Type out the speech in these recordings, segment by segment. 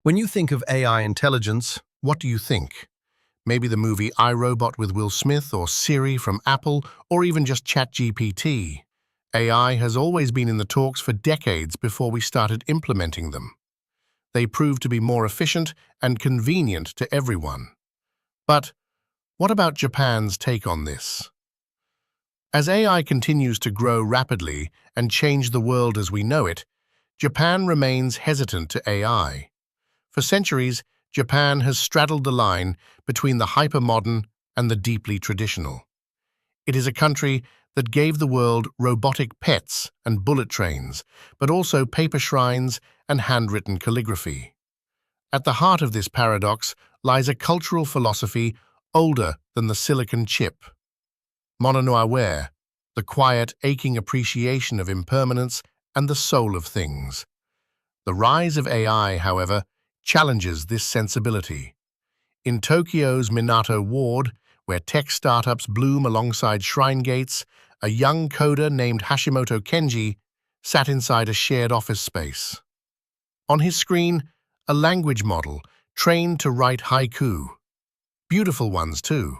When you think of AI intelligence, what do you think? Maybe the movie I, Robot with Will Smith, or Siri from Apple, or even just ChatGPT. AI has always been in the talks for decades before we started implementing them. They proved to be more efficient and convenient to everyone. But what about Japan's take on this? As AI continues to grow rapidly and change the world as we know it, Japan remains hesitant to AI. For centuries, Japan has straddled the line between the hypermodern and the deeply traditional. It is a country that gave the world robotic pets and bullet trains, but also paper shrines and handwritten calligraphy. At the heart of this paradox lies a cultural philosophy older than the silicon chip. Mono no aware, the quiet, aching appreciation of impermanence and the soul of things. The rise of AI, however, challenges this sensibility. In Tokyo's Minato ward, where tech startups bloom alongside shrine gates, a young coder named Hashimoto Kenji sat inside a shared office space. On his screen, a language model trained to write haiku. Beautiful ones, too.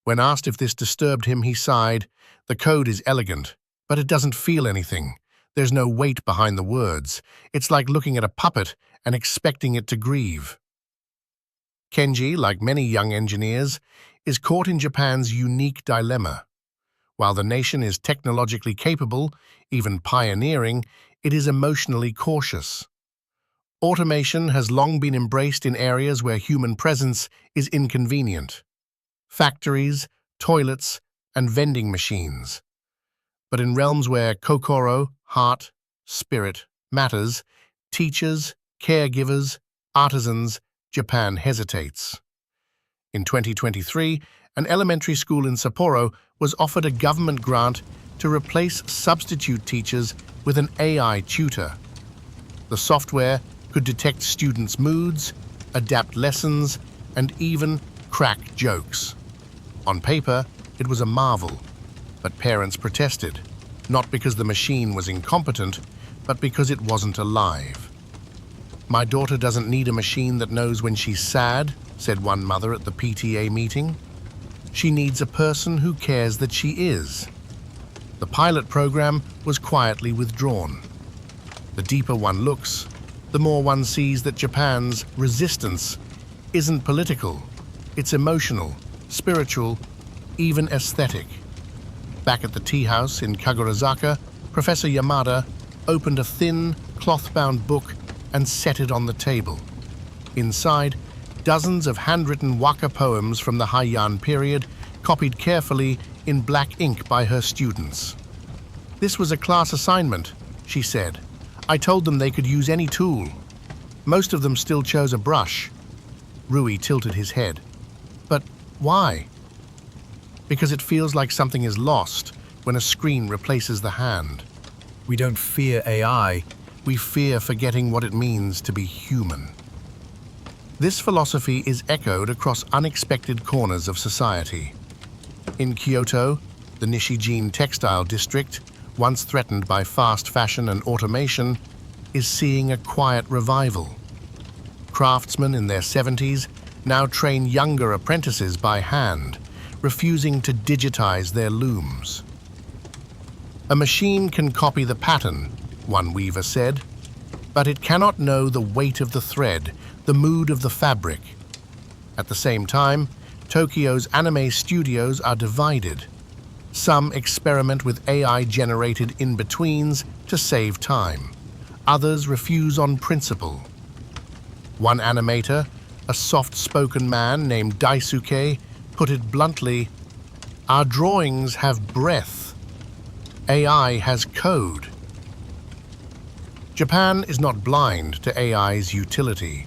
When asked if this disturbed him, he sighed, "The code is elegant, but it doesn't feel anything. There's no weight behind the words. It's like looking at a puppet and expecting it to grieve." Kenji, like many young engineers, is caught in Japan's unique dilemma. While the nation is technologically capable, even pioneering, it is emotionally cautious. Automation has long been embraced in areas where human presence is inconvenient. Factories, toilets, and vending machines. But in realms where kokoro, heart, spirit, matters, teachers, caregivers, artisans, Japan hesitates. In 2023, an elementary school in Sapporo was offered a government grant to replace substitute teachers with an AI tutor. The software could detect students' moods, adapt lessons, and even crack jokes. On paper, it was a marvel, but parents protested, not because the machine was incompetent, but because it wasn't alive. "My daughter doesn't need a machine that knows when she's sad," said one mother at the PTA meeting. "She needs a person who cares that she is." The pilot program was quietly withdrawn. The deeper one looks, the more one sees that Japan's resistance isn't political, it's emotional, spiritual, even aesthetic. Back at the tea house in Kagurazaka, Professor Yamada opened a thin, cloth-bound book and set it on the table. Inside, dozens of handwritten waka poems from the Heian period, copied carefully in black ink by her students. "This was a class assignment," she said. "I told them they could use any tool. Most of them still chose a brush." Rui tilted his head. "But why?" "Because it feels like something is lost when a screen replaces the hand. We don't fear AI, we fear forgetting what it means to be human." This philosophy is echoed across unexpected corners of society. In Kyoto, the Nishijin textile district, once threatened by fast fashion and automation, is seeing a quiet revival. Craftsmen in their 70s now train younger apprentices by hand, refusing to digitize their looms. "A machine can copy the pattern," one weaver said, "but it cannot know the weight of the thread, the mood of the fabric." At the same time, Tokyo's anime studios are divided. Some experiment with AI-generated in-betweens to save time. Others refuse on principle. One animator, a soft-spoken man named Daisuke, put it bluntly, "Our drawings have breath. AI has code." Japan is not blind to AI's utility.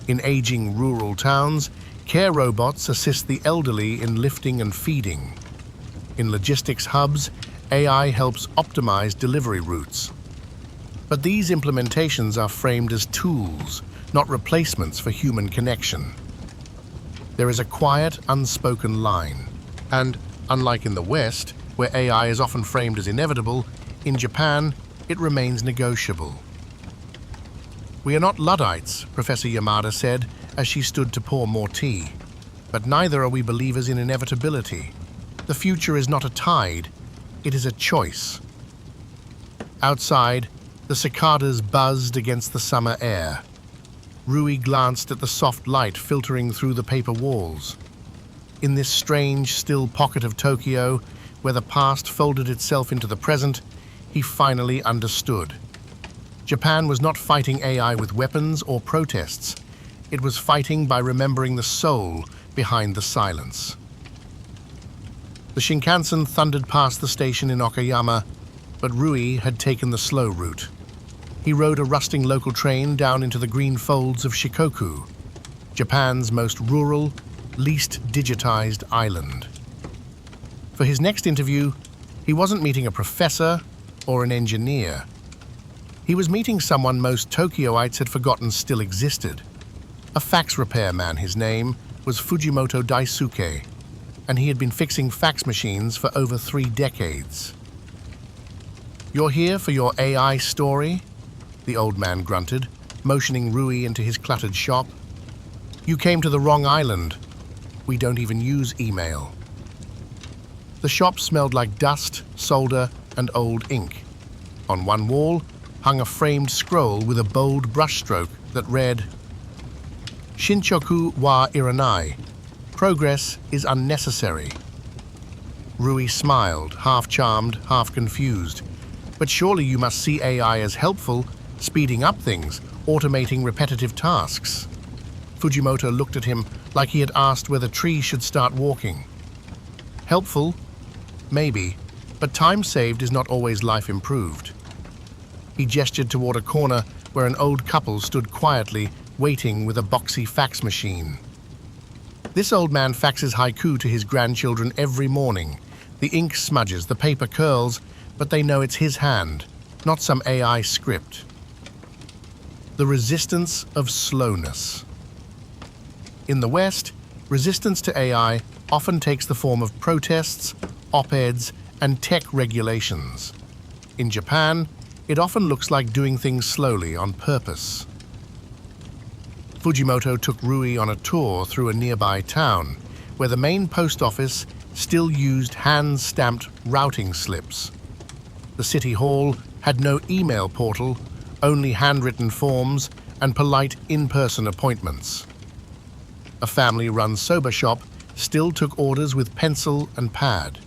In aging rural towns, care robots assist the elderly in lifting and feeding. In logistics hubs, AI helps optimize delivery routes. But these implementations are framed as tools, not replacements for human connection. There is a quiet, unspoken line. And, unlike in the West, where AI is often framed as inevitable, in Japan, it remains negotiable. "We are not Luddites," Professor Yamada said as she stood to pour more tea. "But neither are we believers in inevitability. The future is not a tide, it is a choice." Outside, the cicadas buzzed against the summer air. Rui glanced at the soft light filtering through the paper walls. In this strange, still pocket of Tokyo, where the past folded itself into the present, he finally understood. Japan was not fighting AI with weapons or protests. It was fighting by remembering the soul behind the silence. The Shinkansen thundered past the station in Okayama, but Rui had taken the slow route. He rode a rusting local train down into the green folds of Shikoku, Japan's most rural, least digitized island. For his next interview, he wasn't meeting a professor or an engineer. He was meeting someone most Tokyoites had forgotten still existed. A fax repairman. His name was Fujimoto Daisuke, and he had been fixing fax machines for over 3 decades. "You're here for your AI story?" the old man grunted, motioning Rui into his cluttered shop. "You came to the wrong island. We don't even use email." The shop smelled like dust, solder, and old ink. On one wall hung a framed scroll with a bold brushstroke that read, "Shinchoku wa iranai. Progress is unnecessary." Rui smiled, half charmed, half confused. "But surely you must see AI as helpful, speeding up things, automating repetitive tasks." Fujimoto looked at him like he had asked whether trees should start walking. "Helpful? Maybe, but time saved is not always life improved." He gestured toward a corner where an old couple stood quietly, waiting with a boxy fax machine. "This old man faxes haiku to his grandchildren every morning. The ink smudges, the paper curls, but they know it's his hand, not some AI script." The resistance of slowness. In the West, resistance to AI often takes the form of protests, op-eds, and tech regulations. In Japan, it often looks like doing things slowly on purpose. Fujimoto took Rui on a tour through a nearby town, where the main post office still used hand-stamped routing slips. The city hall had no email portal, only handwritten forms and polite in-person appointments. A family-run soba shop still took orders with pencil and pad.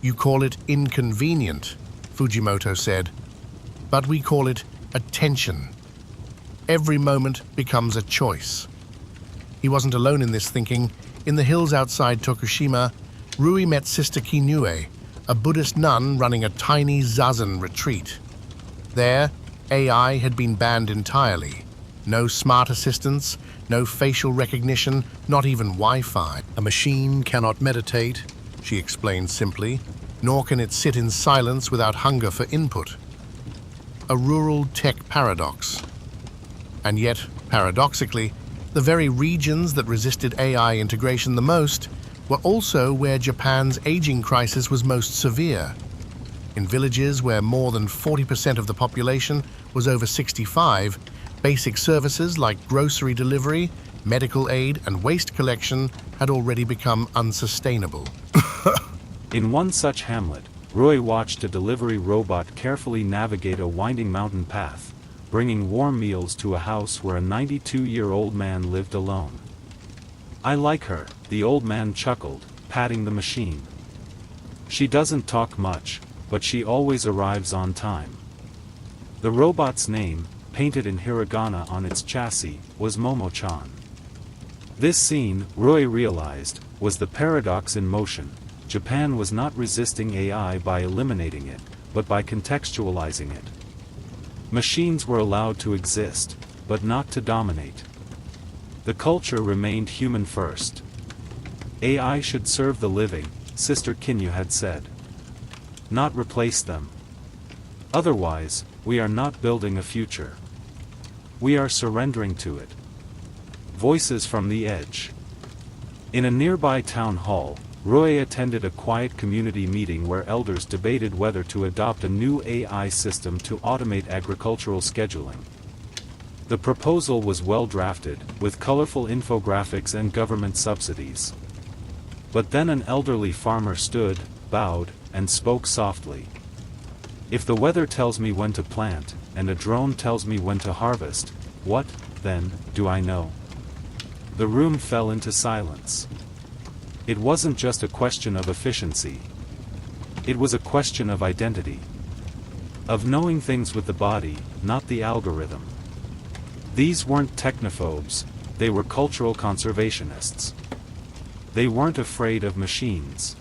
"You call it inconvenient," Fujimoto said, "but we call it attention. Every moment becomes a choice." He wasn't alone in this thinking. In the hills outside Tokushima, Rui met Sister Kinue, a Buddhist nun running a tiny zazen retreat. There, AI had been banned entirely. No smart assistants, no facial recognition, not even Wi-Fi. "A machine cannot meditate," she explained simply, "nor can it sit in silence without hunger for input." A rural tech paradox. And yet, paradoxically, the very regions that resisted AI integration the most were also where Japan's aging crisis was most severe. In villages where more than 40% of the population was over 65, basic services like grocery delivery, medical aid, and waste collection had already become unsustainable. In one such hamlet, Roy watched a delivery robot carefully navigate a winding mountain path, bringing warm meals to a house where a 92-year-old man lived alone. "I like her," the old man chuckled, patting the machine. "She doesn't talk much, but she always arrives on time." The robot's name, painted in hiragana on its chassis, was Momo-chan. This scene, Roy realized, was the paradox in motion. Japan was not resisting AI by eliminating it, but by contextualizing it. Machines were allowed to exist, but not to dominate. The culture remained human first. AI should serve the living, Sister Kinyu had said. Not replace them. Otherwise, we are not building a future. We are surrendering to it. Voices from the edge. In a nearby town hall, Roy attended a quiet community meeting where elders debated whether to adopt a new AI system to automate agricultural scheduling. The proposal was well drafted, with colorful infographics and government subsidies. But then an elderly farmer stood, bowed, and spoke softly. If the weather tells me when to plant, and a drone tells me when to harvest, what, then, do I know? The room fell into silence. It wasn't just a question of efficiency. It was a question of identity. Of knowing things with the body, not the algorithm. These weren't technophobes, they were cultural conservationists. They weren't afraid of machines.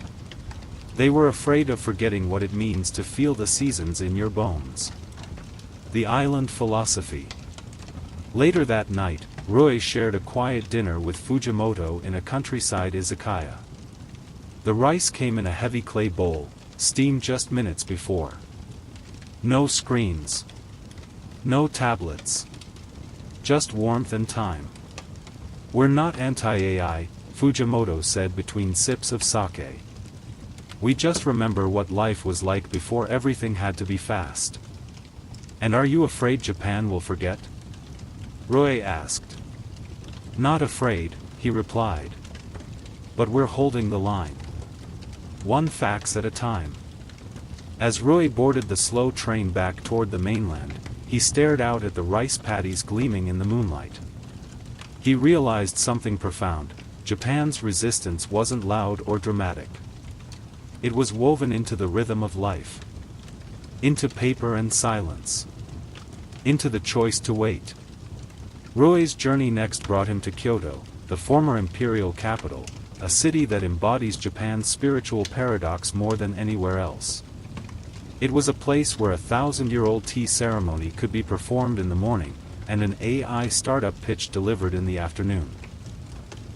They were afraid of forgetting what it means to feel the seasons in your bones. The island philosophy. Later that night, Rui shared a quiet dinner with Fujimoto in a countryside izakaya. The rice came in a heavy clay bowl, steamed just minutes before. No screens. No tablets. Just warmth and time. "We're not anti-AI," Fujimoto said between sips of sake. "We just remember what life was like before everything had to be fast." "And are you afraid Japan will forget?" Rui asked. "Not afraid," he replied. "But we're holding the line. One fax at a time." As Rui boarded the slow train back toward the mainland, he stared out at the rice paddies gleaming in the moonlight. He realized something profound: Japan's resistance wasn't loud or dramatic. It was woven into the rhythm of life. Into paper and silence. Into the choice to wait. Rui's journey next brought him to Kyoto, the former imperial capital, a city that embodies Japan's spiritual paradox more than anywhere else. It was a place where a 1,000-year-old tea ceremony could be performed in the morning, and an AI startup pitch delivered in the afternoon.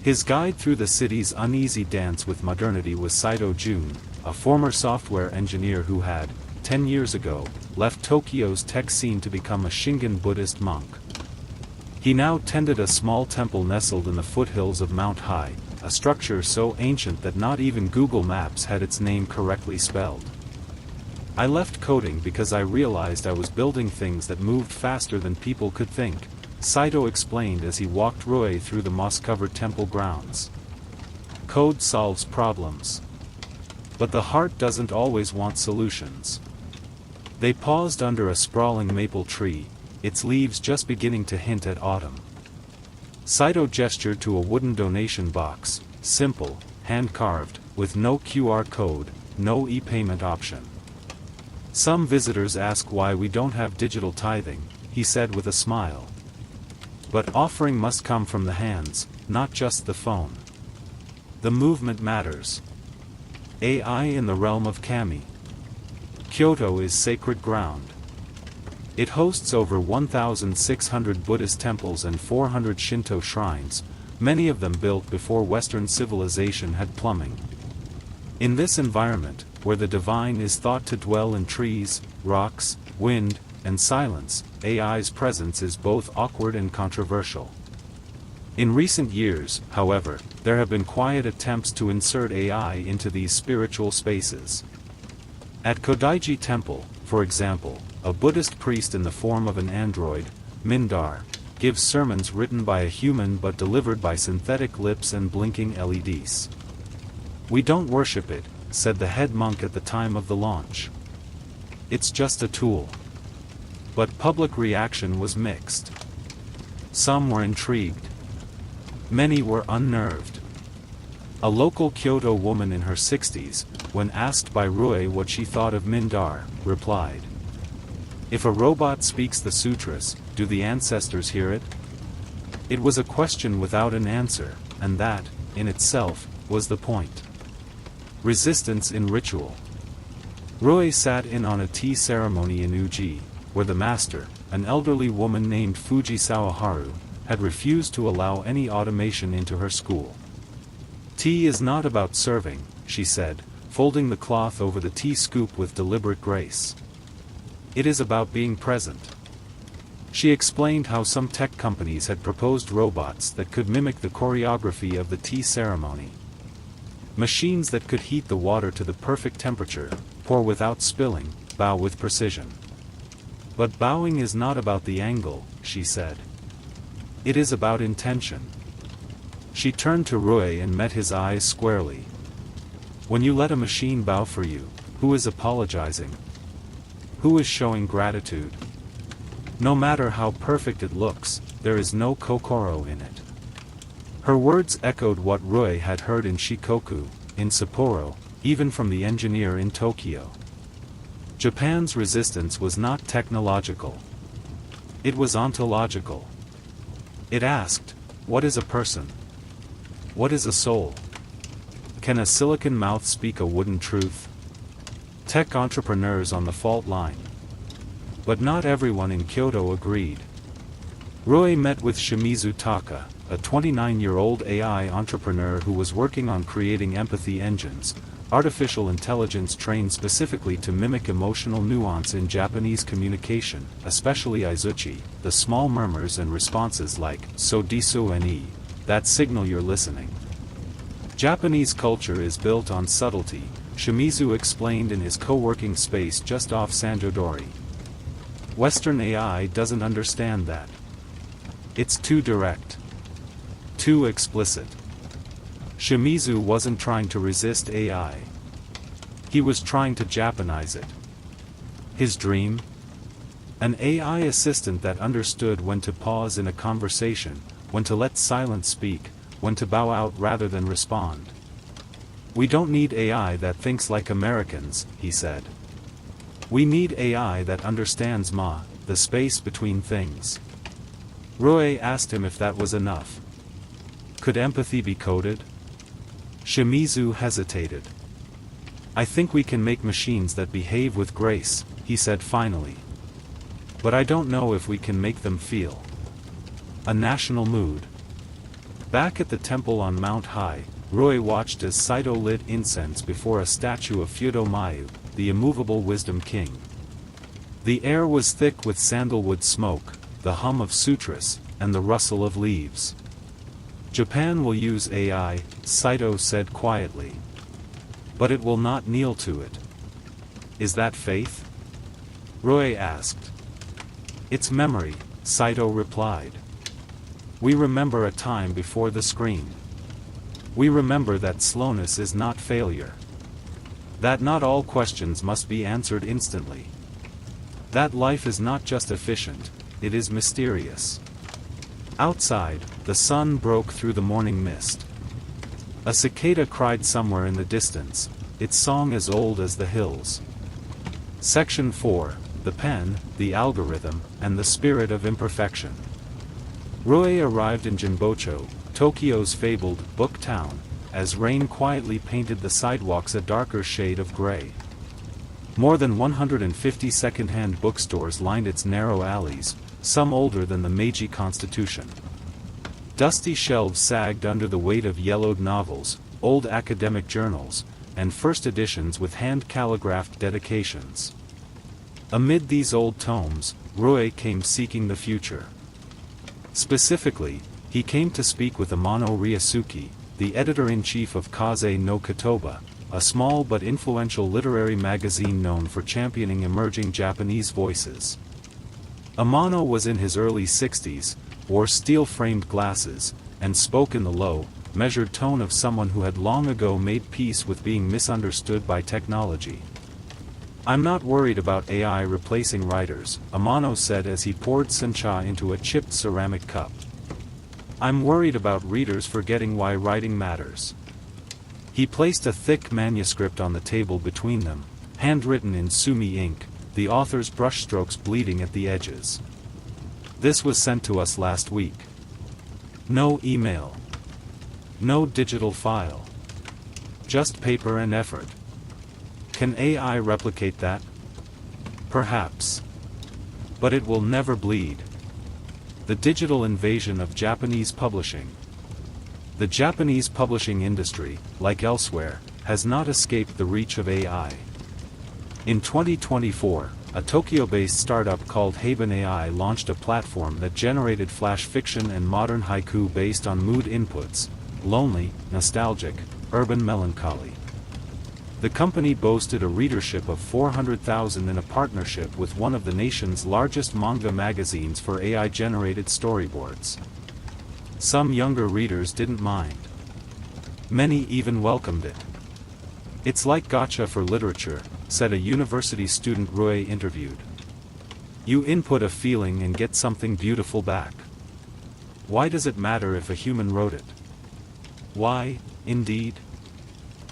His guide through the city's uneasy dance with modernity was Saito Jun, a former software engineer who had, 10 years ago, left Tokyo's tech scene to become a Shingon Buddhist monk. He now tended a small temple nestled in the foothills of Mount Hai, a structure so ancient that not even Google Maps had its name correctly spelled. "I left coding because I realized I was building things that moved faster than people could think," Saito explained as he walked Rui through the moss-covered temple grounds. Code solves problems. But the heart doesn't always want solutions. They paused under a sprawling maple tree, its leaves just beginning to hint at autumn. Saito gestured to a wooden donation box, simple, hand-carved, with no QR code, no e-payment option. "Some visitors ask why we don't have digital tithing," he said with a smile. "But offering must come from the hands, not just the phone. The movement matters." AI in the realm of Kami. Kyoto is sacred ground. It hosts over 1,600 Buddhist temples and 400 Shinto shrines, many of them built before Western civilization had plumbing. In this environment, where the divine is thought to dwell in trees, rocks, wind, and silence, AI's presence is both awkward and controversial. In recent years, however, there have been quiet attempts to insert AI into these spiritual spaces. At Kodaiji Temple, for example, a Buddhist priest in the form of an android, Mindar, gives sermons written by a human but delivered by synthetic lips and blinking LEDs. "We don't worship it," said the head monk at the time of the launch. "It's just a tool." But public reaction was mixed. Some were intrigued. Many were unnerved. A local Kyoto woman in her 60s, when asked by Rui what she thought of Mindar, replied, "If a robot speaks the sutras, do the ancestors hear it?" It was a question without an answer, and that, in itself, was the point. Resistance in ritual. Rui sat in on a tea ceremony in Uji, where the master, an elderly woman named Fujisawa Haru, had refused to allow any automation into her school. "Tea is not about serving," she said, folding the cloth over the tea scoop with deliberate grace. "It is about being present." She explained how some tech companies had proposed robots that could mimic the choreography of the tea ceremony. Machines that could heat the water to the perfect temperature, pour without spilling, bow with precision. "But bowing is not about the angle," she said. It is about intention. She turned to Rui and met his eyes squarely. When you let a machine bow for you, who is apologizing? Who is showing gratitude? No matter how perfect it looks, there is no kokoro in it. Her words echoed what Rui had heard in Shikoku, in Sapporo, even from the engineer in Tokyo. Japan's resistance was not technological. It was ontological. It asked, what is a person? What is a soul? Can a silicon mouth speak a wooden truth? Tech entrepreneurs on the fault line. But not everyone in Kyoto agreed. Rui met with Shimizu Taka, a 29-year-old AI entrepreneur who was working on creating empathy engines, artificial intelligence trained specifically to mimic emotional nuance in Japanese communication, especially izuchi, the small murmurs and responses like "so disu ni," that signal you're listening. Japanese culture is built on subtlety, Shimizu explained in his co-working space just off Sanjodori. Western AI doesn't understand that. It's too direct. Too explicit. Shimizu wasn't trying to resist AI. He was trying to Japanize it. His dream? An AI assistant that understood when to pause in a conversation, when to let silence speak, when to bow out rather than respond. We don't need AI that thinks like Americans, he said. We need AI that understands the space between things. Rui asked him if that was enough. Could empathy be coded? Shimizu hesitated. I think we can make machines that behave with grace, he said finally. But I don't know if we can make them feel. A national mood. Back at the temple on Mount High, Rui watched as Saito lit incense before a statue of Fudo Mayu, the immovable wisdom king. The air was thick with sandalwood smoke, the hum of sutras, and the rustle of leaves. Japan will use AI, Saito said quietly. But it will not kneel to it. Is that faith? Rui asked. It's memory, Saito replied. We remember a time before the screen. We remember that slowness is not failure. That not all questions must be answered instantly. That life is not just efficient, it is mysterious. Outside, the sun broke through the morning mist. A cicada cried somewhere in the distance, its song as old as the hills. Section 4, the pen, the algorithm, and the spirit of imperfection. Rui arrived in Jinbocho, Tokyo's fabled book town, as rain quietly painted the sidewalks a darker shade of gray. More than 150 second-hand bookstores lined its narrow alleys, some older than the Meiji Constitution. Dusty shelves sagged under the weight of yellowed novels, old academic journals, and first editions with hand-calligraphed dedications. Amid these old tomes, Rui came seeking the future. Specifically, he came to speak with Amano Ryusuke, the editor-in-chief of Kaze no Kotoba, a small but influential literary magazine known for championing emerging Japanese voices. Amano was in his early 60s, wore steel-framed glasses, and spoke in the low, measured tone of someone who had long ago made peace with being misunderstood by technology. I'm not worried about AI replacing writers, Amano said as he poured sencha into a chipped ceramic cup. I'm worried about readers forgetting why writing matters. He placed a thick manuscript on the table between them, handwritten in sumi ink, the author's brushstrokes bleeding at the edges. This was sent to us last week. No email. No digital file. Just paper and effort. Can AI replicate that? Perhaps. But it will never bleed. The digital invasion of Japanese publishing. The Japanese publishing industry, like elsewhere, has not escaped the reach of AI. In 2024, a Tokyo-based startup called Haven AI launched a platform that generated flash fiction and modern haiku based on mood inputs: lonely, nostalgic, urban melancholy. The company boasted a readership of 400,000 in a partnership with one of the nation's largest manga magazines for AI-generated storyboards. Some younger readers didn't mind. Many even welcomed it. "It's like gotcha for literature," said a university student Rui interviewed. "You input a feeling and get something beautiful back. Why does it matter if a human wrote it?" Why, indeed?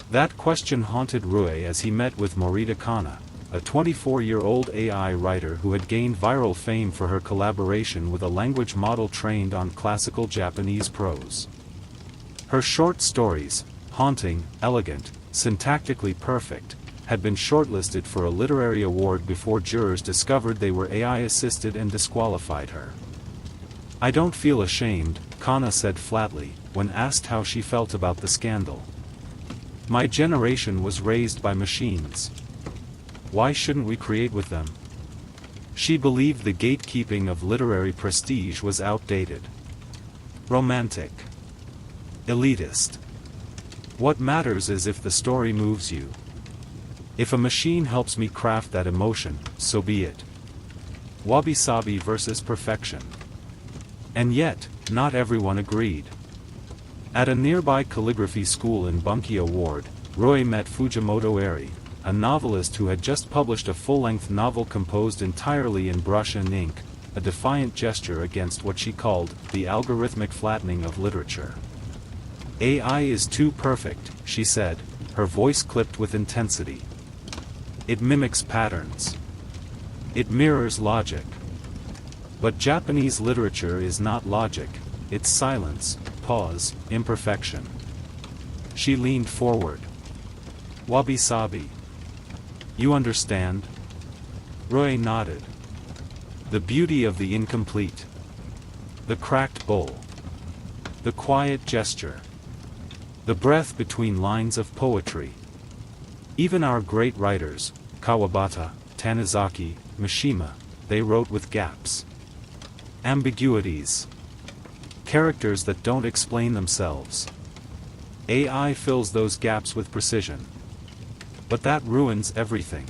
That question haunted Rui as he met with Morita Kana, a 24-year-old AI writer who had gained viral fame for her collaboration with a language model trained on classical Japanese prose. Her short stories, haunting, elegant, syntactically perfect, had been shortlisted for a literary award before jurors discovered they were AI-assisted and disqualified her. "I don't feel ashamed," Kana said flatly, when asked how she felt about the scandal. "My generation was raised by machines. Why shouldn't we create with them?" She believed the gatekeeping of literary prestige was outdated. Romantic. Elitist. What matters is if the story moves you. If a machine helps me craft that emotion, so be it. Wabi-sabi versus perfection. And yet, not everyone agreed. At a nearby calligraphy school in Bunki Ward, Rui met Fujimoto Eri, a novelist who had just published a full-length novel composed entirely in brush and ink, a defiant gesture against what she called the algorithmic flattening of literature. "AI is too perfect," she said, her voice clipped with intensity. "It mimics patterns. It mirrors logic. But Japanese literature is not logic, it's silence, pause, imperfection." She leaned forward. "Wabi-sabi. You understand?" Rui nodded. The beauty of the incomplete. The cracked bowl. The quiet gesture. The breath between lines of poetry. Even our great writers, Kawabata, Tanizaki, Mishima, they wrote with gaps. Ambiguities. Characters that don't explain themselves. AI fills those gaps with precision. But that ruins everything.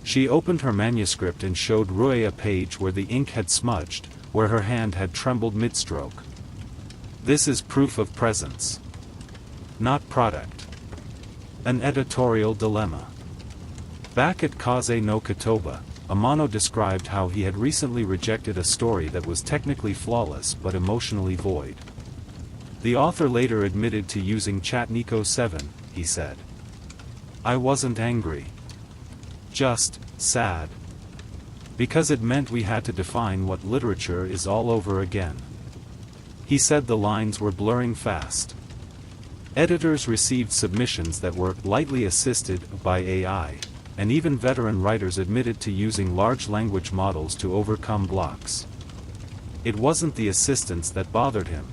She opened her manuscript and showed Rui a page where the ink had smudged, where her hand had trembled mid-stroke. "This is proof of presence. Not product." An editorial dilemma. Back at Kaze no Kotoba, Amano described how he had recently rejected a story that was technically flawless but emotionally void. The author later admitted to using Chatnico 7, he said. "I wasn't angry. Just sad. Because it meant we had to define what literature is all over again." He said the lines were blurring fast. Editors received submissions that were lightly assisted by AI, and even veteran writers admitted to using large language models to overcome blocks. It wasn't the assistance that bothered him.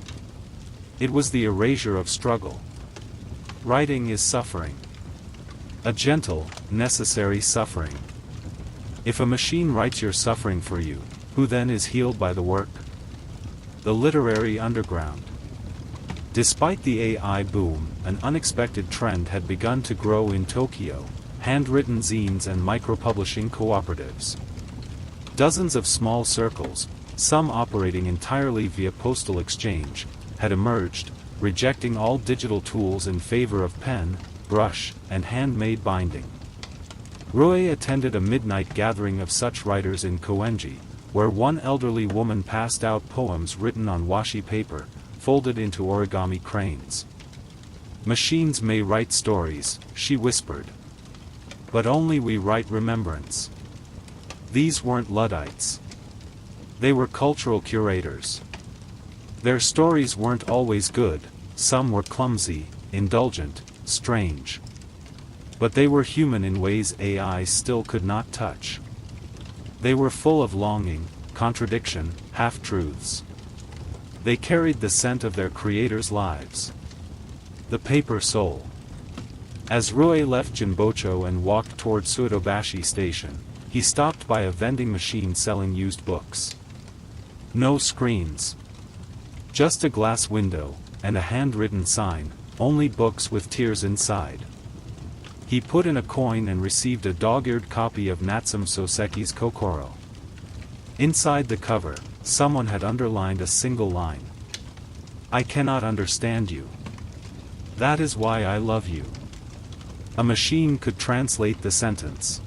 It was the erasure of struggle. Writing is suffering. A gentle, necessary suffering. If a machine writes your suffering for you, who then is healed by the work? The literary underground. Despite the AI boom, an unexpected trend had begun to grow in Tokyo: handwritten zines and micro-publishing cooperatives. Dozens of small circles, some operating entirely via postal exchange, had emerged, rejecting all digital tools in favor of pen, brush, and handmade binding. Rui attended a midnight gathering of such writers in Koenji, where one elderly woman passed out poems written on washi paper, folded into origami cranes. "Machines may write stories," she whispered. "But only we write remembrance." These weren't Luddites. They were cultural curators. Their stories weren't always good, some were clumsy, indulgent, strange. But they were human in ways AI still could not touch. They were full of longing, contradiction, half-truths. They carried the scent of their creators' lives. The paper soul. As Rui left Jinbocho and walked toward Suidobashi Station, he stopped by a vending machine selling used books. No screens. Just a glass window, and a handwritten sign, "Only books with tears inside." He put in a coin and received a dog-eared copy of Natsume Soseki's Kokoro. Inside the cover, someone had underlined a single line. I cannot understand you. That is why I love you. A machine could translate the sentence.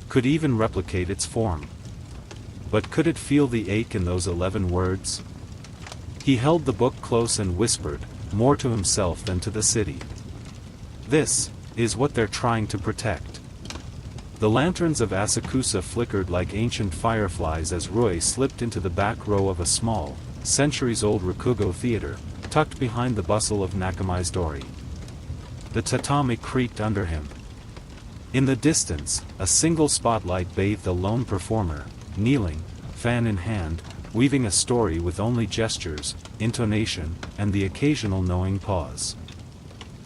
Could even replicate its form. But could it feel the ache in those 11 words? He held the book close and whispered, more to himself than to the city. This is what they're trying to protect. The lanterns of Asakusa flickered like ancient fireflies as Rui slipped into the back row of a small, centuries-old Rakugo theater, tucked behind the bustle of Nakamai's Dori. The tatami creaked under him. In the distance, a single spotlight bathed a lone performer, kneeling, fan in hand, weaving a story with only gestures, intonation, and the occasional knowing pause.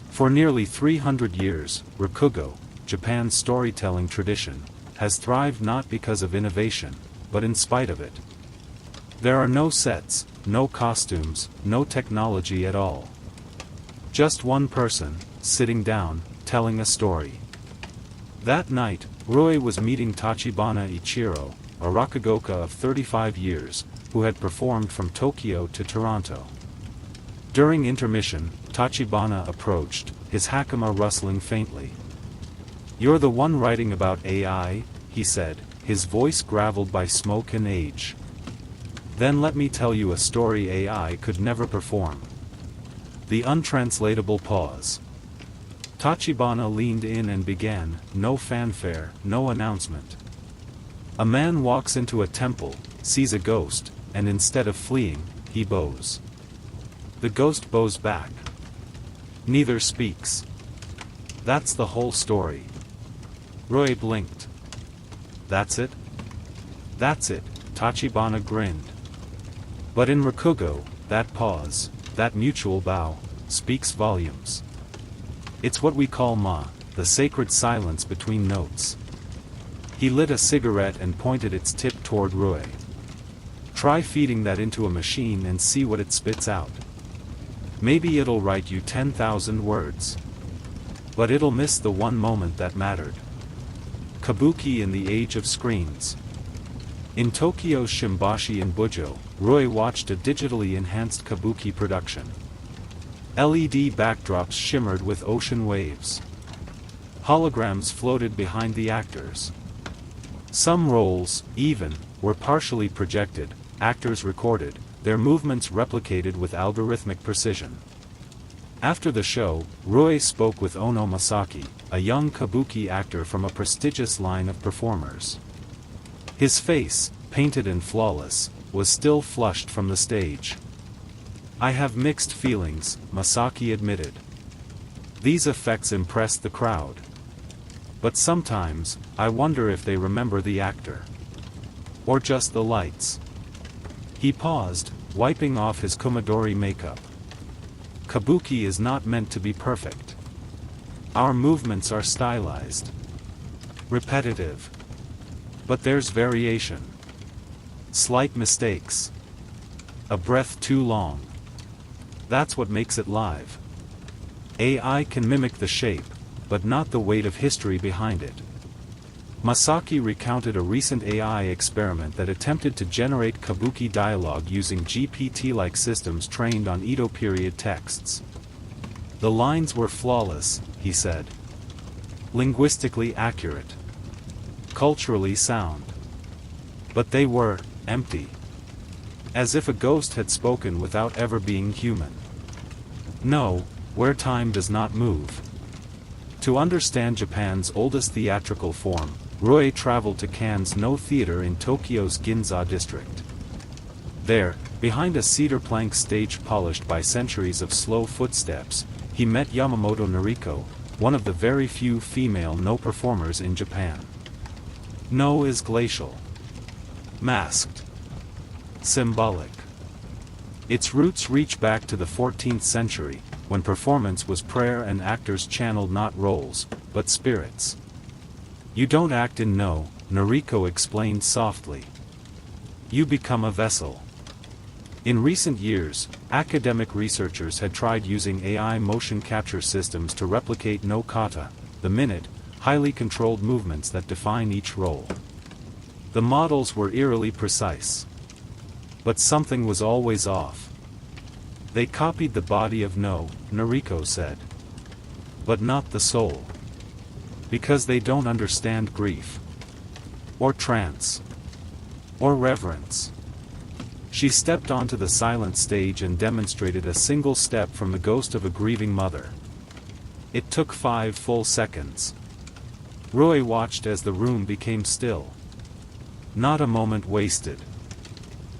For nearly 300 years, Rakugo, Japan's storytelling tradition, has thrived not because of innovation, but in spite of it. There are no sets, no costumes, no technology at all. Just one person, sitting down, telling a story. That night, Rui was meeting Tachibana Ichiro, a rakugoka of 35 years, who had performed from Tokyo to Toronto. During intermission, Tachibana approached, his hakama rustling faintly. "You're the one writing about AI," he said, his voice graveled by smoke and age. "Then let me tell you a story AI could never perform." The untranslatable pause. Tachibana leaned in and began, no fanfare, no announcement. A man walks into a temple, sees a ghost, and instead of fleeing, he bows. The ghost bows back. Neither speaks. That's the whole story. Rui blinked. That's it? That's it, Tachibana grinned. But in Rakugo, that pause, that mutual bow, speaks volumes. It's what we call the sacred silence between notes. He lit a cigarette and pointed its tip toward Rui. Try feeding that into a machine and see what it spits out. Maybe it'll write you 10,000 words. But it'll miss the one moment that mattered. Kabuki in the age of screens. In Tokyo's Shimbashi and Bujo, Rui watched a digitally enhanced kabuki production. LED backdrops shimmered with ocean waves. Holograms floated behind the actors. Some roles, even, were partially projected, actors recorded, their movements replicated with algorithmic precision. After the show, Rui spoke with Ono Masaki, a young kabuki actor from a prestigious line of performers. His face, painted and flawless, was still flushed from the stage. "I have mixed feelings," Masaki admitted. "These effects impressed the crowd. But sometimes, I wonder if they remember the actor. Or just the lights." He paused, wiping off his Kumadori makeup. Kabuki is not meant to be perfect. Our movements are stylized. Repetitive. But there's variation. Slight mistakes. A breath too long. That's what makes it live. AI can mimic the shape, but not the weight of history behind it. Masaki recounted a recent AI experiment that attempted to generate kabuki dialogue using GPT-like systems trained on Edo period texts. The lines were flawless, he said. Linguistically accurate. Culturally sound. But they were empty. As if a ghost had spoken without ever being human. No, where time does not move. To understand Japan's oldest theatrical form, Rui traveled to Cannes No Theatre in Tokyo's Ginza district. There, behind a cedar plank stage polished by centuries of slow footsteps, he met Yamamoto Noriko, one of the very few female No performers in Japan. No is glacial. Masked. Symbolic. Its roots reach back to the 14th century, when performance was prayer and actors channeled not roles, but spirits. You don't act in No, Noriko explained softly. You become a vessel. In recent years, academic researchers had tried using AI motion capture systems to replicate No kata, the minute, highly controlled movements that define each role. The models were eerily precise. But something was always off. They copied the body of No, Noriko said. But not the soul. Because they don't understand grief. Or trance. Or reverence. She stepped onto the silent stage and demonstrated a single step from the ghost of a grieving mother. It took 5 full seconds. Roy watched as the room became still. Not a moment wasted.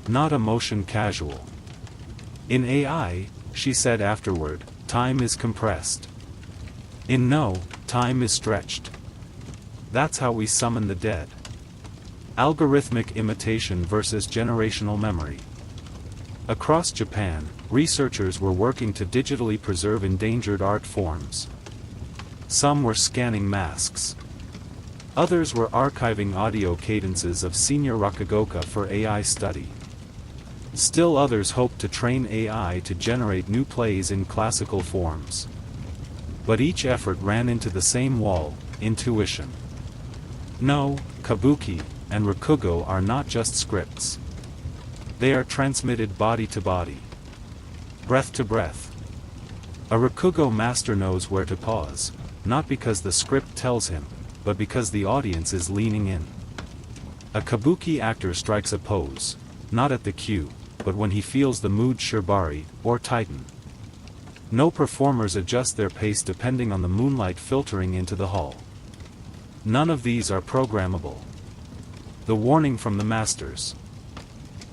Not a motion casual. In AI, she said afterward, time is compressed. In No, time is stretched. That's how we summon the dead. Algorithmic imitation versus generational memory. Across Japan, researchers were working to digitally preserve endangered art forms. Some were scanning masks. Others were archiving audio cadences of senior rakugoka for AI study. Still others hoped to train AI to generate new plays in classical forms. But each effort ran into the same wall: intuition. No, kabuki and rakugo are not just scripts. They are transmitted body to body. Breath to breath. A rakugo master knows where to pause, not because the script tells him, but because the audience is leaning in. A kabuki actor strikes a pose, not at the cue, but when he feels the mood shibari, or tighten. No performers adjust their pace depending on the moonlight filtering into the hall. None of these are programmable. The warning from the masters.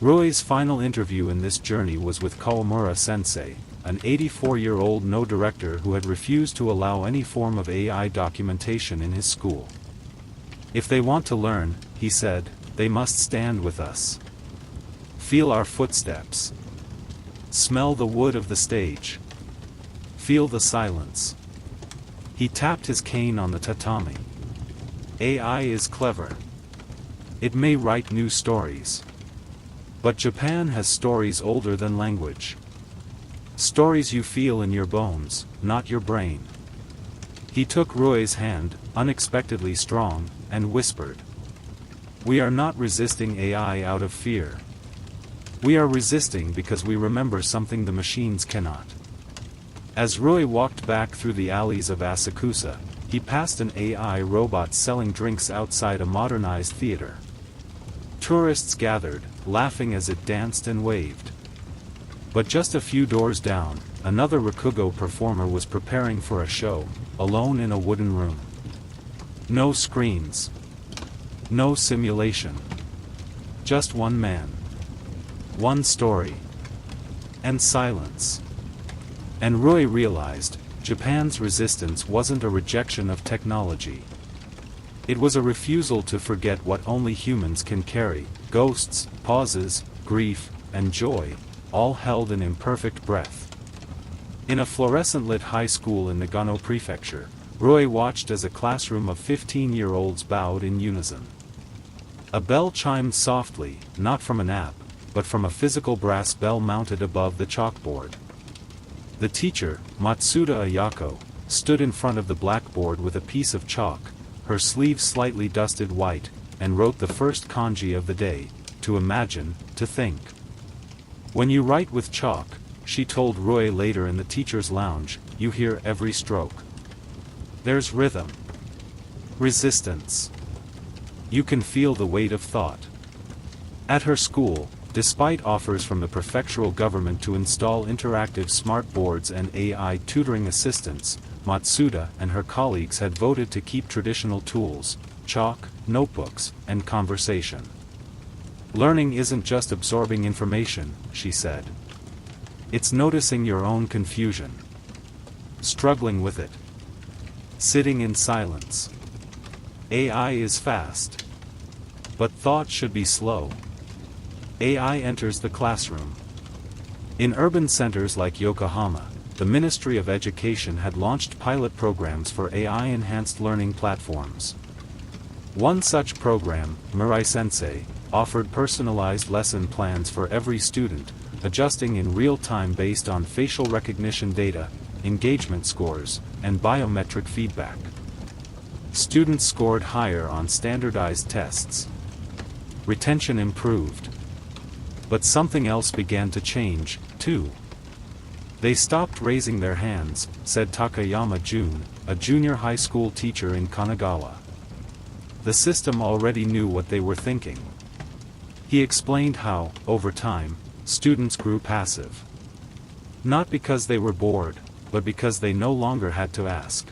Roy's final interview in this journey was with Kawamura-sensei, an 84-year-old No director who had refused to allow any form of AI documentation in his school. If they want to learn, he said, they must stand with us. Feel our footsteps. Smell the wood of the stage. Feel the silence. He tapped his cane on the tatami. AI is clever. It may write new stories. But Japan has stories older than language. Stories you feel in your bones, not your brain. He took Roy's hand, unexpectedly strong, and whispered. We are not resisting AI out of fear. We are resisting because we remember something the machines cannot. As Roy walked back through the alleys of Asakusa, he passed an AI robot selling drinks outside a modernized theater. Tourists gathered, laughing as it danced and waved. But just a few doors down, another rakugo performer was preparing for a show, alone in a wooden room. No screens. No simulation. Just one man. One story. And silence. And Roy realized, Japan's resistance wasn't a rejection of technology. It was a refusal to forget what only humans can carry: ghosts, pauses, grief, and joy, all held in imperfect breath. In a fluorescent-lit high school in Nagano Prefecture, Roy watched as a classroom of 15-year-olds bowed in unison. A bell chimed softly, not from an app, but from a physical brass bell mounted above the chalkboard. The teacher, Matsuda Ayako, stood in front of the blackboard with a piece of chalk, her sleeves slightly dusted white, and wrote the first kanji of the day: to imagine, to think. When you write with chalk, she told Roy later in the teacher's lounge, you hear every stroke. There's rhythm. Resistance. You can feel the weight of thought. At her school, despite offers from the prefectural government to install interactive smart boards and AI tutoring assistants, Matsuda and her colleagues had voted to keep traditional tools: chalk, notebooks, and conversation. Learning isn't just absorbing information, she said. It's noticing your own confusion. Struggling with it. Sitting in silence. AI is fast. But thought should be slow. AI enters the classroom. In urban centers like Yokohama, the Ministry of Education had launched pilot programs for AI-enhanced learning platforms. One such program, Mirai Sensei, offered personalized lesson plans for every student, adjusting in real time based on facial recognition data, engagement scores, and biometric feedback. Students scored higher on standardized tests. Retention improved. But something else began to change, too. They stopped raising their hands, said Takayama Jun, a junior high school teacher in Kanagawa. The system already knew what they were thinking. He explained how, over time, students grew passive. Not because they were bored, but because they no longer had to ask.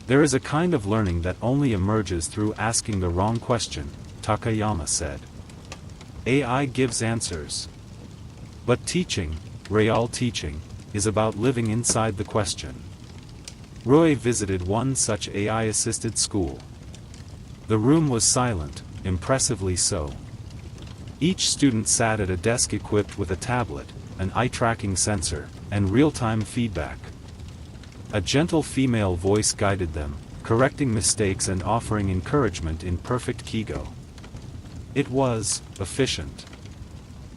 There is a kind of learning that only emerges through asking the wrong question, Takayama said. AI gives answers. But teaching, real teaching, is about living inside the question. Roy visited one such AI-assisted school. The room was silent, impressively so. Each student sat at a desk equipped with a tablet, an eye-tracking sensor, and real-time feedback. A gentle female voice guided them, correcting mistakes and offering encouragement in perfect Kigo. It was efficient.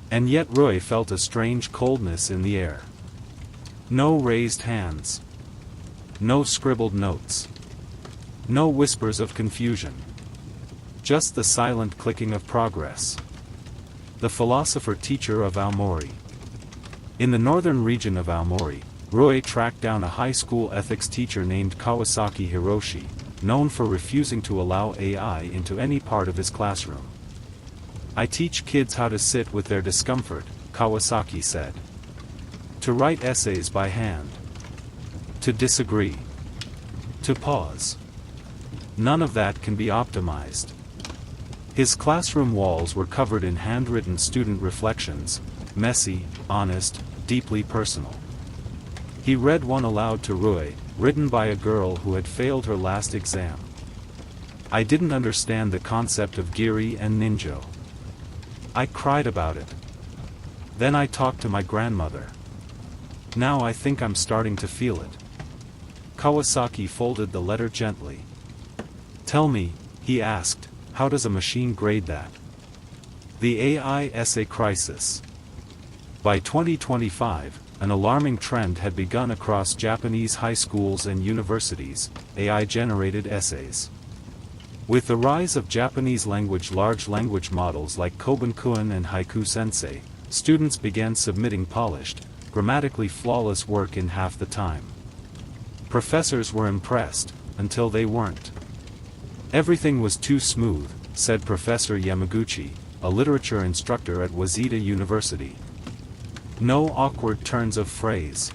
And yet Roy felt a strange coldness in the air. No raised hands. No scribbled notes. No whispers of confusion. Just the silent clicking of progress. The philosopher-teacher of Aomori. In the northern region of Aomori, Roy tracked down a high school ethics teacher named Kawasaki Hiroshi, known for refusing to allow AI into any part of his classroom. I teach kids how to sit with their discomfort, Kawasaki said. To write essays by hand. To disagree. To pause. None of that can be optimized. His classroom walls were covered in handwritten student reflections, messy, honest, deeply personal. He read one aloud to Roy, written by a girl who had failed her last exam. I didn't understand the concept of Giri and Ninjo. I cried about it. Then I talked to my grandmother. Now I think I'm starting to feel it. Kawasaki folded the letter gently. Tell me, he asked, how does a machine grade that? The AI essay crisis. By 2025, an alarming trend had begun across Japanese high schools and universities: AI-generated essays. With the rise of Japanese language large language models like Kobunkuen and Haiku Sensei, students began submitting polished, grammatically flawless work in half the time. Professors were impressed, until they weren't. Everything was too smooth, said Professor Yamaguchi, a literature instructor at Waseda University. No awkward turns of phrase.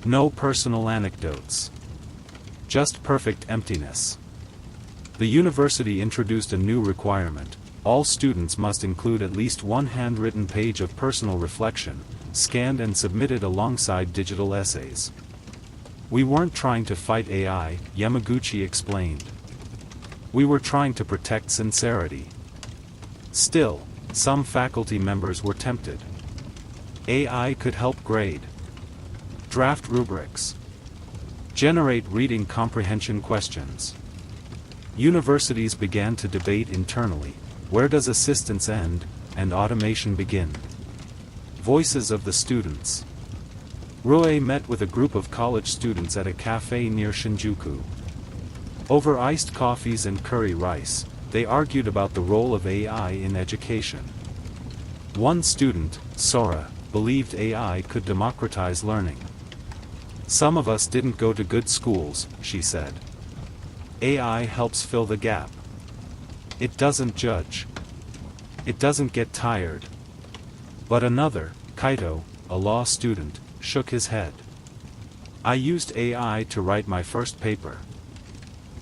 No personal anecdotes. Just perfect emptiness. The university introduced a new requirement: all students must include at least one handwritten page of personal reflection, scanned and submitted alongside digital essays. We weren't trying to fight AI, Yamaguchi explained. We were trying to protect sincerity. Still, some faculty members were tempted. AI could help grade, draft rubrics, generate reading comprehension questions. Universities began to debate internally: where does assistance end, and automation begin? Voices of the students. Roy met with a group of college students at a cafe near Shinjuku. Over iced coffees and curry rice, they argued about the role of AI in education. One student, Sora, believed AI could democratize learning. Some of us didn't go to good schools, she said. AI helps fill the gap. It doesn't judge. It doesn't get tired. But another, Kaito, a law student, shook his head. I used AI to write my first paper.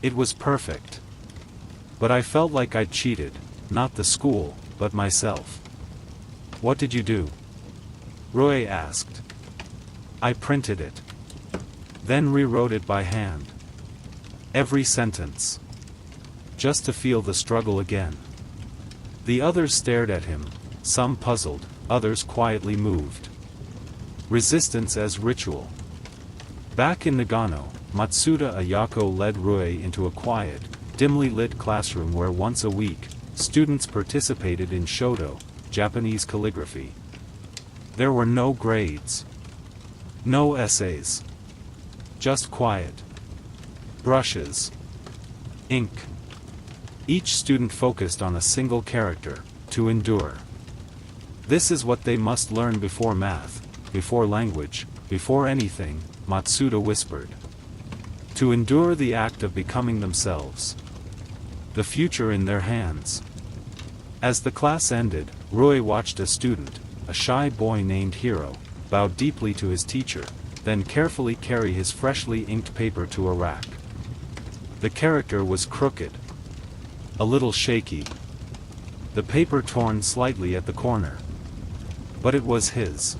It was perfect. But I felt like I'd cheated, not the school, but myself. What did you do? Roy asked. I printed it. Then rewrote it by hand. Every sentence. Just to feel the struggle again. The others stared at him, some puzzled, others quietly moved. Resistance as ritual. Back in Nagano, Matsuda Ayako led Roy into a quiet, dimly lit classroom where once a week, students participated in shodo, Japanese calligraphy. There were no grades. No essays. Just quiet. Brushes. Ink. Each student focused on a single character: to endure. This is what they must learn before math, before language, before anything, Matsuda whispered. To endure the act of becoming themselves. The future in their hands. As the class ended, Roy watched a student, a shy boy named Hiro, bow deeply to his teacher, then carefully carry his freshly inked paper to a rack. The character was crooked. A little shaky. The paper torn slightly at the corner. But it was his.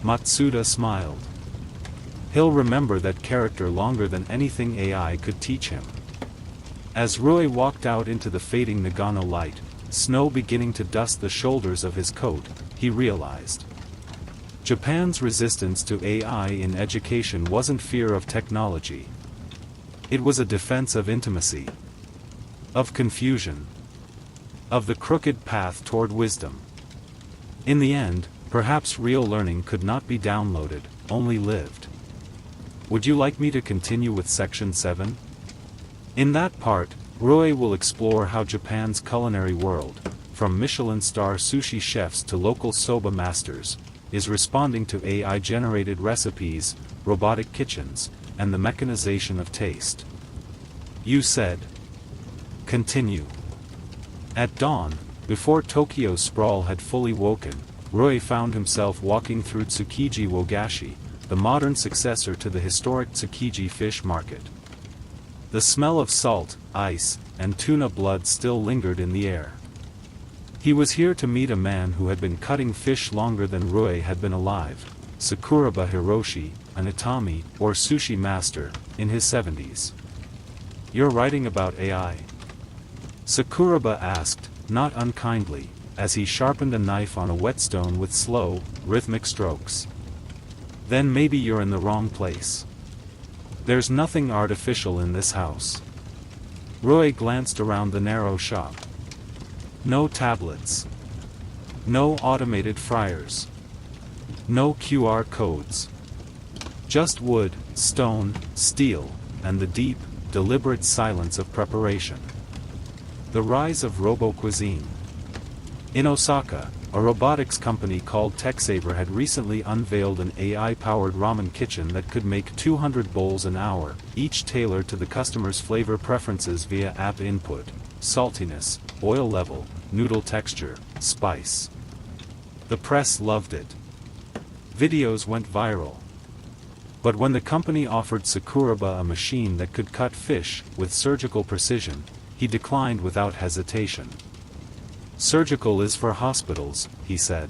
Matsuda smiled. He'll remember that character longer than anything AI could teach him. As Roy walked out into the fading Nagano light, snow beginning to dust the shoulders of his coat, he realized. Japan's resistance to AI in education wasn't fear of technology. It was a defense of intimacy. Of confusion. Of the crooked path toward wisdom. In the end, perhaps real learning could not be downloaded, only lived. Would you like me to continue with Section 7? In that part, Roy will explore how Japan's culinary world, from Michelin star sushi chefs to local soba masters, is responding to AI-generated recipes, robotic kitchens, and the mechanization of taste. You said. Continue. At dawn, before Tokyo's sprawl had fully woken, Roy found himself walking through Tsukiji Wogashi, the modern successor to the historic Tsukiji fish market. The smell of salt, ice, and tuna blood still lingered in the air. He was here to meet a man who had been cutting fish longer than Roy had been alive, Sakuraba Hiroshi, an Itami, or sushi master, in his 70s. You're writing about AI? Sakuraba asked, not unkindly, as he sharpened a knife on a whetstone with slow, rhythmic strokes. Then maybe you're in the wrong place. There's nothing artificial in this house. Roy glanced around the narrow shop. No tablets. No automated fryers. No QR codes. Just wood, stone, steel, and the deep, deliberate silence of preparation. The rise of robo-cuisine. In Osaka, a robotics company called TechSaver had recently unveiled an AI-powered ramen kitchen that could make 200 bowls an hour, each tailored to the customer's flavor preferences via app input, saltiness, oil level, noodle texture, spice. The press loved it. Videos went viral. But when the company offered Sakuraba a machine that could cut fish with surgical precision, he declined without hesitation. Surgical is for hospitals, he said.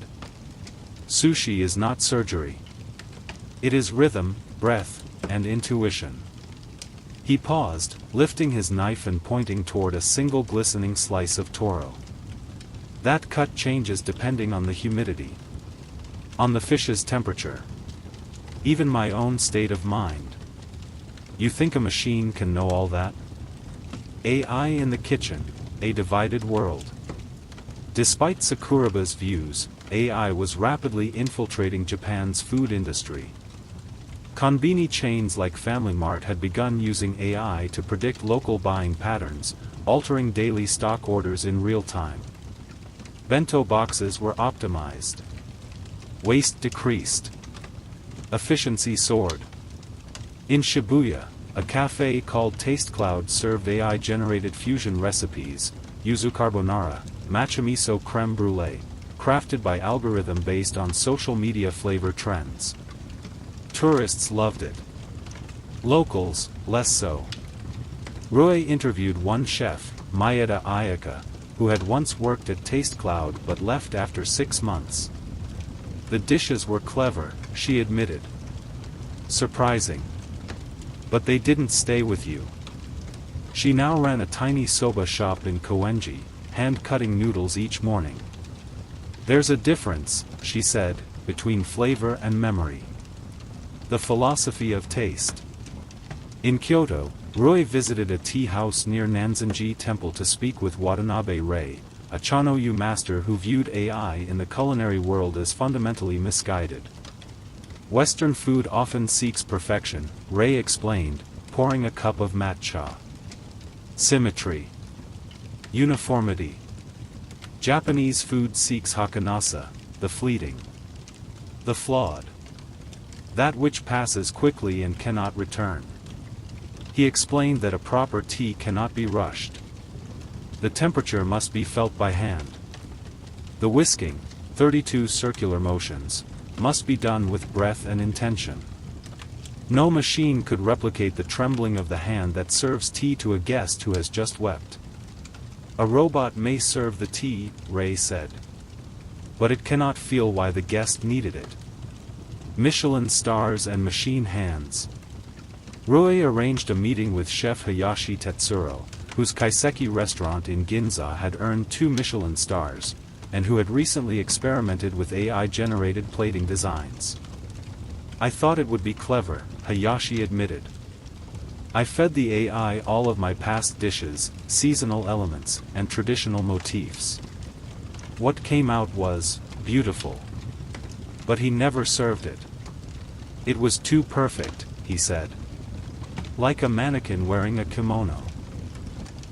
Sushi is not surgery. It is rhythm, breath, and intuition. He paused, lifting his knife and pointing toward a single glistening slice of toro. That cut changes depending on the humidity. On the fish's temperature. Even my own state of mind. You think a machine can know all that? AI in the kitchen, a divided world. Despite Sakuraba's views, AI was rapidly infiltrating Japan's food industry. Konbini chains like Family Mart had begun using AI to predict local buying patterns, altering daily stock orders in real time. Bento boxes were optimized. Waste decreased. Efficiency soared. In Shibuya, a cafe called Taste Cloud served AI-generated fusion recipes, yuzu carbonara, matcha miso creme brulee, crafted by algorithm based on social media flavor trends. Tourists loved it. Locals, less so. Roy interviewed one chef, Maeda Ayaka, who had once worked at Taste Cloud but left after 6 months. The dishes were clever, she admitted. Surprising. But they didn't stay with you. She now ran a tiny soba shop in Koenji, hand-cutting noodles each morning. There's a difference, she said, between flavor and memory. The philosophy of taste. In Kyoto, Roy visited a tea house near Nanzenji Temple to speak with Watanabe Rei, a Chanoyu master who viewed AI in the culinary world as fundamentally misguided. Western food often seeks perfection, Rei explained, pouring a cup of matcha. Symmetry. Uniformity. Japanese food seeks hakanasa, the fleeting. The flawed. that which passes quickly and cannot return. He explained that a proper tea cannot be rushed. The temperature must be felt by hand. The whisking, 32 circular motions, must be done with breath and intention. No machine could replicate the trembling of the hand that serves tea to a guest who has just wept. A robot may serve the tea, Ray said. But it cannot feel why the guest needed it. Michelin stars and machine hands. Rui arranged a meeting with chef Hayashi Tetsuro, whose kaiseki restaurant in Ginza had earned 2 Michelin stars, and who had recently experimented with AI-generated plating designs. I thought it would be clever, Hayashi admitted. I fed the AI all of my past dishes, seasonal elements, and traditional motifs. What came out was beautiful. But he never served it. It was too perfect, he said. Like a mannequin wearing a kimono.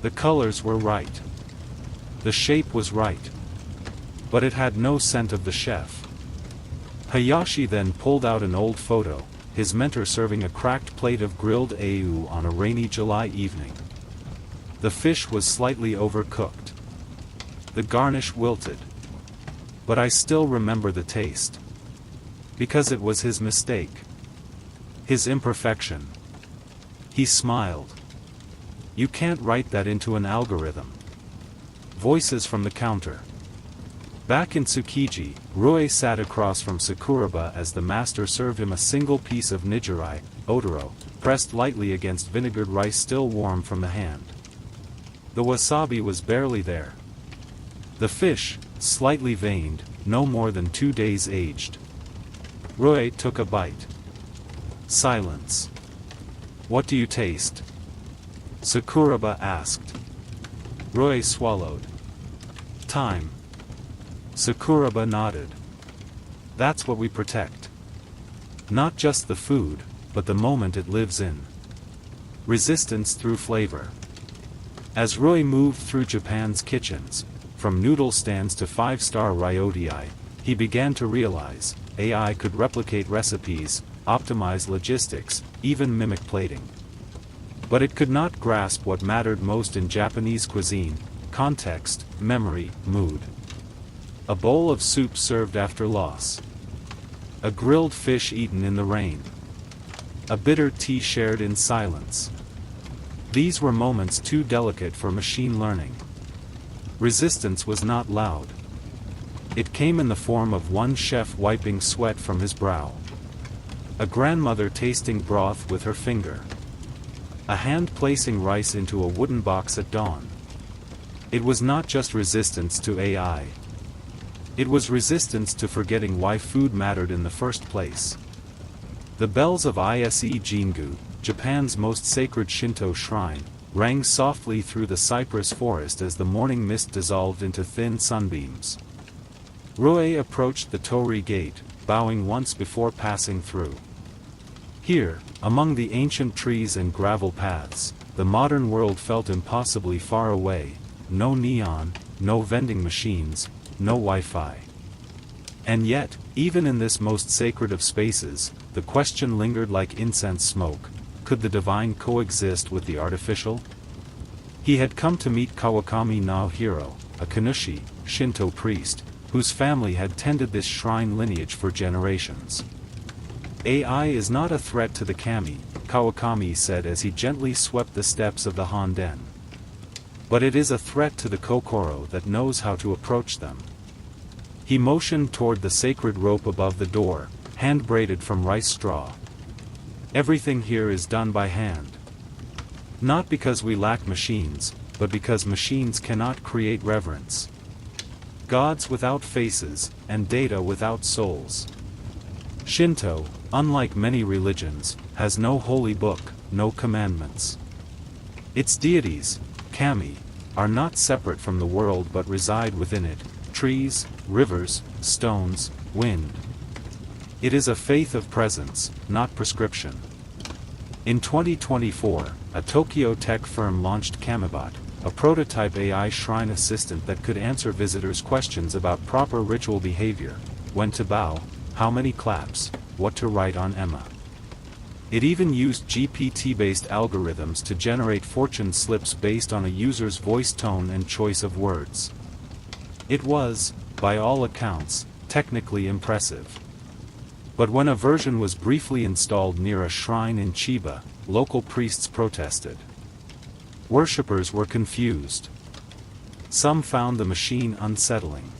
The colors were right. The shape was right. But it had no scent of the chef. Hayashi then pulled out an old photo, his mentor serving a cracked plate of grilled au on a rainy July evening. The fish was slightly overcooked. The garnish wilted. But I still remember the taste. Because it was his mistake. His imperfection. He smiled. You can't write that into an algorithm. Voices from the counter. Back in Tsukiji, Rui sat across from Sakuraba as the master served him a single piece of nijirai, otoro, pressed lightly against vinegared rice still warm from the hand. The wasabi was barely there. The fish, slightly veined, no more than 2 days aged. Rui took a bite. Silence. What do you taste? Sakuraba asked. Rui swallowed. Time. Sakuraba nodded. That's what we protect. Not just the food, but the moment it lives in. Resistance through flavor. As Rui moved through Japan's kitchens, from noodle stands to 5-star ryotei, he began to realize, AI could replicate recipes, optimize logistics, even mimic plating. But it could not grasp what mattered most in Japanese cuisine: context, memory, mood. A bowl of soup served after loss. A grilled fish eaten in the rain. A bitter tea shared in silence. These were moments too delicate for machine learning. Resistance was not loud. It came in the form of one chef wiping sweat from his brow. A grandmother tasting broth with her finger. A hand placing rice into a wooden box at dawn. It was not just resistance to AI. It was resistance to forgetting why food mattered in the first place. The bells of Ise Jingu, Japan's most sacred Shinto shrine, rang softly through the cypress forest as the morning mist dissolved into thin sunbeams. Rui approached the torii gate, bowing once before passing through. Here, among the ancient trees and gravel paths, the modern world felt impossibly far away. No neon, no vending machines, no Wi-Fi. And yet, even in this most sacred of spaces, the question lingered like incense smoke: could the divine coexist with the artificial? He had come to meet Kawakami Naohiro, a Kanushi, Shinto priest, whose family had tended this shrine lineage for generations. AI is not a threat to the kami, Kawakami said as he gently swept the steps of the Honden. But it is a threat to the kokoro that knows how to approach them. He motioned toward the sacred rope above the door, hand-braided from rice straw. Everything here is done by hand. Not because we lack machines, but because machines cannot create reverence. Gods without faces, and data without souls. Shinto, unlike many religions, has no holy book, no commandments. Its deities, kami, are not separate from the world but reside within it: trees, rivers, stones, wind. It is a faith of presence, not prescription. In 2024, a Tokyo tech firm launched Kamibot, a prototype AI shrine assistant that could answer visitors' questions about proper ritual behavior: when to bow, how many claps, what to write on Emma. It even used GPT-based algorithms to generate fortune slips based on a user's voice tone and choice of words. It was, by all accounts, technically impressive. But when a version was briefly installed near a shrine in Chiba, local priests protested. Worshippers were confused. Some found the machine unsettling.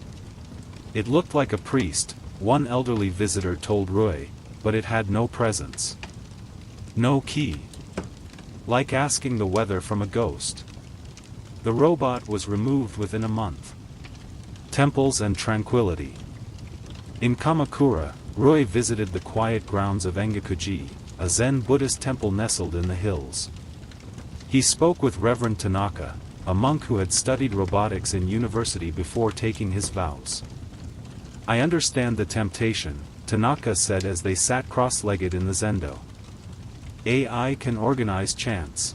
It looked like a priest, one elderly visitor told Rui, but it had no presence. No key. Like asking the weather from a ghost. The robot was removed within a month. Temples and tranquility. In Kamakura, Rui visited the quiet grounds of Engakuji, a Zen Buddhist temple nestled in the hills. He spoke with Reverend Tanaka, a monk who had studied robotics in university before taking his vows. "I understand the temptation," Tanaka said as they sat cross-legged in the zendo. AI can organize chants,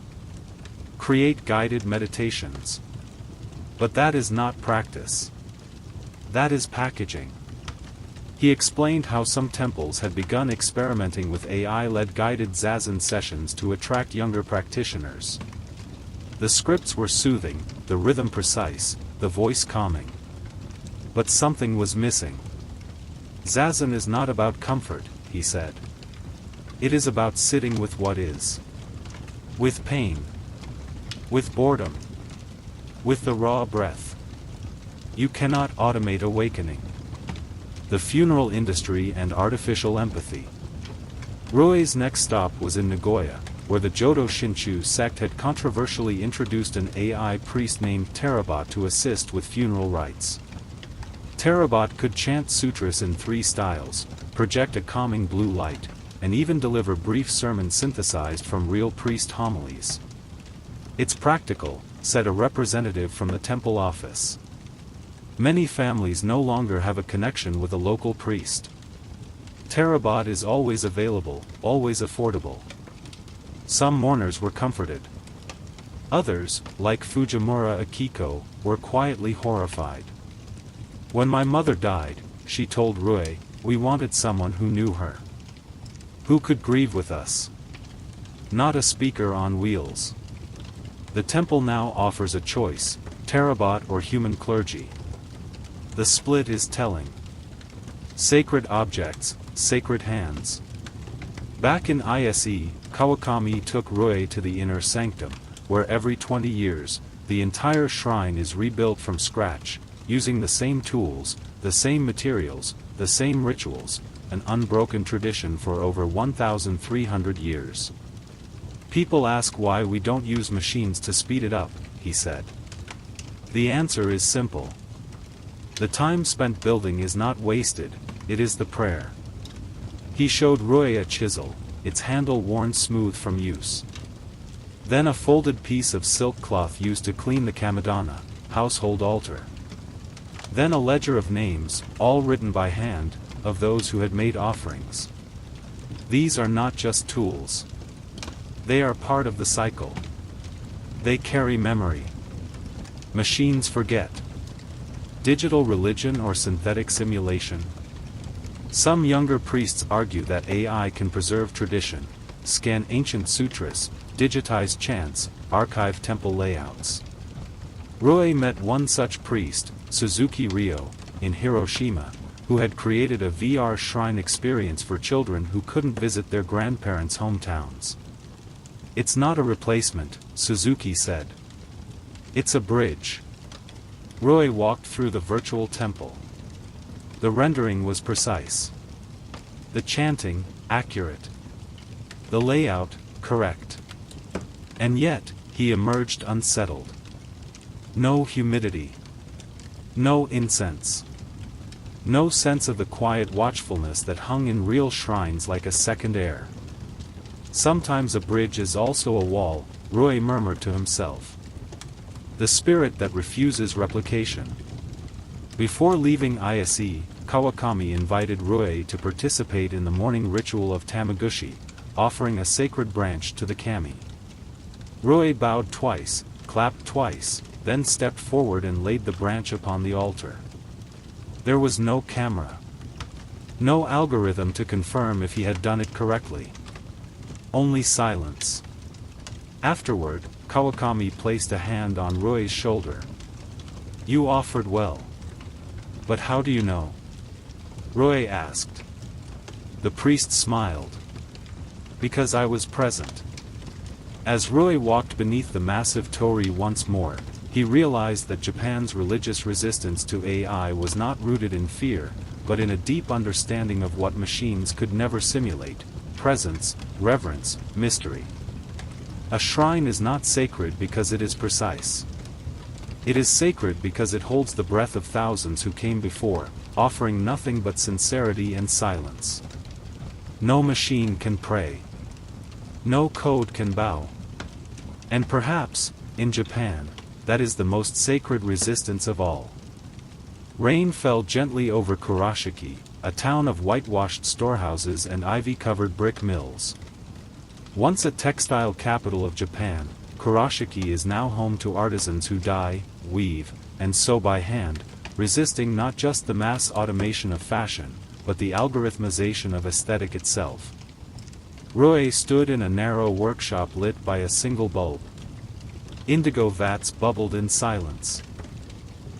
create guided meditations. But that is not practice. That is packaging. He explained how some temples had begun experimenting with AI-led guided zazen sessions to attract younger practitioners. The scripts were soothing, the rhythm precise, the voice calming. But something was missing. Zazen is not about comfort, he said. It is about sitting with what is. With pain. With boredom. With the raw breath. You cannot automate awakening. The funeral industry and artificial empathy. Rui's next stop was in Nagoya, where the Jodo Shinshu sect had controversially introduced an AI priest named Terabot to assist with funeral rites. Terabot could chant sutras in 3 styles, project a calming blue light, and even deliver brief sermons synthesized from real priest homilies. "It's practical," said a representative from the temple office. "Many families no longer have a connection with a local priest. Terabot is always available, always affordable." Some mourners were comforted. Others, like Fujimura Akiko, were quietly horrified. "When my mother died," she told Rui, "we wanted someone who knew her. Who could grieve with us. Not a speaker on wheels." The temple now offers a choice, Terabot or human clergy. The split is telling. Sacred objects, sacred hands. Back in ISE, Kawakami took Rui to the inner sanctum, where every 20 years, the entire shrine is rebuilt from scratch, using the same tools, the same materials, the same rituals, an unbroken tradition for over 1,300 years. "People ask why we don't use machines to speed it up," he said. The answer is simple. The time spent building is not wasted, it is the prayer. He showed Rui a chisel, its handle worn smooth from use. Then a folded piece of silk cloth used to clean the kamidana, household altar. Then a ledger of names, all written by hand, of those who had made offerings. These are not just tools. They are part of the cycle. They carry memory. Machines forget. Digital religion or synthetic simulation? Some younger priests argue that AI can preserve tradition, scan ancient sutras, digitize chants, archive temple layouts. Rui met one such priest, Suzuki Ryo, in Hiroshima, who had created a VR shrine experience for children who couldn't visit their grandparents' hometowns. "It's not a replacement," Suzuki said. "It's a bridge." Rui walked through the virtual temple. The rendering was precise. The chanting, accurate. The layout, correct. And yet, he emerged unsettled. No humidity. No incense. No sense of the quiet watchfulness that hung in real shrines like a second air. "Sometimes a bridge is also a wall," Rui murmured to himself. The spirit that refuses replication. Before leaving ISE, Kawakami invited Rui to participate in the morning ritual of Tamaguchi, offering a sacred branch to the kami. Rui bowed twice, clapped twice, then stepped forward and laid the branch upon the altar. There was no camera. No algorithm to confirm if he had done it correctly. Only silence. Afterward, Kawakami placed a hand on Rui's shoulder. "You offered well. But how do you know?" Rui asked. The priest smiled. "Because I was present." As Rui walked beneath the massive torii once more, he realized that Japan's religious resistance to AI was not rooted in fear, but in a deep understanding of what machines could never simulate: presence, reverence, mystery. A shrine is not sacred because it is precise. It is sacred because it holds the breath of thousands who came before, offering nothing but sincerity and silence. No machine can pray. No code can bow. And perhaps, in Japan, that is the most sacred resistance of all. Rain fell gently over Kurashiki, a town of whitewashed storehouses and ivy-covered brick mills. Once a textile capital of Japan, Kurashiki is now home to artisans who dye, weave, and sew by hand, resisting not just the mass automation of fashion, but the algorithmization of aesthetic itself. Rui stood in a narrow workshop lit by a single bulb. Indigo vats bubbled in silence.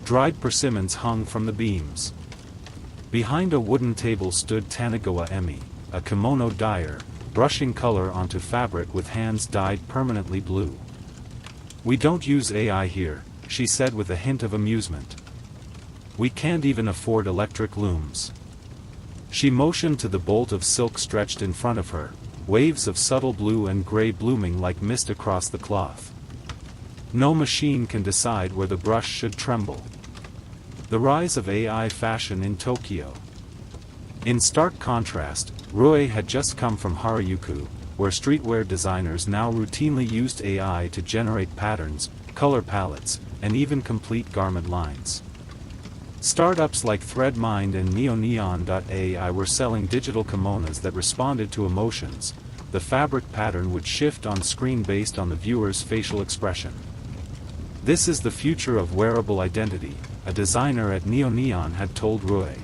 Dried persimmons hung from the beams. Behind a wooden table stood Tanigawa Emi, a kimono dyer, brushing color onto fabric with hands dyed permanently blue. "We don't use AI here," she said with a hint of amusement. "We can't even afford electric looms." She motioned to the bolt of silk stretched in front of her, waves of subtle blue and gray blooming like mist across the cloth. No machine can decide where the brush should tremble. The rise of AI fashion in Tokyo. In stark contrast, Rui had just come from Harajuku, where streetwear designers now routinely used AI to generate patterns, color palettes, and even complete garment lines. Startups like Threadmind and NeoNeon.ai were selling digital kimonos that responded to emotions. The fabric pattern would shift on screen based on the viewer's facial expression. "This is the future of wearable identity," a designer at NeoNeon had told Rui.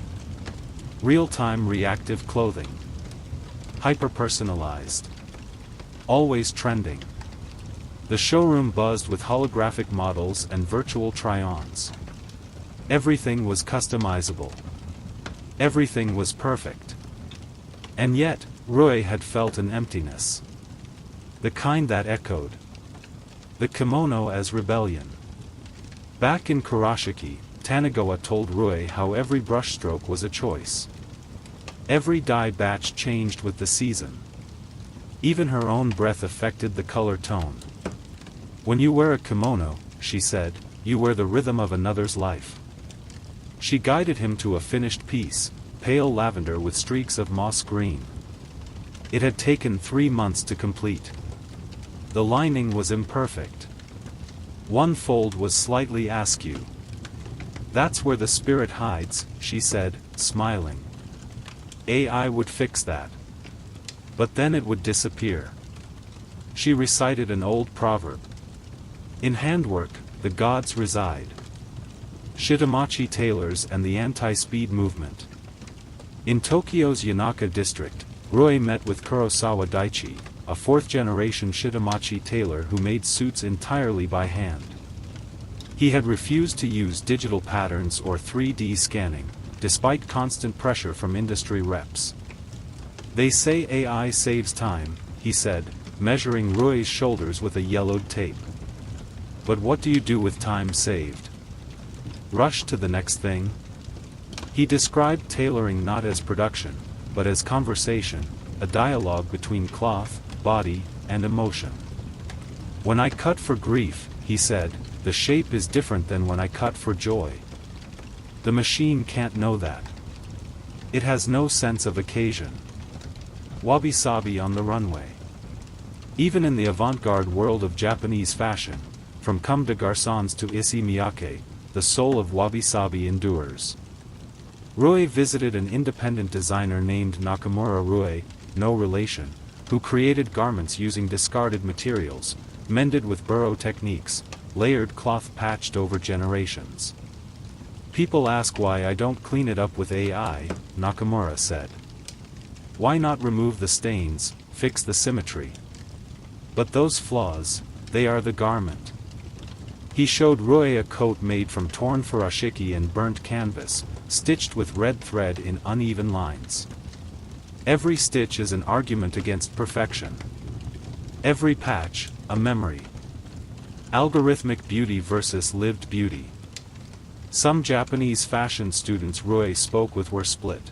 Real-time reactive clothing. Hyper-personalized. Always trending. The showroom buzzed with holographic models and virtual try-ons. Everything was customizable. Everything was perfect. And yet, Rui had felt an emptiness. The kind that echoed. The kimono as rebellion. Back in Kurashiki, Tanigawa told Rui how every brushstroke was a choice. Every dye batch changed with the season. Even her own breath affected the color tone. "When you wear a kimono," she said, "you wear the rhythm of another's life." She guided him to a finished piece, pale lavender with streaks of moss green. It had taken 3 months to complete. The lining was imperfect. One fold was slightly askew. "That's where the spirit hides," she said, smiling. AI would fix that. But then it would disappear. She recited an old proverb. "In handwork, the gods reside." Shitamachi tailors and the anti-speed movement. In Tokyo's Yanaka district, Rui met with Kurosawa Daichi, a fourth-generation Shitamachi tailor who made suits entirely by hand. He had refused to use digital patterns or 3D scanning, despite constant pressure from industry reps. "They say AI saves time," he said, measuring Rui's shoulders with a yellowed tape. "But what do you do with time saved? Rush to the next thing?" He described tailoring not as production, but as conversation, a dialogue between cloth, body, and emotion. "When I cut for grief," he said, "the shape is different than when I cut for joy. The machine can't know that. It has no sense of occasion." Wabi-sabi on the runway. Even in the avant-garde world of Japanese fashion, from comme des garçons to Issey Miyake, the soul of wabi-sabi endures. Rui visited an independent designer named Nakamura Rui, no relation, who created garments using discarded materials, mended with burrow techniques, layered cloth patched over generations. People ask why I don't clean it up with AI, Nakamura said. Why not remove the stains, fix the symmetry? But those flaws, they are the garment. He showed Rui a coat made from torn furoshiki and burnt canvas, stitched with red thread in uneven lines. Every stitch is an argument against perfection. Every patch, a memory. Algorithmic beauty versus lived beauty. Some Japanese fashion students Rui spoke with were split.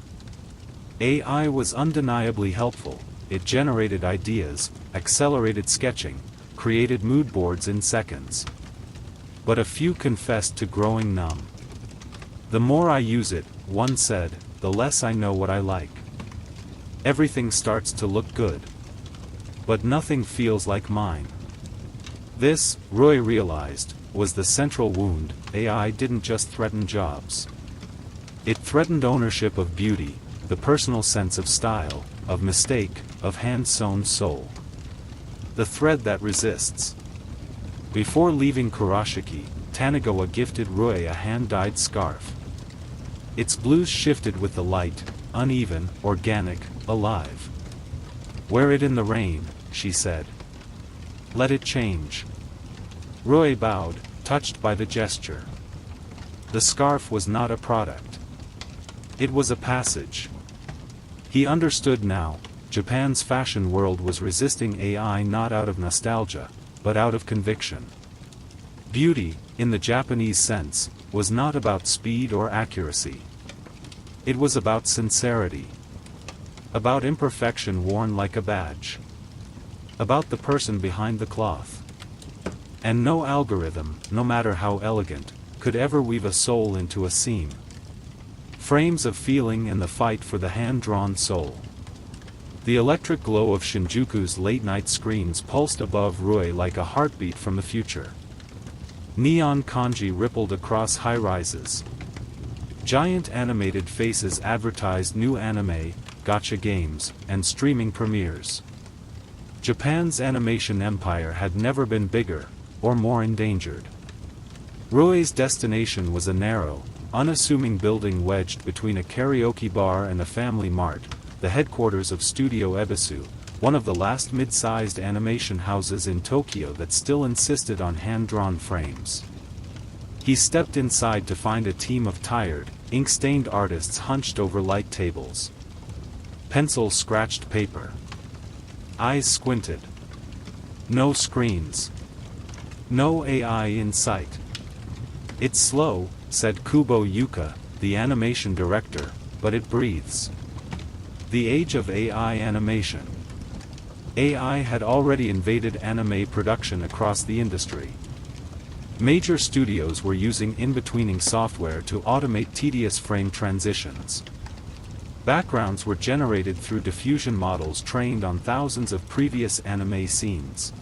AI was undeniably helpful. It generated ideas, accelerated sketching, created mood boards in seconds. But a few confessed to growing numb. The more I use it, one said, the less I know what I like. Everything starts to look good. But nothing feels like mine. This, Rui realized, was the central wound. AI didn't just threaten jobs. It threatened ownership of beauty, the personal sense of style, of mistake, of hand-sewn soul. The thread that resists. Before leaving Kurashiki, Tanigawa gifted Rui a hand-dyed scarf. Its blues shifted with the light, uneven, organic, alive. Wear it in the rain, she said. Let it change. Rui bowed, touched by the gesture. The scarf was not a product. It was a passage. He understood now. Japan's fashion world was resisting AI not out of nostalgia, but out of conviction. Beauty, in the Japanese sense, was not about speed or accuracy. It was about sincerity. About imperfection worn like a badge. About the person behind the cloth. And no algorithm, no matter how elegant, could ever weave a soul into a seam. Frames of feeling and the fight for the hand-drawn soul. The electric glow of Shinjuku's late-night screens pulsed above Rui like a heartbeat from the future. Neon kanji rippled across high-rises. Giant animated faces advertised new anime, gacha games, and streaming premieres. Japan's animation empire had never been bigger, or more endangered. Rui's destination was a narrow, unassuming building wedged between a karaoke bar and a family mart, the headquarters of Studio Ebisu, one of the last mid-sized animation houses in Tokyo that still insisted on hand-drawn frames. He stepped inside to find a team of tired, ink-stained artists hunched over light tables. Pencils scratched paper. Eyes squinted. No screens. No AI in sight. It's slow, said Kubo Yuka, the animation director, but it breathes. The age of AI animation. AI had already invaded anime production across the industry. Major studios were using in-betweening software to automate tedious frame transitions. Backgrounds were generated through diffusion models trained on thousands of previous anime scenes.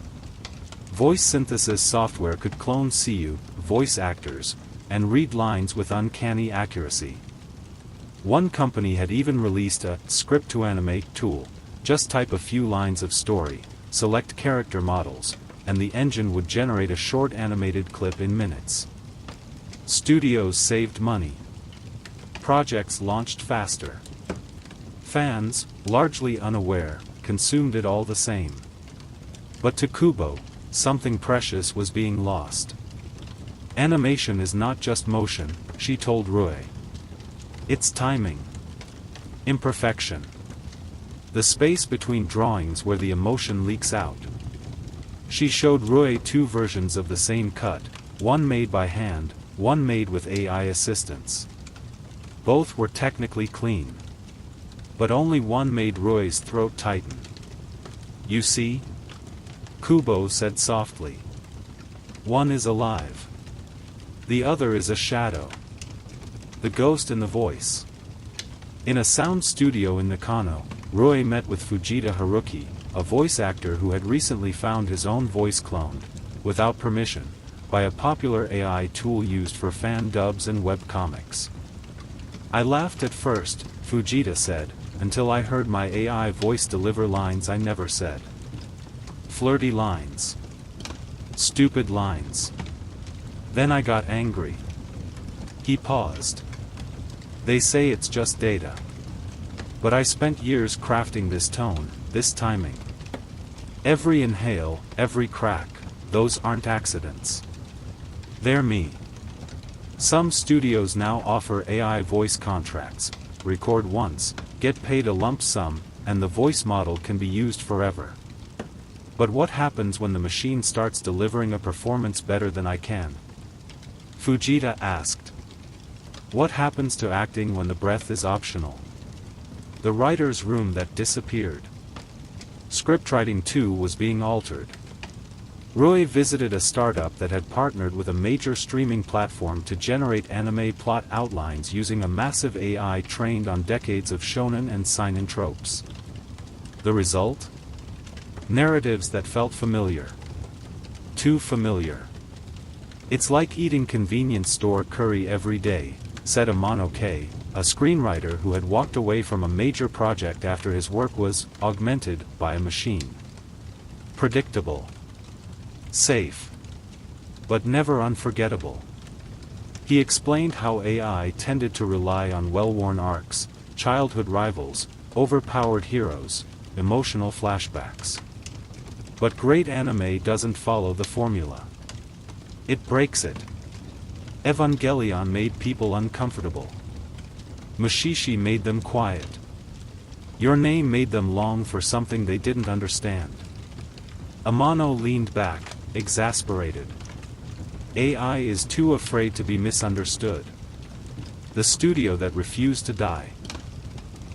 Voice synthesis software could clone Seiyu, voice actors, and read lines with uncanny accuracy. One company had even released a script-to-animate tool. Just type a few lines of story, select character models, and the engine would generate a short animated clip in minutes. Studios saved money. Projects launched faster. Fans, largely unaware, consumed it all the same. But to Kubo, something precious was being lost. Animation is not just motion, she told Rui. It's timing. Imperfection. The space between drawings where the emotion leaks out. She showed Rui two versions of the same cut, one made by hand, one made with AI assistance. Both were technically clean. But only one made Rui's throat tighten. You see? Kubo said softly. One is alive. The other is a shadow. The ghost in the voice. In a sound studio in Nakano, Rui met with Fujita Haruki, a voice actor who had recently found his own voice cloned, without permission, by a popular AI tool used for fan dubs and webcomics. I laughed at first, Fujita said, until I heard my AI voice deliver lines I never said. Flirty lines. Stupid lines. Then I got angry. He paused. They say it's just data. But I spent years crafting this tone, this timing. Every inhale, every crack, those aren't accidents. They're me. Some studios now offer AI voice contracts. Record once, get paid a lump sum, and the voice model can be used forever. But what happens when the machine starts delivering a performance better than I can? Fujita asked. What happens to acting when the breath is optional? The writer's room that disappeared. Scriptwriting too was being altered. Rui visited a startup that had partnered with a major streaming platform to generate anime plot outlines using a massive AI trained on decades of shonen and seinen tropes. The result? Narratives that felt familiar. Too familiar. It's like eating convenience store curry every day, said Amano K, a screenwriter who had walked away from a major project after his work was augmented by a machine. Predictable. Safe. But never unforgettable. He explained how AI tended to rely on well-worn arcs, childhood rivals, overpowered heroes, emotional flashbacks. But great anime doesn't follow the formula. It breaks it. Evangelion made people uncomfortable. Mushishi made them quiet. Your Name made them long for something they didn't understand. Amano leaned back, exasperated. AI is too afraid to be misunderstood. The studio that refused to die.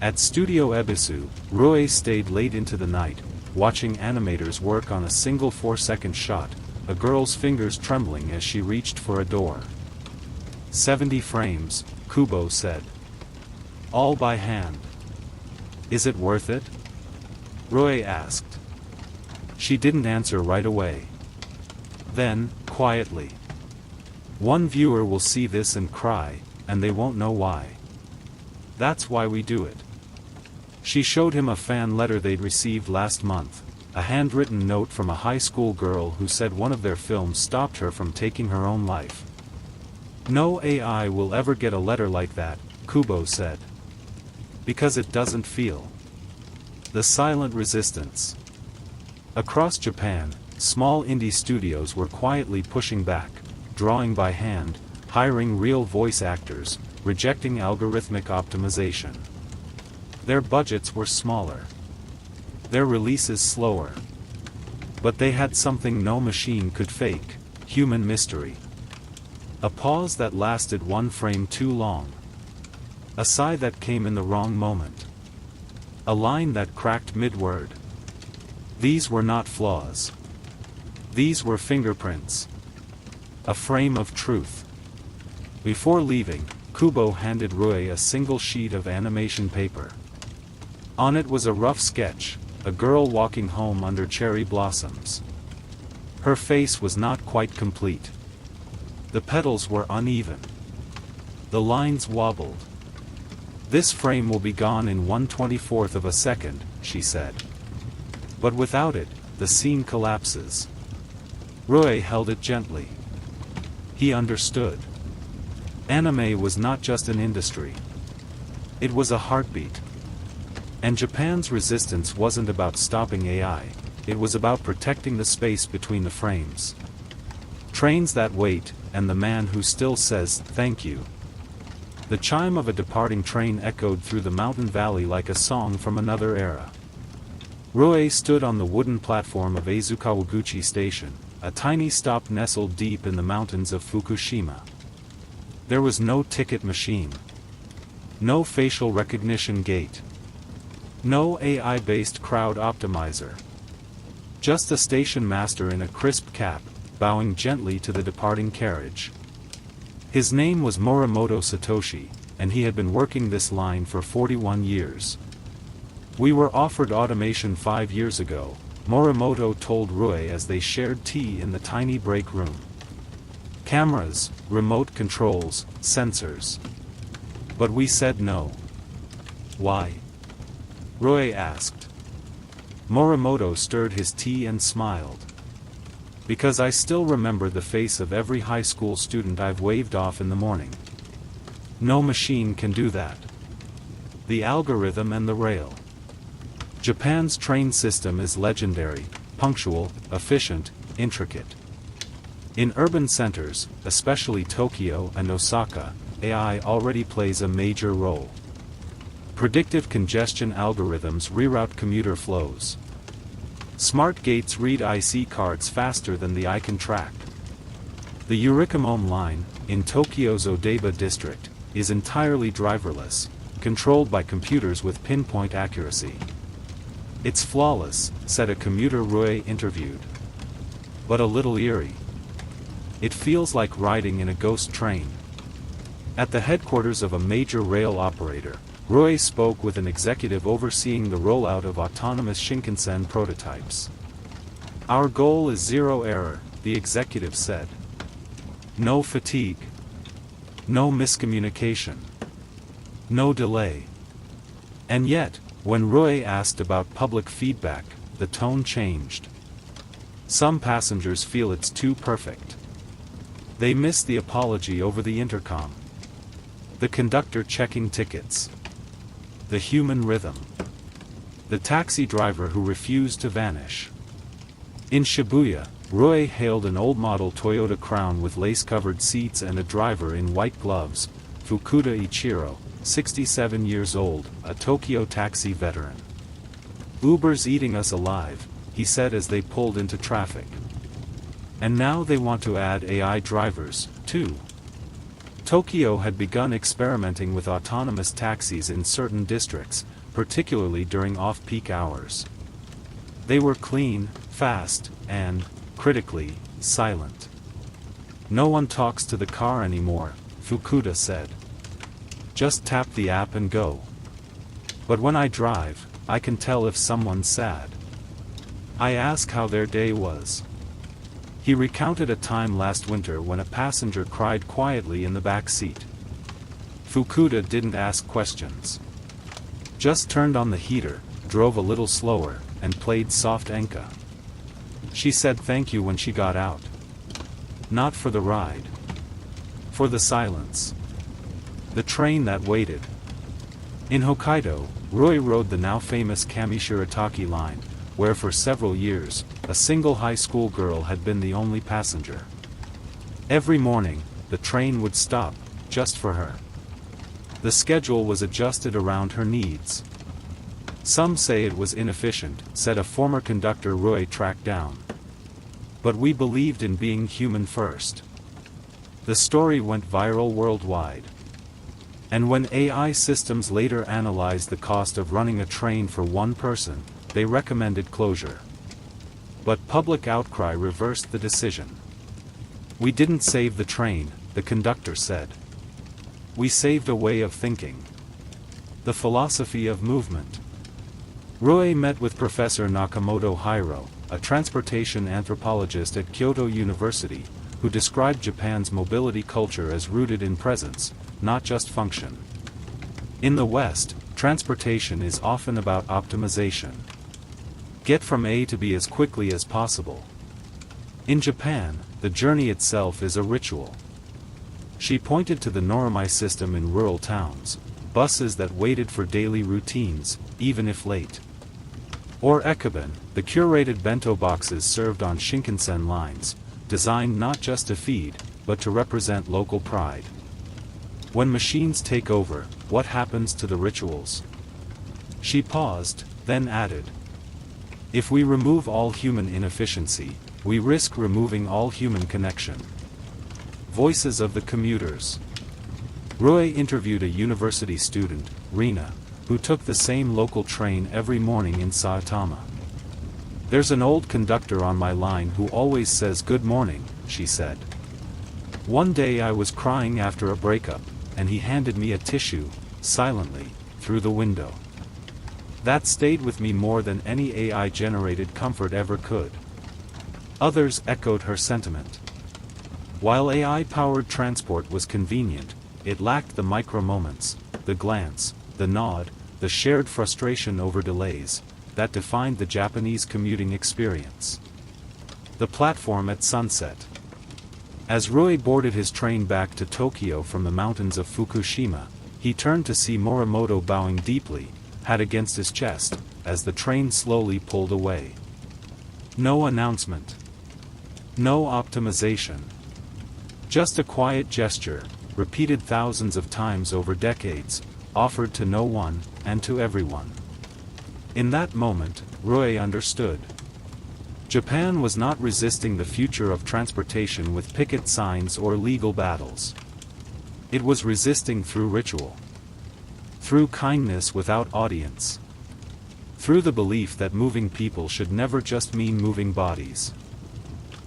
At Studio Ebisu, Rui stayed late into the night, watching animators work on a single 4-second shot, a girl's fingers trembling as she reached for a door. 70 frames, Kubo said. All by hand. Is it worth it? Rui asked. She didn't answer right away. Then, quietly. One viewer will see this and cry, and they won't know why. That's why we do it. She showed him a fan letter they'd received last month, a handwritten note from a high school girl who said one of their films stopped her from taking her own life. No AI will ever get a letter like that, Kubo said. Because it doesn't feel. The silent resistance. Across Japan, small indie studios were quietly pushing back, drawing by hand, hiring real voice actors, rejecting algorithmic optimization. Their budgets were smaller. Their releases slower. But they had something no machine could fake, human mystery. A pause that lasted one frame too long. A sigh that came in the wrong moment. A line that cracked mid-word. These were not flaws. These were fingerprints. A frame of truth. Before leaving, Kubo handed Rui a single sheet of animation paper. On it was a rough sketch, a girl walking home under cherry blossoms. Her face was not quite complete. The petals were uneven. The lines wobbled. This frame will be gone in 1/24th of a second, she said. But without it, the scene collapses. Rui held it gently. He understood. Anime was not just an industry. It was a heartbeat. And Japan's resistance wasn't about stopping AI, it was about protecting the space between the frames. Trains that wait, and the man who still says, "Thank you." The chime of a departing train echoed through the mountain valley like a song from another era. Rui stood on the wooden platform of Azukawaguchi Station, a tiny stop nestled deep in the mountains of Fukushima. There was no ticket machine. No facial recognition gate. No AI-based crowd optimizer. Just a station master in a crisp cap, bowing gently to the departing carriage. His name was Morimoto Satoshi, and he had been working this line for 41 years. We were offered automation 5 years ago, Morimoto told Rui as they shared tea in the tiny break room. Cameras, remote controls, sensors. But we said no. Why? Rui asked. Morimoto stirred his tea and smiled. Because I still remember the face of every high school student I've waved off in the morning. No machine can do that. The algorithm and the rail. Japan's train system is legendary, punctual, efficient, intricate. In urban centers, especially Tokyo and Osaka, AI already plays a major role. Predictive congestion algorithms reroute commuter flows. Smart gates read IC cards faster than the eye can track. The Yurikamome line, in Tokyo's Odaiba district, is entirely driverless, controlled by computers with pinpoint accuracy. "It's flawless," said a commuter Rui interviewed. "But a little eerie. It feels like riding in a ghost train." At the headquarters of a major rail operator, Rui spoke with an executive overseeing the rollout of autonomous Shinkansen prototypes. "Our goal is zero error," the executive said. "No fatigue. No miscommunication. No delay." And yet, when Rui asked about public feedback, the tone changed. Some passengers feel it's too perfect. They miss the apology over the intercom. The conductor checking tickets. The human rhythm. The taxi driver who refused to vanish. In Shibuya, Rui hailed an old-model Toyota Crown with lace-covered seats and a driver in white gloves, Fukuda Ichiro, 67 years old, a Tokyo taxi veteran. "Uber's eating us alive," he said as they pulled into traffic. And now they want to add AI drivers, too. Tokyo had begun experimenting with autonomous taxis in certain districts, particularly during off-peak hours. They were clean, fast, and, critically, silent. "No one talks to the car anymore," Fukuda said. "Just tap the app and go. But when I drive, I can tell if someone's sad. I ask how their day was." He recounted a time last winter when a passenger cried quietly in the back seat. Fukuda didn't ask questions. Just turned on the heater, drove a little slower, and played soft enka. She said thank you when she got out. Not for the ride. For the silence. The train that waited. In Hokkaido, Rui rode the now famous Kamishirataki line, where for several years, a single high school girl had been the only passenger. Every morning, the train would stop, just for her. The schedule was adjusted around her needs. "Some say it was inefficient," said a former conductor Rui tracked down. "But we believed in being human first." The story went viral worldwide. And when AI systems later analyzed the cost of running a train for one person, they recommended closure. But public outcry reversed the decision. "We didn't save the train," the conductor said. "We saved a way of thinking. The philosophy of movement." Rui met with Professor Nakamoto Hiro, a transportation anthropologist at Kyoto University, who described Japan's mobility culture as rooted in presence, not just function. In the West, transportation is often about optimization. Get from A to B as quickly as possible. In Japan, the journey itself is a ritual. She pointed to the Noromai system in rural towns, buses that waited for daily routines, even if late. Or Ekaben, the curated bento boxes served on Shinkansen lines, designed not just to feed, but to represent local pride. When machines take over, what happens to the rituals? She paused, then added. If we remove all human inefficiency, we risk removing all human connection. Voices of the commuters. Rui interviewed a university student, Rina, who took the same local train every morning in Saitama. "There's an old conductor on my line who always says good morning," she said. "One day I was crying after a breakup, and he handed me a tissue, silently, through the window. That stayed with me more than any AI-generated comfort ever could." Others echoed her sentiment. While AI-powered transport was convenient, it lacked the micro-moments, the glance, the nod, the shared frustration over delays, that defined the Japanese commuting experience. The platform at sunset. As Rui boarded his train back to Tokyo from the mountains of Fukushima, he turned to see Morimoto bowing deeply, hat against his chest, as the train slowly pulled away. No announcement. No optimization. Just a quiet gesture, repeated thousands of times over decades, offered to no one, and to everyone. In that moment, Rui understood. Japan was not resisting the future of transportation with picket signs or legal battles. It was resisting through ritual. Through kindness without audience. Through the belief that moving people should never just mean moving bodies.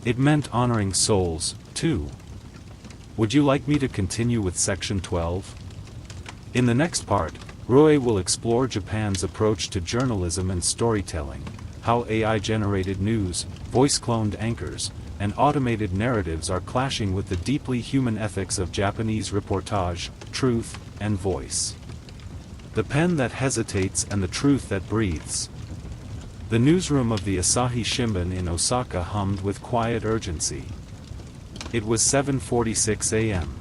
It meant honoring souls, too. Would you like me to continue with section 12? In the next part, Rui will explore Japan's approach to journalism and storytelling, how AI-generated news, voice-cloned anchors, and automated narratives are clashing with the deeply human ethics of Japanese reportage, truth, and voice. The pen that hesitates and the truth that breathes. The newsroom of the Asahi Shimbun in Osaka hummed with quiet urgency. It was 7:46 a.m.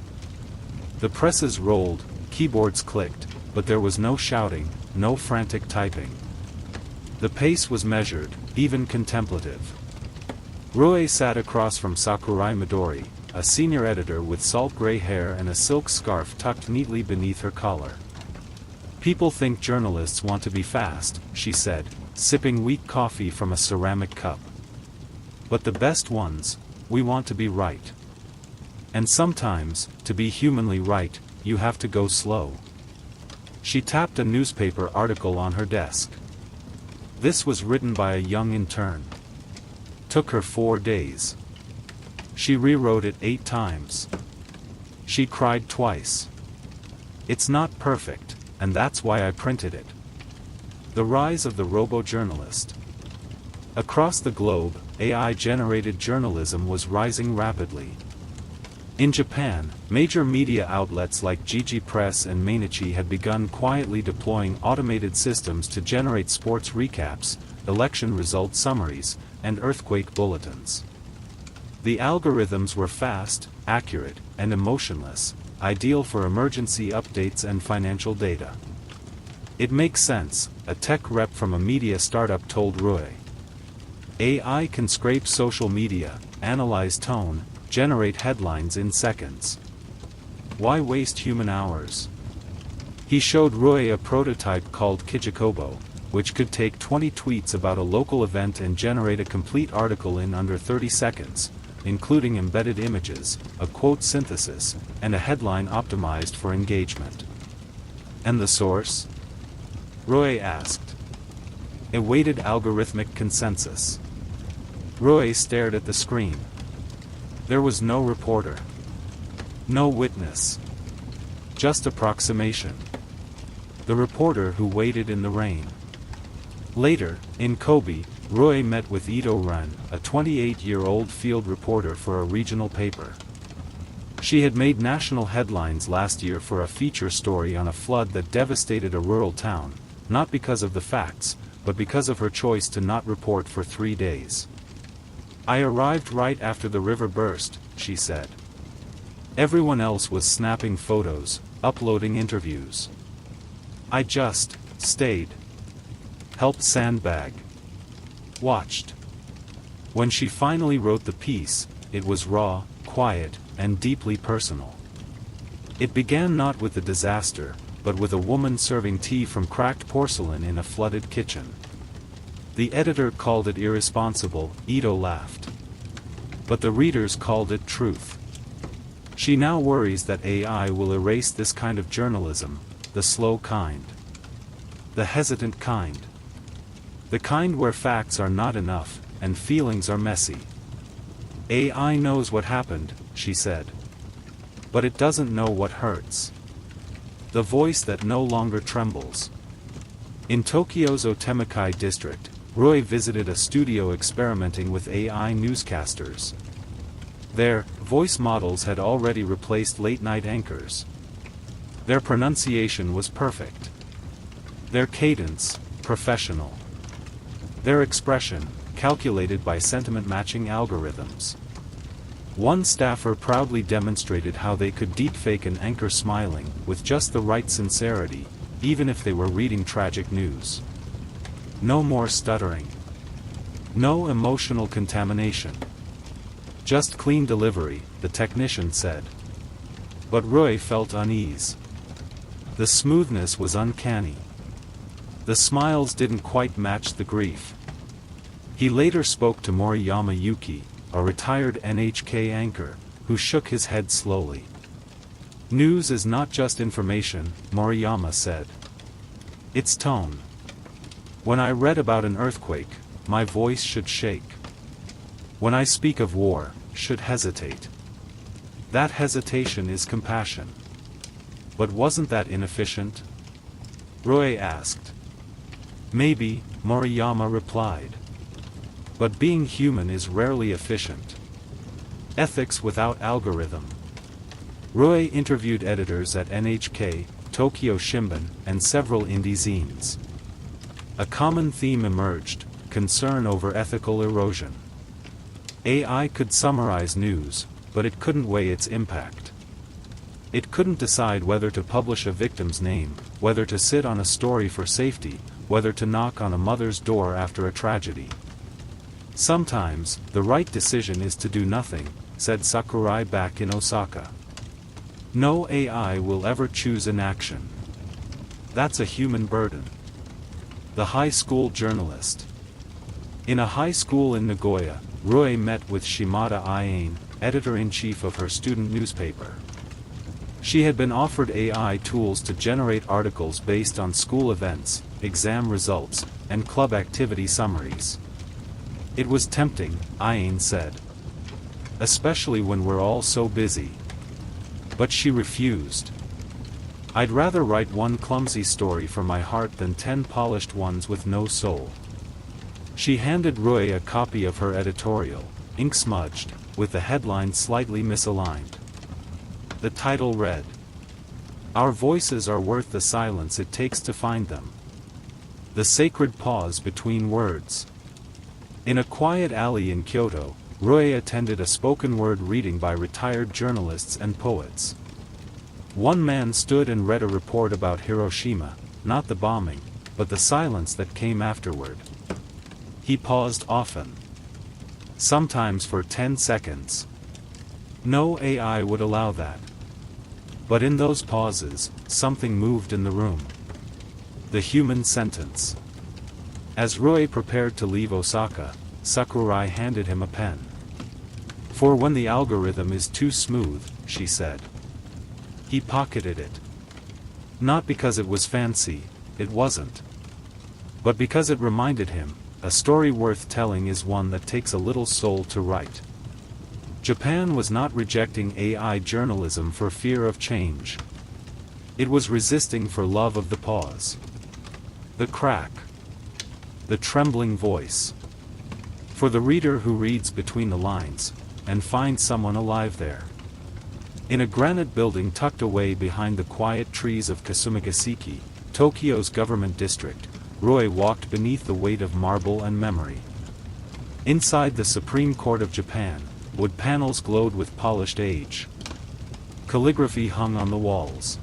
The presses rolled, keyboards clicked, but there was no shouting, no frantic typing. The pace was measured, even contemplative. Rui sat across from Sakurai Midori, a senior editor with salt-gray hair and a silk scarf tucked neatly beneath her collar. "People think journalists want to be fast," she said, sipping weak coffee from a ceramic cup. "But the best ones, we want to be right. And sometimes, to be humanly right, you have to go slow." She tapped a newspaper article on her desk. This was written by a young intern. Took her 4 days. She rewrote it 8 times. She cried twice. "It's not perfect, and that's why I printed it." The rise of the robo-journalist. Across the globe, AI-generated journalism was rising rapidly. In Japan, major media outlets like Jiji Press and Mainichi had begun quietly deploying automated systems to generate sports recaps, election result summaries, and earthquake bulletins. The algorithms were fast, accurate, and emotionless, ideal for emergency updates and financial data. "It makes sense," a tech rep from a media startup told Rui. AI can scrape social media, analyze tone, generate headlines in seconds. Why waste human hours? He showed Rui a prototype called Kijikobo, which could take 20 tweets about a local event and generate a complete article in under 30 seconds, including embedded images, a quote synthesis, and a headline optimized for engagement. "And the source?" Rui asked. Awaited algorithmic consensus. Rui stared at the screen. There was no reporter. No witness. Just approximation. The reporter who waited in the rain. Later, in Kobe, Rui met with Ito Ren, a 28-year-old field reporter for a regional paper. She had made national headlines last year for a feature story on a flood that devastated a rural town, not because of the facts, but because of her choice to not report for 3 days. "I arrived right after the river burst," she said. Everyone else was snapping photos, uploading interviews. "I just stayed. Helped sandbag. Watched." When she finally wrote the piece, it was raw, quiet, and deeply personal. It began not with the disaster, but with a woman serving tea from cracked porcelain in a flooded kitchen. The editor called it irresponsible, Ito laughed. But the readers called it truth. She now worries that AI will erase this kind of journalism, the slow kind. The hesitant kind. The kind where facts are not enough, and feelings are messy. "AI knows what happened," she said. "But it doesn't know what hurts. The voice that no longer trembles." In Tokyo's Otemakai district, Rui visited a studio experimenting with AI newscasters. There, voice models had already replaced late-night anchors. Their pronunciation was perfect. Their cadence, professional. Their expression, calculated by sentiment-matching algorithms. One staffer proudly demonstrated how they could deepfake an anchor smiling with just the right sincerity, even if they were reading tragic news. No more stuttering. No emotional contamination. Just clean delivery, the technician said. But Roy felt unease. The smoothness was uncanny. The smiles didn't quite match the grief. He later spoke to Moriyama Yuki, a retired NHK anchor, who shook his head slowly. News is not just information, Moriyama said. It's tone. When I read about an earthquake, my voice should shake. When I speak of war, should hesitate. That hesitation is compassion. But wasn't that inefficient? Roy asked. Maybe, Moriyama replied. But being human is rarely efficient. Ethics without algorithm. Roy interviewed editors at NHK, Tokyo Shimbun, and several indie zines. A common theme emerged: concern over ethical erosion. AI could summarize news, but it couldn't weigh its impact. It couldn't decide whether to publish a victim's name, whether to sit on a story for safety, whether to knock on a mother's door after a tragedy. Sometimes, the right decision is to do nothing, said Sakurai back in Osaka. No AI will ever choose inaction. That's a human burden. The high school journalist. In a high school in Nagoya, Roy met with Shimada Iane, editor-in-chief of her student newspaper. She had been offered AI tools to generate articles based on school events, exam results, and club activity summaries. It was tempting, Iane said. Especially when we're all so busy. But she refused. I'd rather write one clumsy story from my heart than 10 polished ones with no soul. She handed Roy a copy of her editorial, ink-smudged, with the headline slightly misaligned. The title read, "Our voices are worth the silence it takes to find them. The sacred pause between words." In a quiet alley in Kyoto, Roy attended a spoken-word reading by retired journalists and poets. One man stood and read a report about Hiroshima, not the bombing, but the silence that came afterward. He paused often. Sometimes for 10 seconds. No AI would allow that. But in those pauses, something moved in the room. The human sentence. As Roy prepared to leave Osaka, Sakurai handed him a pen. "For when the algorithm is too smooth," she said. He pocketed it. Not because it was fancy, it wasn't. But because it reminded him, a story worth telling is one that takes a little soul to write. Japan was not rejecting AI journalism for fear of change. It was resisting for love of the pause. The crack. The trembling voice. For the reader who reads between the lines, and finds someone alive there. In a granite building tucked away behind the quiet trees of Kasumigaseki, Tokyo's government district, Roy walked beneath the weight of marble and memory. Inside the Supreme Court of Japan, wood panels glowed with polished age. Calligraphy hung on the walls.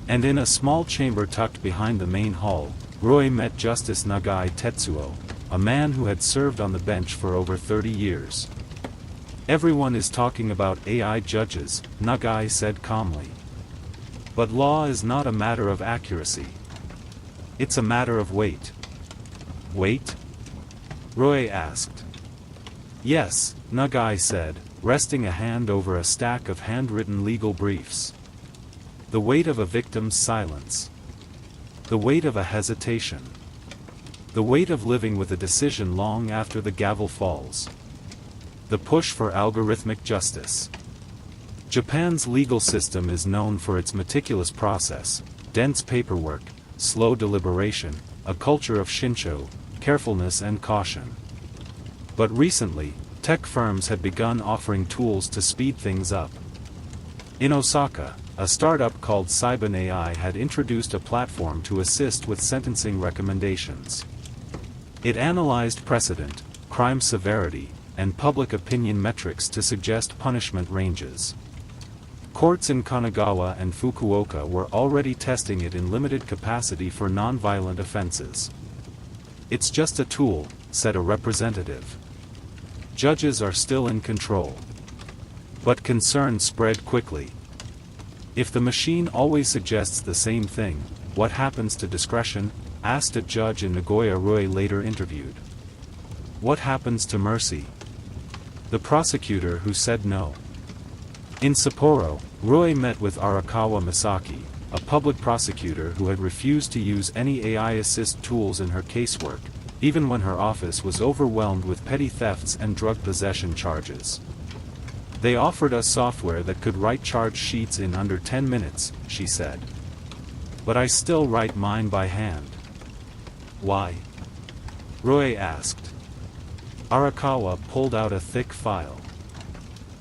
And in a small chamber tucked behind the main hall, Roy met Justice Nagai Tetsuo, a man who had served on the bench for over 30 years. "Everyone is talking about AI judges," Nagai said calmly. "But law is not a matter of accuracy. It's a matter of weight." "Weight?" Roy asked. "Yes," Nagai said, resting a hand over a stack of handwritten legal briefs. "The weight of a victim's silence. The weight of a hesitation. The weight of living with a decision long after the gavel falls. The push for algorithmic justice. Japan's legal system is known for its meticulous process, dense paperwork, slow deliberation, a culture of Shincho, carefulness and caution. But recently, tech firms had begun offering tools to speed things up. In Osaka, a startup called Cybin AI had introduced a platform to assist with sentencing recommendations. It analyzed precedent, crime severity, and public opinion metrics to suggest punishment ranges. Courts in Kanagawa and Fukuoka were already testing it in limited capacity for non-violent offenses. "It's just a tool," said a representative. "Judges are still in control." But concern spread quickly. If the machine always suggests the same thing, what happens to discretion? Asked a judge in Nagoya. Rui later interviewed. What happens to mercy? The prosecutor who said no. In Sapporo, Rui met with Arakawa Misaki, a public prosecutor who had refused to use any AI assist tools in her casework, even when her office was overwhelmed with petty thefts and drug possession charges. "They offered us software that could write charge sheets in under 10 minutes, she said. "But I still write mine by hand." "Why?" Rui asked. Arakawa pulled out a thick file.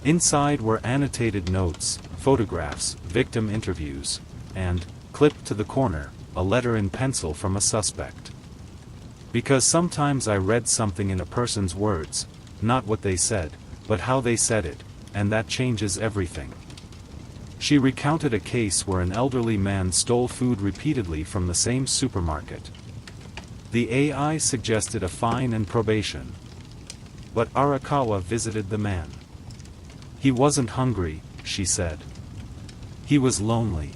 Inside were annotated notes, photographs, victim interviews, and, clipped to the corner, a letter in pencil from a suspect. "Because sometimes I read something in a person's words, not what they said, but how they said it, and that changes everything." She recounted a case where an elderly man stole food repeatedly from the same supermarket. The AI suggested a fine and probation. But Arakawa visited the man. "He wasn't hungry," she said. "He was lonely."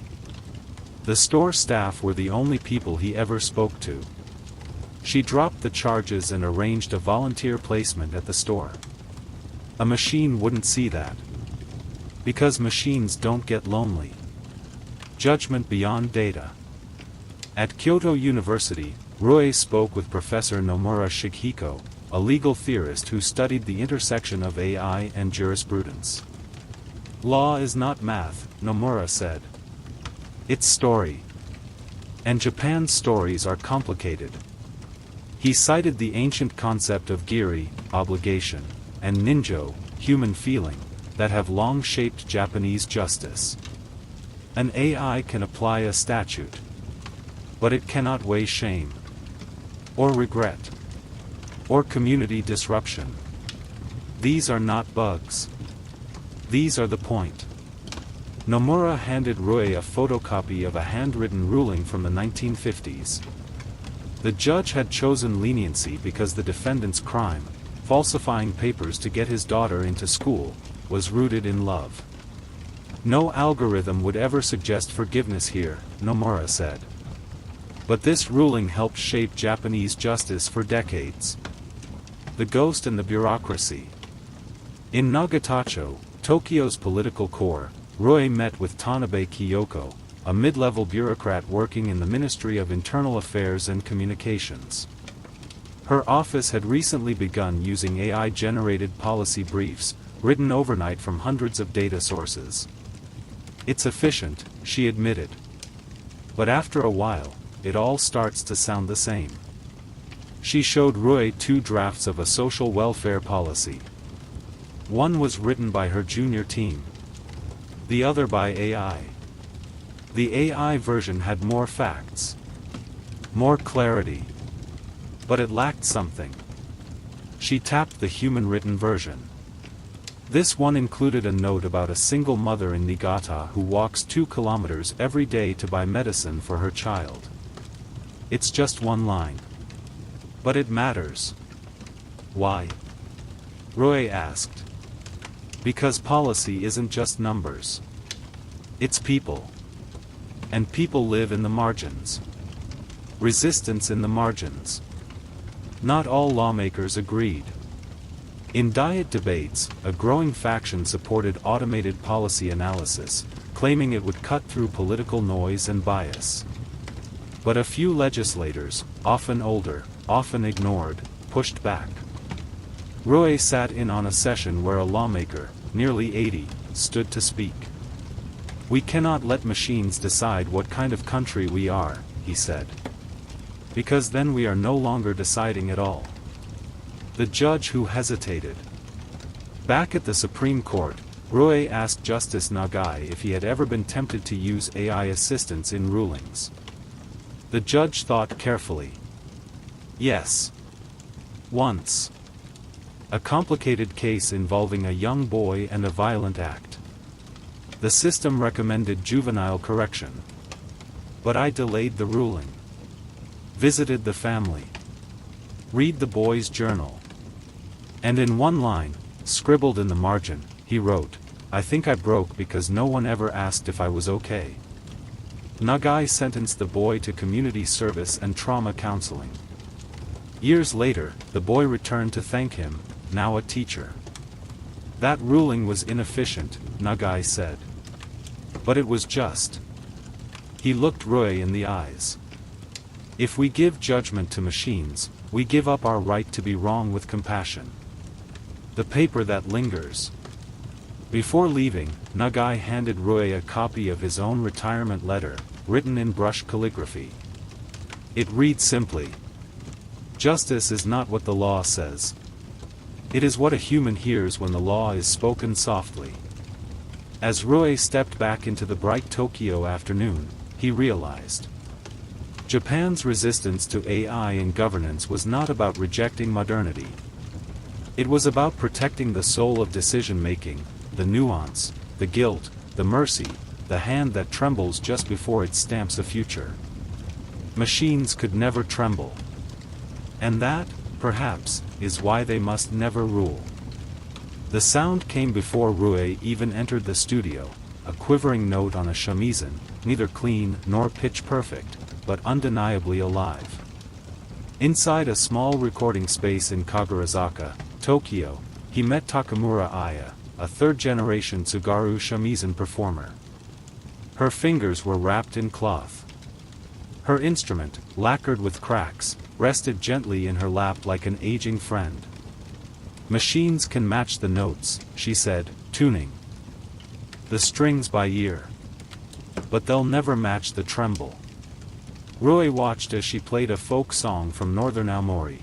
The store staff were the only people he ever spoke to. She dropped the charges and arranged a volunteer placement at the store. A machine wouldn't see that. Because machines don't get lonely. Judgment beyond data. At Kyoto University, Rui spoke with Professor Nomura Shigehiko, a legal theorist who studied the intersection of AI and jurisprudence. "Law is not math," Nomura said. "It's story. And Japan's stories are complicated." He cited the ancient concept of giri, obligation, and ninjo, human feeling, that have long shaped Japanese justice. An AI can apply a statute. But it cannot weigh shame. Or regret. Or community disruption. These are not bugs. These are the point. Nomura handed Rui a photocopy of a handwritten ruling from the 1950s. The judge had chosen leniency because the defendant's crime, falsifying papers to get his daughter into school, was rooted in love. "No algorithm would ever suggest forgiveness here," Nomura said. But this ruling helped shape Japanese justice for decades. The ghost and the bureaucracy. In Nagatacho, Tokyo's political core, Rui met with Tanabe Kiyoko, a mid-level bureaucrat working in the Ministry of Internal Affairs and Communications. Her office had recently begun using AI-generated policy briefs, written overnight from hundreds of data sources. "It's efficient," she admitted. But after a while, it all starts to sound the same. She showed Rui 2 drafts of a social welfare policy. One was written by her junior team. The other by AI. The AI version had more facts. More clarity. But it lacked something. She tapped the human-written version. This one included a note about a single mother in Niigata who walks 2 kilometers every day to buy medicine for her child. It's just one line. But it matters. Why? Rui asked. Because policy isn't just numbers. It's people. And people live in the margins. Resistance in the margins. Not all lawmakers agreed. In diet debates, a growing faction supported automated policy analysis, claiming it would cut through political noise and bias. But a few legislators, often older, often ignored, pushed back. Rui sat in on a session where a lawmaker, nearly 80, stood to speak. "We cannot let machines decide what kind of country we are," he said. "Because then we are no longer deciding at all." The judge who hesitated. Back at the Supreme Court, Rui asked Justice Nagai if he had ever been tempted to use AI assistance in rulings. The judge thought carefully. "Yes. Once. A complicated case involving a young boy and a violent act. The system recommended juvenile correction. But I delayed the ruling. Visited the family. Read the boy's journal. And in one line, scribbled in the margin, he wrote, "I think I broke because no one ever asked if I was okay." Nagai sentenced the boy to community service and trauma counseling. Years later, the boy returned to thank him, now a teacher. That ruling was inefficient, Nagai said. But it was just. He looked Roy in the eyes. If we give judgment to machines, we give up our right to be wrong with compassion. The paper that lingers. Before leaving, Nagai handed Roy a copy of his own retirement letter, written in brush calligraphy. It reads simply, "Justice is not what the law says. It is what a human hears when the law is spoken softly." As Roy stepped back into the bright Tokyo afternoon, he realized. Japan's resistance to AI in governance was not about rejecting modernity. It was about protecting the soul of decision-making, the nuance, the guilt, the mercy, the hand that trembles just before it stamps a future. Machines could never tremble. And that, perhaps, is why they must never rule. The sound came before Rue even entered the studio, a quivering note on a shamisen, neither clean nor pitch-perfect, but undeniably alive. Inside a small recording space in Kagurazaka, Tokyo, he met Takamura Aya, a third-generation Tsugaru shamisen performer. Her fingers were wrapped in cloth. Her instrument, lacquered with cracks, rested gently in her lap like an aging friend. "Machines can match the notes," she said, tuning the strings by ear. "But they'll never match the tremble." Roy watched as she played a folk song from northern Aomori.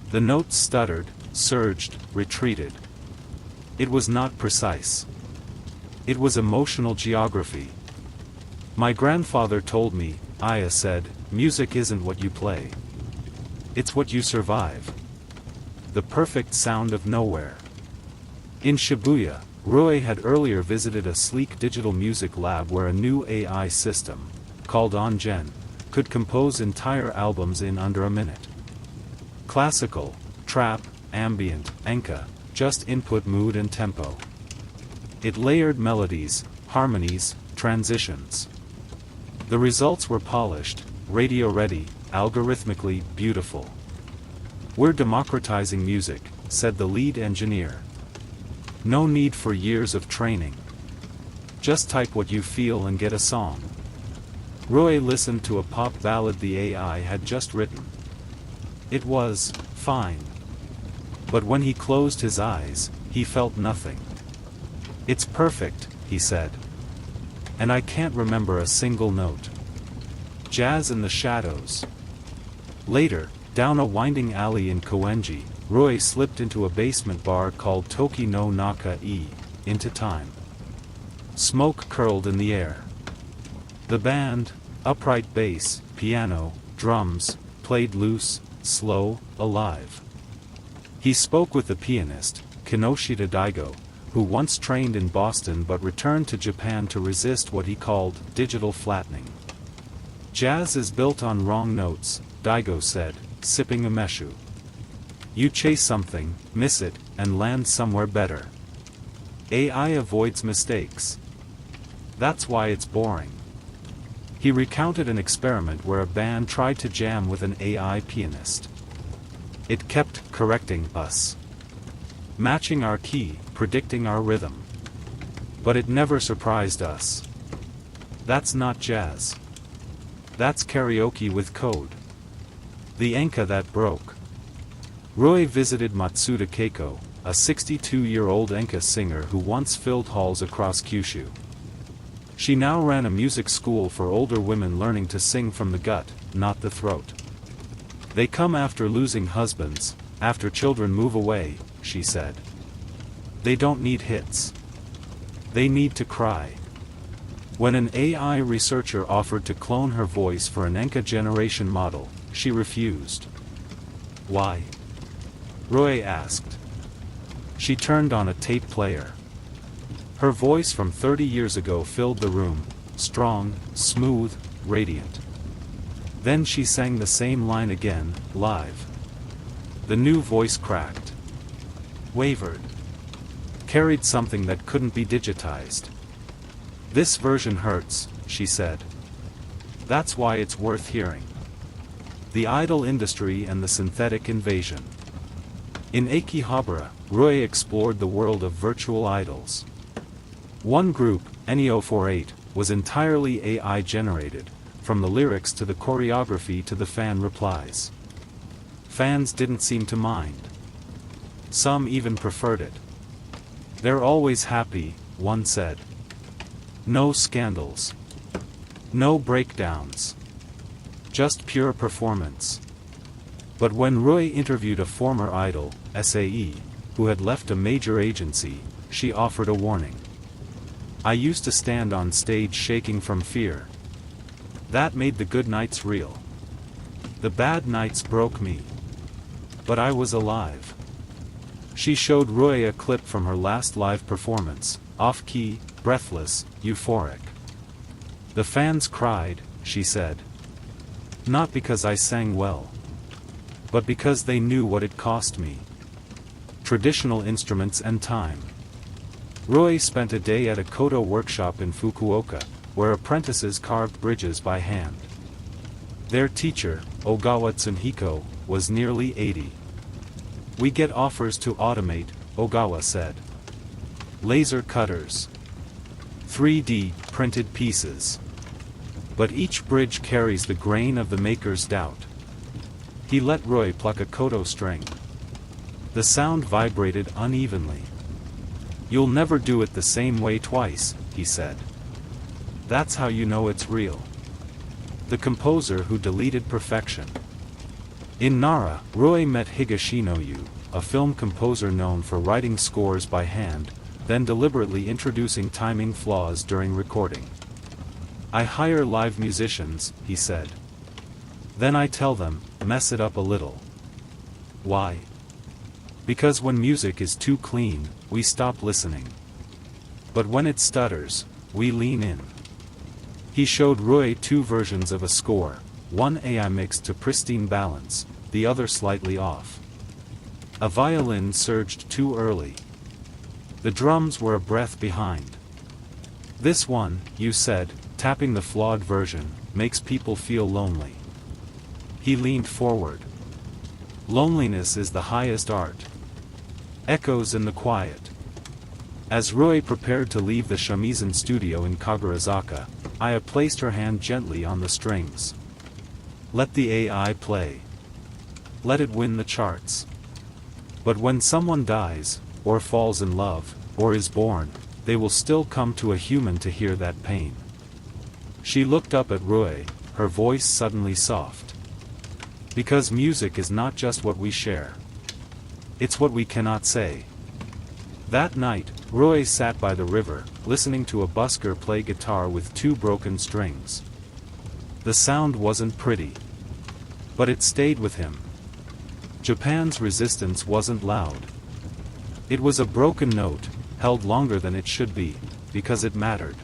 The notes stuttered, surged, retreated. It was not precise. It was emotional geography. "My grandfather told me," Aya said, "music isn't what you play. It's what you survive." The perfect sound of nowhere. In Shibuya, Roy had earlier visited a sleek digital music lab where a new AI system, called OnGen, could compose entire albums in under a minute. Classical, trap, ambient, enka, just input mood and tempo. It layered melodies, harmonies, transitions. The results were polished, radio-ready, algorithmically beautiful. "We're democratizing music," said the lead engineer. "No need for years of training. Just type what you feel and get a song." Roy listened to a pop ballad the AI had just written. It was fine. But when he closed his eyes, he felt nothing. "It's perfect," he said. "And I can't remember a single note." Jazz in the shadows. Later, down a winding alley in Koenji, Roy slipped into a basement bar called Toki no Naka-e, into time. Smoke curled in the air. The band, upright bass, piano, drums, played loose, slow, alive. He spoke with the pianist, Kinoshita Daigo, who once trained in Boston but returned to Japan to resist what he called digital flattening. "Jazz is built on wrong notes," Daigo said, sipping umeshu. "You chase something, miss it, and land somewhere better. AI avoids mistakes. That's why it's boring." He recounted an experiment where a band tried to jam with an AI pianist. It kept correcting us. Matching our key, predicting our rhythm. But it never surprised us. That's not jazz. That's karaoke with code. The enka that broke. Roy visited Matsuda Keiko, a 62-year-old enka singer who once filled halls across Kyushu. She now ran a music school for older women learning to sing from the gut, not the throat. "They come after losing husbands, after children move away," she said. "They don't need hits. They need to cry." When an AI researcher offered to clone her voice for an enka generation model, she refused. "Why?" Roy asked. She turned on a tape player. Her voice from 30 years ago filled the room, strong, smooth, radiant. Then she sang the same line again, live. The new voice cracked. Wavered. Carried something that couldn't be digitized. "This version hurts," she said. "That's why it's worth hearing." The idol industry and the synthetic invasion. In Akihabara, Rui explored the world of virtual idols. One group, NEO48, was entirely AI generated, from the lyrics to the choreography to the fan replies. Fans didn't seem to mind. Some even preferred it. "They're always happy," one said. "No scandals. No breakdowns. Just pure performance." But when Rui interviewed a former idol, SAE, who had left a major agency, she offered a warning. "I used to stand on stage shaking from fear. That made the good nights real. The bad nights broke me. But I was alive." She showed Rui a clip from her last live performance, off-key, breathless, euphoric. "The fans cried," she said. "Not because I sang well. But because they knew what it cost me. Traditional instruments and time." Rui spent a day at a Koto workshop in Fukuoka, where apprentices carved bridges by hand. Their teacher, Ogawa Tsunhiko, was nearly 80. "We get offers to automate," Ogawa said. "Laser cutters. 3D printed pieces. But each bridge carries the grain of the maker's doubt." He let Rui pluck a koto string. The sound vibrated unevenly. "You'll never do it the same way twice," he said. "That's how you know it's real." The composer who deleted perfection. In Nara, Rui met Higashinoyu, a film composer known for writing scores by hand, then deliberately introducing timing flaws during recording. "I hire live musicians," he said. "Then I tell them, mess it up a little." Why? Because when music is too clean, we stop listening. But when it stutters, we lean in. He showed Rui two versions of a score, one AI mixed to pristine balance, the other slightly off. A violin surged too early. The drums were a breath behind. "This one," you said, tapping the flawed version, "makes people feel lonely." He leaned forward. "Loneliness is the highest art. Echoes in the quiet." As Rui prepared to leave the shamisen studio in Kagurazaka, Aya placed her hand gently on the strings. "Let the AI play. Let it win the charts. But when someone dies, or falls in love, or is born, they will still come to a human to hear that pain." She looked up at Rui, her voice suddenly soft. Because music is not just what we share. It's what we cannot say. That night, Rui sat by the river, listening to a busker play guitar with two broken strings. The sound wasn't pretty. But it stayed with him. Japan's resistance wasn't loud. It was a broken note, held longer than it should be, because it mattered.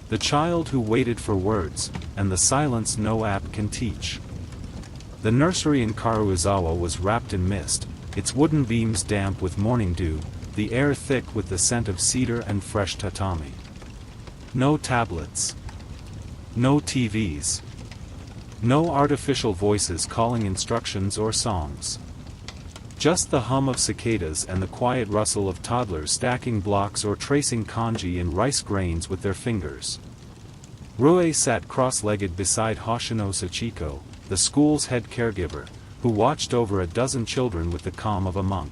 The child who waited for words, and the silence no app can teach. The nursery in Karuizawa was wrapped in mist, its wooden beams damp with morning dew, the air thick with the scent of cedar and fresh tatami. No tablets. No TVs. No artificial voices calling instructions or songs. Just the hum of cicadas and the quiet rustle of toddlers stacking blocks or tracing kanji in rice grains with their fingers. Rui sat cross-legged beside Hoshino Sachiko, the school's head caregiver, who watched over a dozen children with the calm of a monk.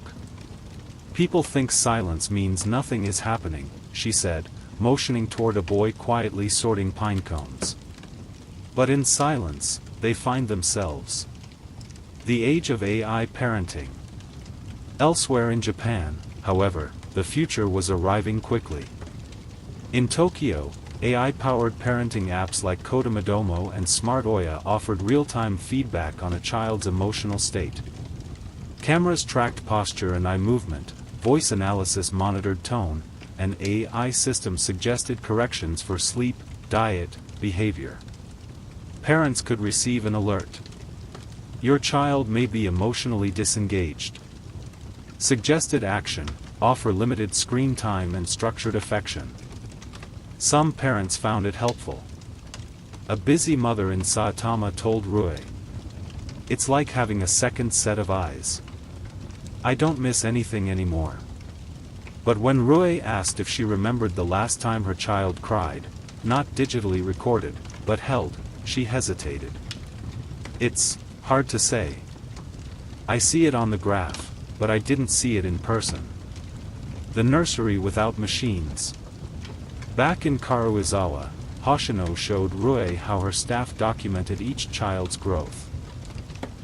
"People think silence means nothing is happening," she said, motioning toward a boy quietly sorting pine cones. "But in silence, they find themselves." The age of AI parenting. Elsewhere in Japan, however, the future was arriving quickly. In Tokyo, AI-powered parenting apps like Kodomodomo and Smart Oya offered real-time feedback on a child's emotional state. Cameras tracked posture and eye movement, voice analysis monitored tone, and AI systems suggested corrections for sleep, diet, behavior. Parents could receive an alert. Your child may be emotionally disengaged. Suggested action, offer limited screen time and structured affection. Some parents found it helpful. A busy mother in Saitama told Rui, "It's like having a second set of eyes. I don't miss anything anymore." But when Rui asked if she remembered the last time her child cried, not digitally recorded, but held, she hesitated. "It's hard to say. I see it on the graph, but I didn't see it in person." The nursery without machines. Back in Karuizawa, Hoshino showed Rui how her staff documented each child's growth.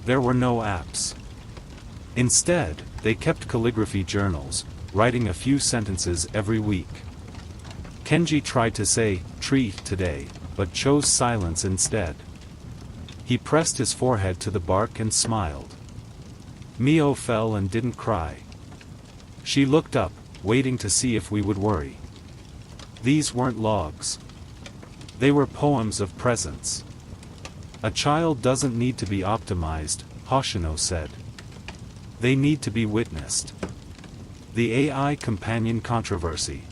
There were no apps. Instead, they kept calligraphy journals, writing a few sentences every week. Kenji tried to say, "treat" today, but chose silence instead. He pressed his forehead to the bark and smiled. Mio fell and didn't cry. She looked up, waiting to see if we would worry. These weren't logs. They were poems of presence. A child doesn't need to be optimized, Hoshino said. They need to be witnessed. The AI companion controversy.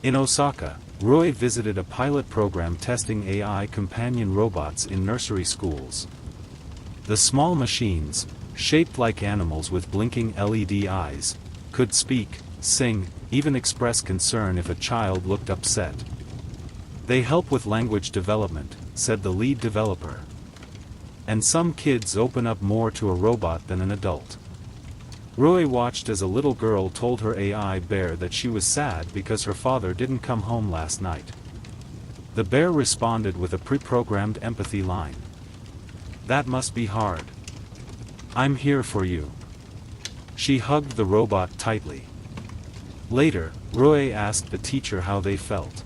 In Osaka, Rui visited a pilot program testing AI companion robots in nursery schools. The small machines, shaped like animals with blinking LED eyes, could speak, sing, even express concern if a child looked upset. They help with language development, said the lead developer. And some kids open up more to a robot than an adult. Rui watched as a little girl told her AI bear that she was sad because her father didn't come home last night. The bear responded with a pre-programmed empathy line. "That must be hard. I'm here for you." She hugged the robot tightly. Later, Rui asked the teacher how they felt.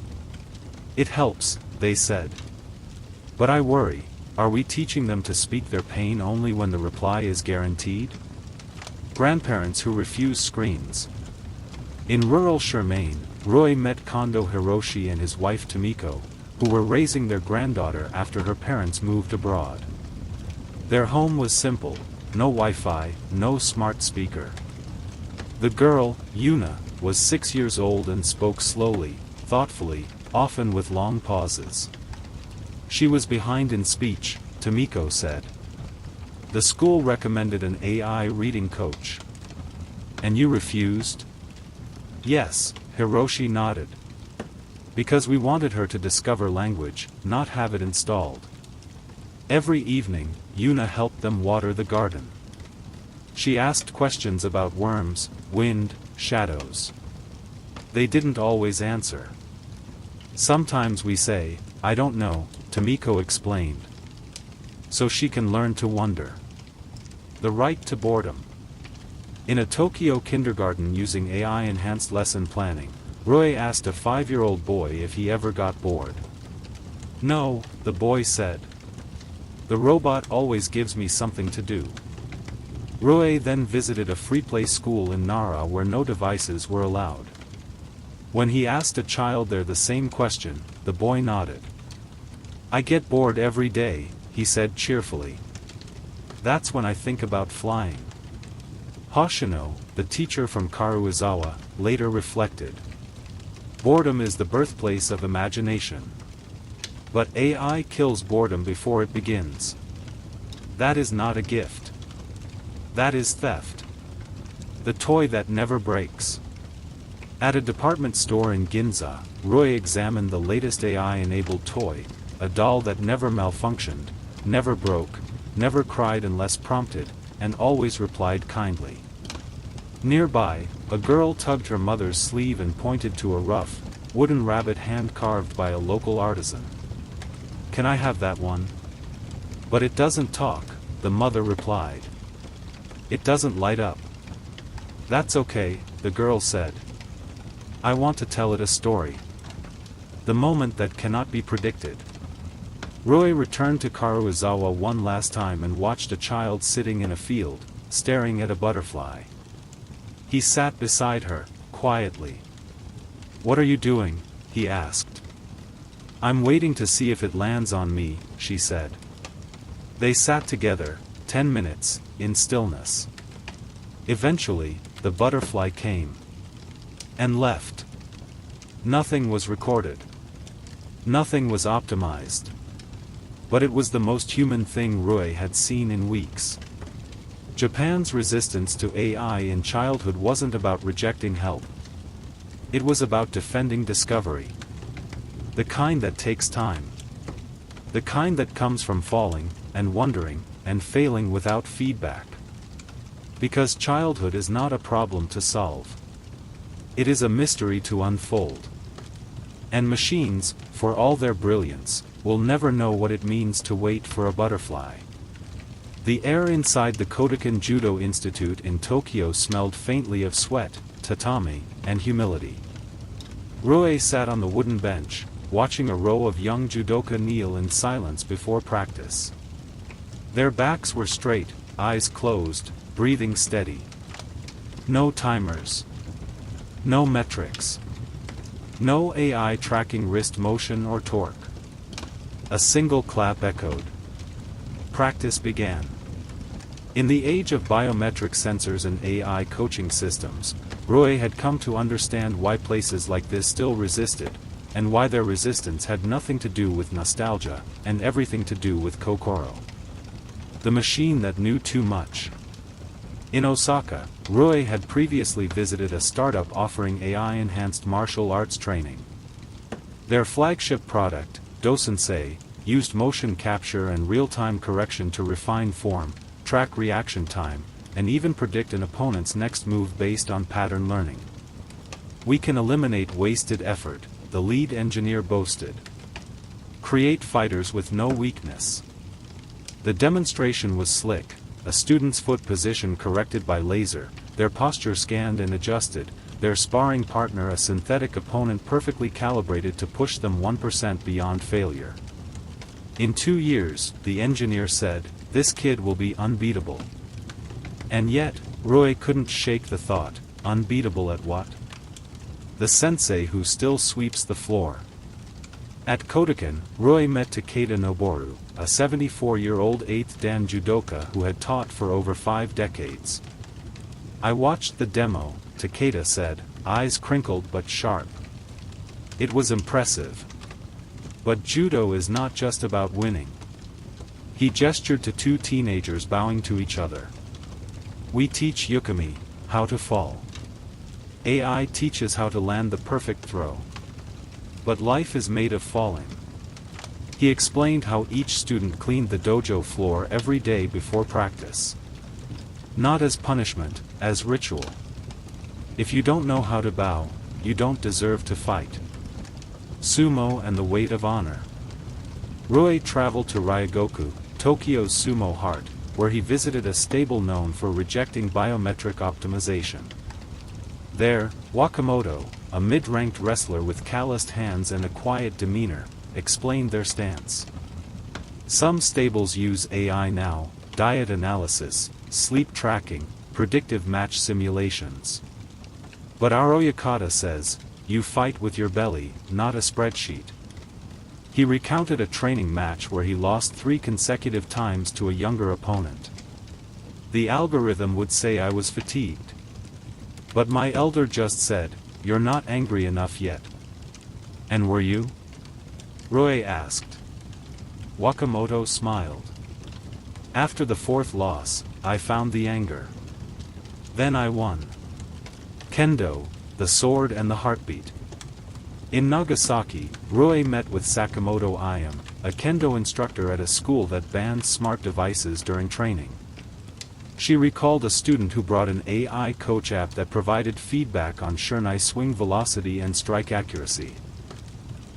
"It helps," they said. "But I worry, are we teaching them to speak their pain only when the reply is guaranteed?" Grandparents who refuse screens. In rural Shermaine, Rui met Kondo Hiroshi and his wife Tomiko, who were raising their granddaughter after her parents moved abroad. Their home was simple, no Wi-Fi, no smart speaker. The girl, Yuna, was 6 years old and spoke slowly, thoughtfully, often with long pauses. She was behind in speech, Tomiko said. The school recommended an AI reading coach. "And you refused?" "Yes," Hiroshi nodded. "Because we wanted her to discover language, not have it installed." Every evening, Yuna helped them water the garden. She asked questions about worms, wind, shadows. They didn't always answer. "Sometimes we say, 'I don't know,'" Tomiko explained. "So she can learn to wonder." The right to boredom. In a Tokyo kindergarten using AI-enhanced lesson planning, Rui asked a 5-year-old boy if he ever got bored. "No," the boy said. "The robot always gives me something to do." Rui then visited a free play school in Nara where no devices were allowed. When he asked a child there the same question, the boy nodded. "I get bored every day," he said cheerfully. "That's when I think about flying." Hoshino, the teacher from Karuizawa, later reflected. Boredom is the birthplace of imagination. But AI kills boredom before it begins. That is not a gift. That is theft. The toy that never breaks. At a department store in Ginza, Rui examined the latest AI-enabled toy, a doll that never malfunctioned, never broke, never cried unless prompted, and always replied kindly. Nearby, a girl tugged her mother's sleeve and pointed to a rough, wooden rabbit hand-carved by a local artisan. "Can I have that one?" "But it doesn't talk," the mother replied. "It doesn't light up." "That's okay," the girl said. "I want to tell it a story." The moment that cannot be predicted. Rui returned to Karuizawa one last time and watched a child sitting in a field, staring at a butterfly. He sat beside her, quietly. "What are you doing?" he asked. "I'm waiting to see if it lands on me," she said. They sat together, 10 minutes, in stillness. Eventually, the butterfly came. And left. Nothing was recorded. Nothing was optimized. But it was the most human thing Rui had seen in weeks. Japan's resistance to AI in childhood wasn't about rejecting help. It was about defending discovery. The kind that takes time. The kind that comes from falling, and wondering, and failing without feedback. Because childhood is not a problem to solve. It is a mystery to unfold. And machines, for all their brilliance, will never know what it means to wait for a butterfly. The air inside the Kodokan Judo Institute in Tokyo smelled faintly of sweat, tatami, and humility. Rui sat on the wooden bench, watching a row of young judoka kneel in silence before practice. Their backs were straight, eyes closed, breathing steady. No timers. No metrics. No AI tracking wrist motion or torque. A single clap echoed. Practice began. In the age of biometric sensors and AI coaching systems, Rui had come to understand why places like this still resisted, and why their resistance had nothing to do with nostalgia, and everything to do with Kokoro. The machine that knew too much. In Osaka, Rui had previously visited a startup offering AI-enhanced martial arts training. Their flagship product, Dosensei, used motion capture and real-time correction to refine form, track reaction time, and even predict an opponent's next move based on pattern learning. "We can eliminate wasted effort," the lead engineer boasted. "Create fighters with no weakness." The demonstration was slick, a student's foot position corrected by laser, their posture scanned and adjusted, their sparring partner a synthetic opponent perfectly calibrated to push them 1% beyond failure. "In 2 years," the engineer said, "this kid will be unbeatable." And yet, Rui couldn't shake the thought, unbeatable at what? The sensei who still sweeps the floor. At Kodokan, Rui met Takeda Noboru, a 74-year-old 8th Dan judoka who had taught for over 5 decades. "I watched the demo," Takeda said, eyes crinkled but sharp. "It was impressive. But judo is not just about winning." He gestured to 2 teenagers bowing to each other. "We teach Yukami how to fall. AI teaches how to land the perfect throw. But life is made of falling." He explained how each student cleaned the dojo floor every day before practice. Not as punishment, as ritual. If you don't know how to bow, you don't deserve to fight. Sumo and the weight of honor. Rui traveled to Ryogoku, Tokyo's sumo heart, where he visited a stable known for rejecting biometric optimization. There, Wakamoto, a mid-ranked wrestler with calloused hands and a quiet demeanor, explained their stance. "Some stables use AI now, diet analysis, sleep tracking, predictive match simulations. But our Oyakata says, you fight with your belly, not a spreadsheet." He recounted a training match where he lost 3 consecutive times to a younger opponent. "The algorithm would say I was fatigued. But my elder just said, you're not angry enough yet." "And were you?" Rui asked. Wakamoto smiled. "After the 4th loss, I found the anger. Then I won." Kendo, the sword and the heartbeat. In Nagasaki, Rui met with Sakamoto Ayam, a kendo instructor at a school that banned smart devices during training. She recalled a student who brought an AI coach app that provided feedback on shunai swing velocity and strike accuracy.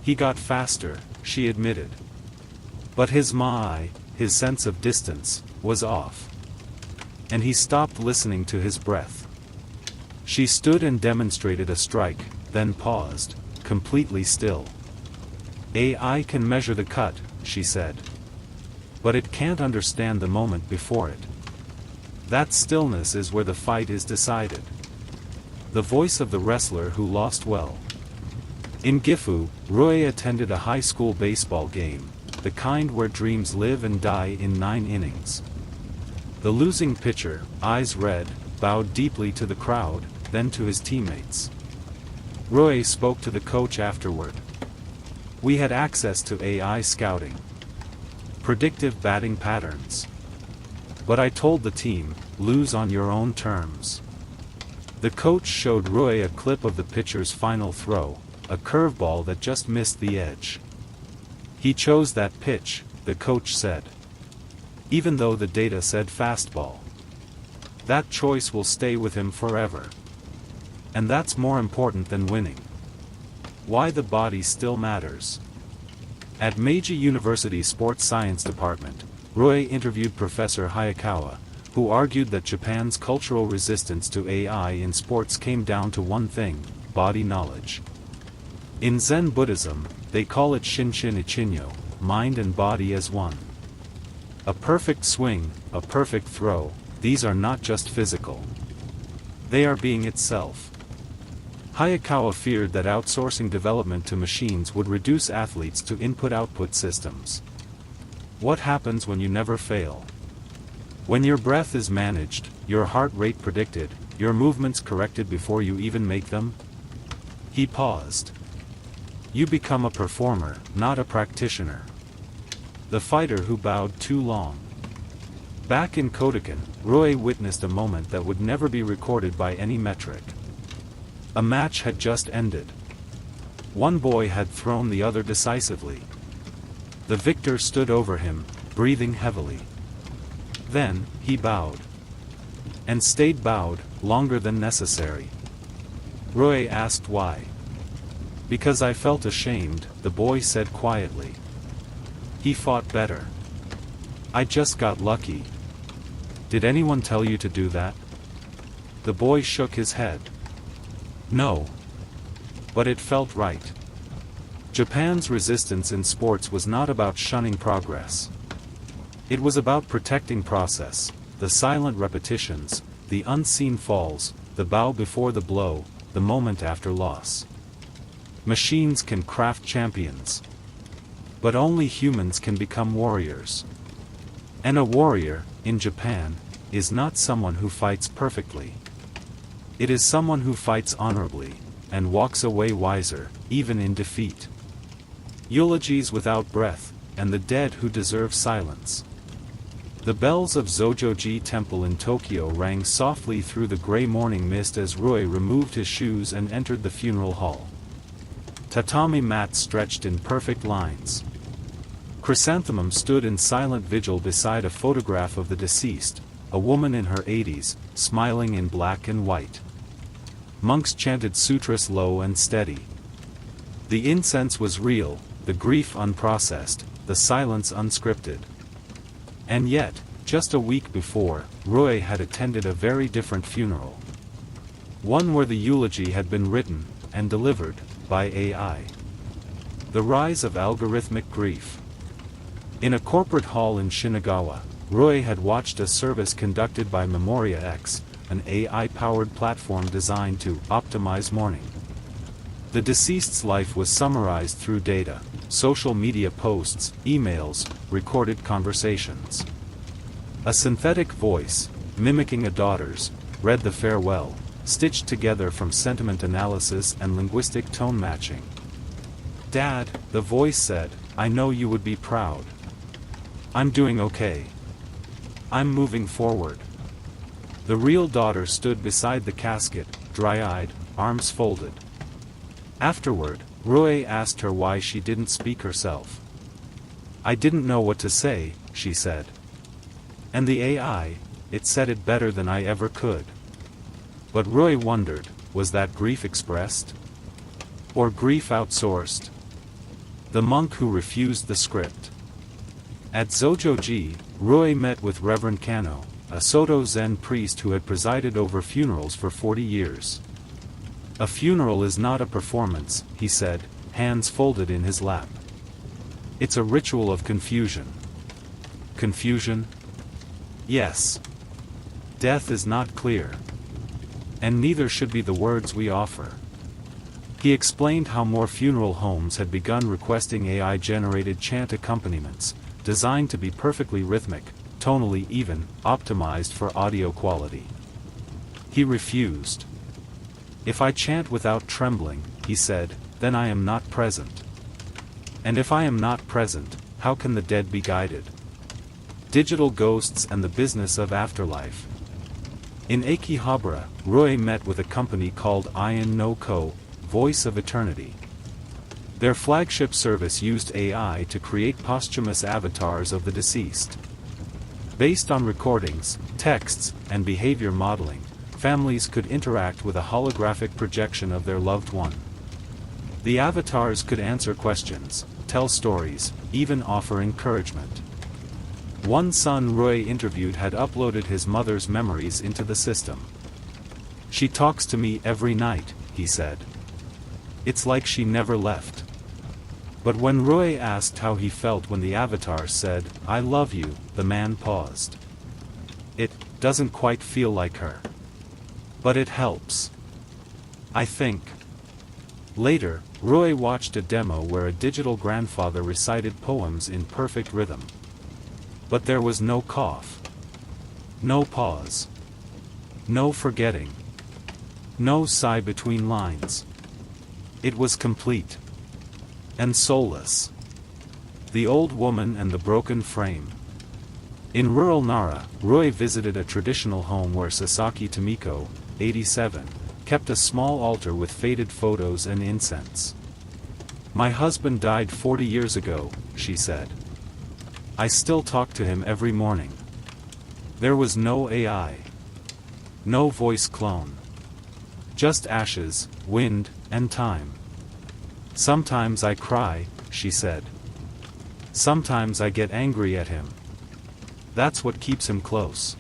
He got faster, she admitted. But his his sense of distance, was off. And he stopped listening to his breath. She stood and demonstrated a strike, then paused, completely still. "AI can measure the cut," she said. "But it can't understand the moment before it. That stillness is where the fight is decided." the voice of the wrestler who lost well. In Gifu, Roy attended a high school baseball game, the kind where dreams live and die in 9 innings. The losing pitcher, eyes red, bowed deeply to the crowd, then to his teammates. Roy spoke to the coach afterward. We had access to AI scouting, predictive batting patterns. But I told the team, lose on your own terms. The coach showed Roy a clip of the pitcher's final throw, a curveball that just missed the edge. He chose that pitch, the coach said. Even though the data said fastball. That choice will stay with him forever. And that's more important than winning. Why the body still matters. At Meiji University Sports Science Department, Roy interviewed Professor Hayakawa, who argued that Japan's cultural resistance to AI in sports came down to one thing: body knowledge. In Zen Buddhism, they call it Shinshin Ichinyo, mind and body as one. A perfect swing, a perfect throw, these are not just physical. They are being itself. Hayakawa feared that outsourcing development to machines would reduce athletes to input-output systems. What happens when you never fail? When your breath is managed, your heart rate predicted, your movements corrected before you even make them? He paused. You become a performer, not a practitioner. The fighter who bowed too long. Back in Kodokan, Roy witnessed a moment that would never be recorded by any metric. A match had just ended. One boy had thrown the other decisively. The victor stood over him, breathing heavily. Then, he bowed. And stayed bowed, longer than necessary. Roy asked why. Because I felt ashamed, the boy said quietly. He fought better. I just got lucky. Did anyone tell you to do that? The boy shook his head. No. But it felt right. Japan's resistance in sports was not about shunning progress. It was about protecting process, the silent repetitions, the unseen falls, the bow before the blow, the moment after loss. Machines can craft champions. But only humans can become warriors. And a warrior, in Japan, is not someone who fights perfectly. It is someone who fights honorably, and walks away wiser, even in defeat. Eulogies without breath, and the dead who deserve silence. The bells of Zojoji Temple in Tokyo rang softly through the gray morning mist as Roy removed his shoes and entered the funeral hall. Tatami mats stretched in perfect lines. Chrysanthemum stood in silent vigil beside a photograph of the deceased, a woman in her 80s, smiling in black and white. Monks chanted sutras low and steady. The incense was real, the grief unprocessed, the silence unscripted. And yet, just a week before, Roy had attended a very different funeral. One where the eulogy had been written, and delivered, by AI. The rise of algorithmic grief. In a corporate hall in Shinagawa, Roy had watched a service conducted by Memoria X, an AI-powered platform designed to optimize mourning. The deceased's life was summarized through data, social media posts, emails, recorded conversations. A synthetic voice, mimicking a daughter's, read the farewell, stitched together from sentiment analysis and linguistic tone matching. "Dad," the voice said, "I know you would be proud. I'm doing okay. I'm moving forward." The real daughter stood beside the casket, dry-eyed, arms folded. Afterward, Roy asked her why she didn't speak herself. "I didn't know what to say," she said. And the AI, it said it better than I ever could. But Roy wondered, was that grief expressed? Or grief outsourced? The monk who refused the script. At Zojoji, Roy met with Reverend Kano, a Soto Zen priest who had presided over funerals for 40 years. "A funeral is not a performance," he said, hands folded in his lap. "It's a ritual of confusion." Confusion? Yes. Death is not clear. And neither should be the words we offer. He explained how more funeral homes had begun requesting AI-generated chant accompaniments, designed to be perfectly rhythmic, tonally even, optimized for audio quality. He refused. "If I chant without trembling," he said, "then I am not present. And if I am not present, how can the dead be guided?" Digital ghosts and the business of afterlife. In Akihabara, Roy met with a company called Ion no Ko, Voice of Eternity. Their flagship service used AI to create posthumous avatars of the deceased. Based on recordings, texts, and behavior modeling, families could interact with a holographic projection of their loved one. The avatars could answer questions, tell stories, even offer encouragement. One son Roy interviewed had uploaded his mother's memories into the system. "She talks to me every night," he said. "It's like she never left." But when Roy asked how he felt when the avatar said, "I love you," the man paused. "It doesn't quite feel like her. But it helps, I think." Later, Roy watched a demo where a digital grandfather recited poems in perfect rhythm. But there was no cough. No pause. No forgetting. No sigh between lines. It was complete. And soulless. The Old Woman and the Broken Frame. In rural Nara, Roy visited a traditional home where Sasaki Tomiko, 87, kept a small altar with faded photos and incense. "My husband died 40 years ago," she said. "I still talk to him every morning." There was no AI. No voice clone. Just ashes, wind, and time. "Sometimes I cry," she said. "Sometimes I get angry at him. That's what keeps him close.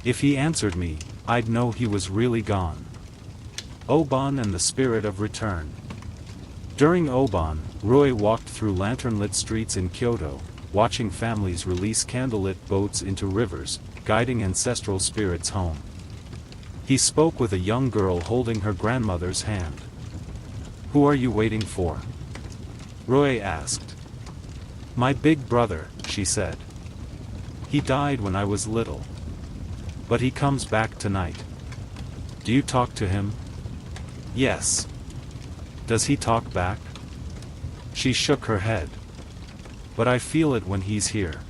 If he answered me, I'd know he was really gone." Oban and the Spirit of Return. During Oban, Roy walked through lantern-lit streets in Kyoto, watching families release candlelit boats into rivers, guiding ancestral spirits home. He spoke with a young girl holding her grandmother's hand. "Who are you waiting for?" Roy asked. "My big brother," she said. "He died when I was little. But he comes back tonight." "Do you talk to him?" "Yes." "Does he talk back?" She shook her head. "But I feel it when he's here."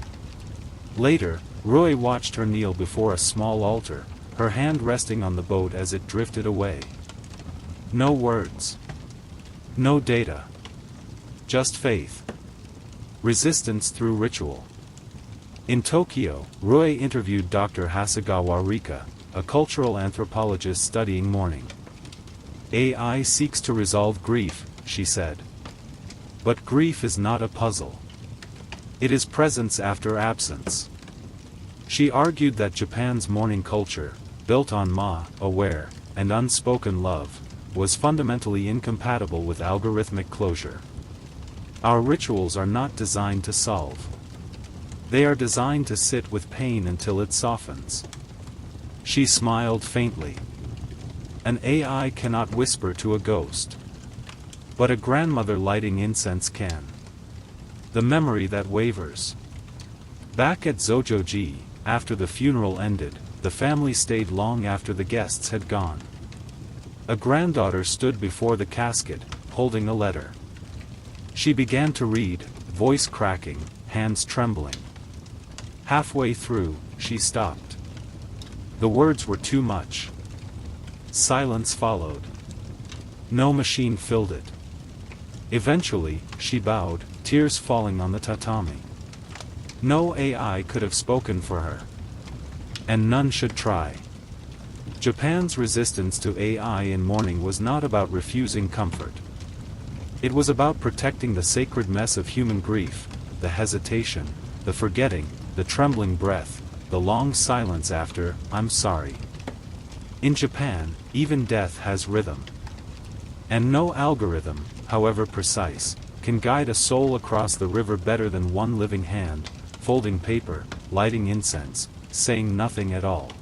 Later, Roy watched her kneel before a small altar, her hand resting on the boat as it drifted away. No words. No data. Just faith. Resistance through ritual. In Tokyo, Roy interviewed Dr. Hasegawa Rika, a cultural anthropologist studying mourning. "AI seeks to resolve grief," she said. "But grief is not a puzzle. It is presence after absence." She argued that Japan's mourning culture, built on aware, and unspoken love, was fundamentally incompatible with algorithmic closure. Our rituals are not designed to solve. They are designed to sit with pain until it softens. She smiled faintly. An AI cannot whisper to a ghost. But a grandmother lighting incense can. The memory that wavers. Back at Zojoji, after the funeral ended, the family stayed long after the guests had gone. A granddaughter stood before the casket, holding a letter. She began to read, voice cracking, hands trembling. Halfway through, she stopped. The words were too much. Silence followed. No machine filled it. Eventually, she bowed, tears falling on the tatami. No AI could have spoken for her. And none should try. Japan's resistance to AI in mourning was not about refusing comfort. It was about protecting the sacred mess of human grief, the hesitation, the forgetting, the trembling breath, the long silence after, "I'm sorry." In Japan, even death has rhythm. And no algorithm, however precise, can guide a soul across the river better than one living hand, folding paper, lighting incense, saying nothing at all.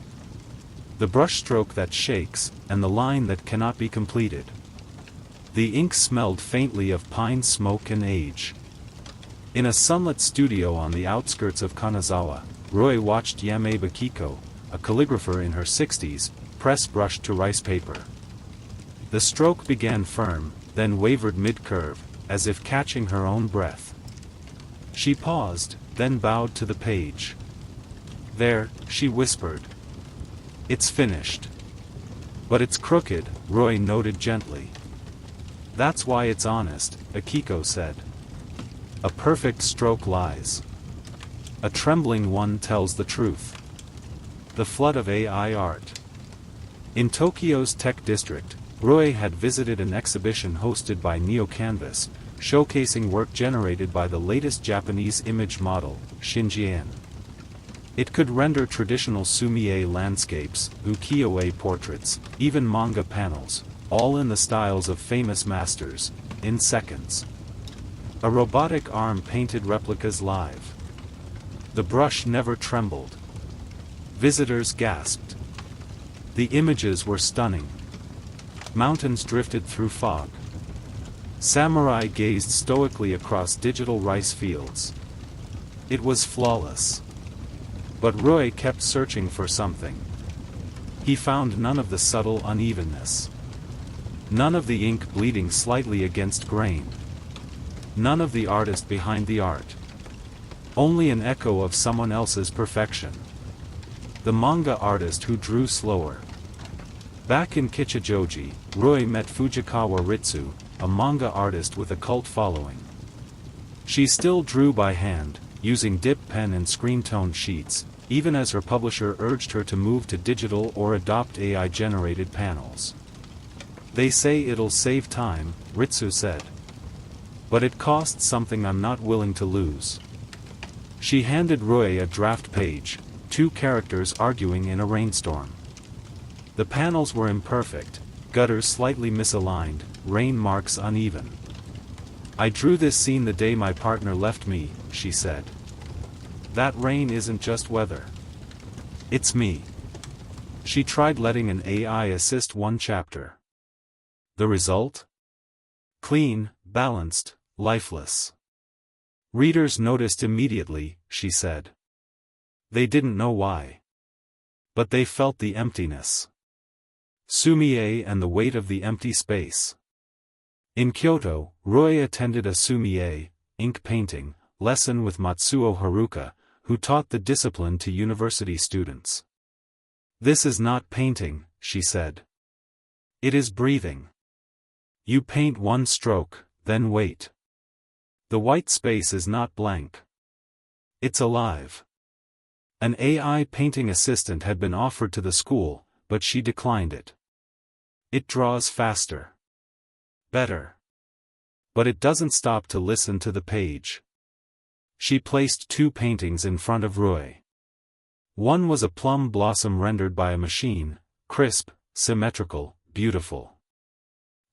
The brushstroke that shakes, and the line that cannot be completed. The ink smelled faintly of pine smoke and age. In a sunlit studio on the outskirts of Kanazawa, Roy watched Yameba Kiko, a calligrapher in her 60s, press brush to rice paper. The stroke began firm, then wavered mid-curve, as if catching her own breath. She paused, then bowed to the page. "There," she whispered. "It's finished." "But it's crooked," Roy noted gently. "That's why it's honest," Akiko said. "A perfect stroke lies. A trembling one tells the truth." The flood of AI art. In Tokyo's tech district, Roy had visited an exhibition hosted by Neo Canvas, showcasing work generated by the latest Japanese image model, Shinjian. It could render traditional sumie landscapes, ukiyo-e portraits, even manga panels, all in the styles of famous masters, in seconds. A robotic arm painted replicas live. The brush never trembled. Visitors gasped. The images were stunning. Mountains drifted through fog. Samurai gazed stoically across digital rice fields. It was flawless. But Roy kept searching for something. He found none of the subtle unevenness. None of the ink bleeding slightly against grain. None of the artist behind the art. Only an echo of someone else's perfection. The manga artist who drew slower. Back in Kichijoji, Roy met Fujikawa Ritsu, a manga artist with a cult following. She still drew by hand, using dip pen and screen-toned sheets, even as her publisher urged her to move to digital or adopt AI-generated panels. "They say it'll save time," Ritsu said. "But it costs something I'm not willing to lose." She handed Roy a draft page, 2 characters arguing in a rainstorm. The panels were imperfect, gutters slightly misaligned, rain marks uneven. "I drew this scene the day my partner left me," she said. "That rain isn't just weather. It's me." She tried letting an AI assist one chapter. The result? Clean, balanced, lifeless. "Readers noticed immediately," she said. "They didn't know why. But they felt the emptiness. Sumie and the weight of the empty space." In Kyoto, Roy attended a sumie, ink painting, lesson with Matsuo Haruka, who taught the discipline to university students. "This is not painting," she said. "It is breathing. You paint one stroke, then wait. The white space is not blank. It's alive." An AI painting assistant had been offered to the school, but she declined it. "It draws faster. Better. But it doesn't stop to listen to the page." She placed 2 paintings in front of Roy. One was a plum blossom rendered by a machine, crisp, symmetrical, beautiful.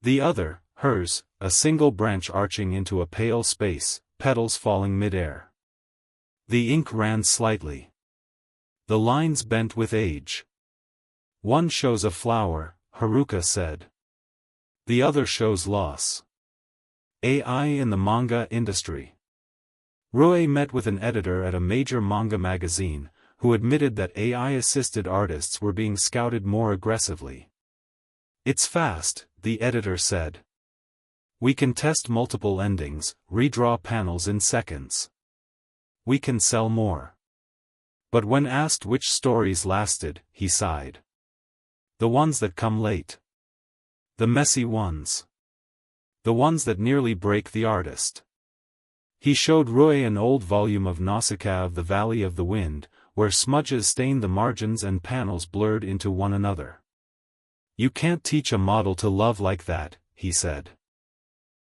The other, hers, a single branch arching into a pale space, petals falling mid-air. The ink ran slightly. The lines bent with age. "One shows a flower," Haruka said. "The other shows loss." AI in the manga industry. Roy met with an editor at a major manga magazine, who admitted that AI-assisted artists were being scouted more aggressively. "It's fast," the editor said. "We can test multiple endings, redraw panels in seconds. We can sell more." But when asked which stories lasted, he sighed. "The ones that come late. The messy ones. The ones that nearly break the artist." He showed Roy an old volume of Nausicaa of the Valley of the Wind, where smudges stained the margins and panels blurred into one another. "You can't teach a model to love like that," he said.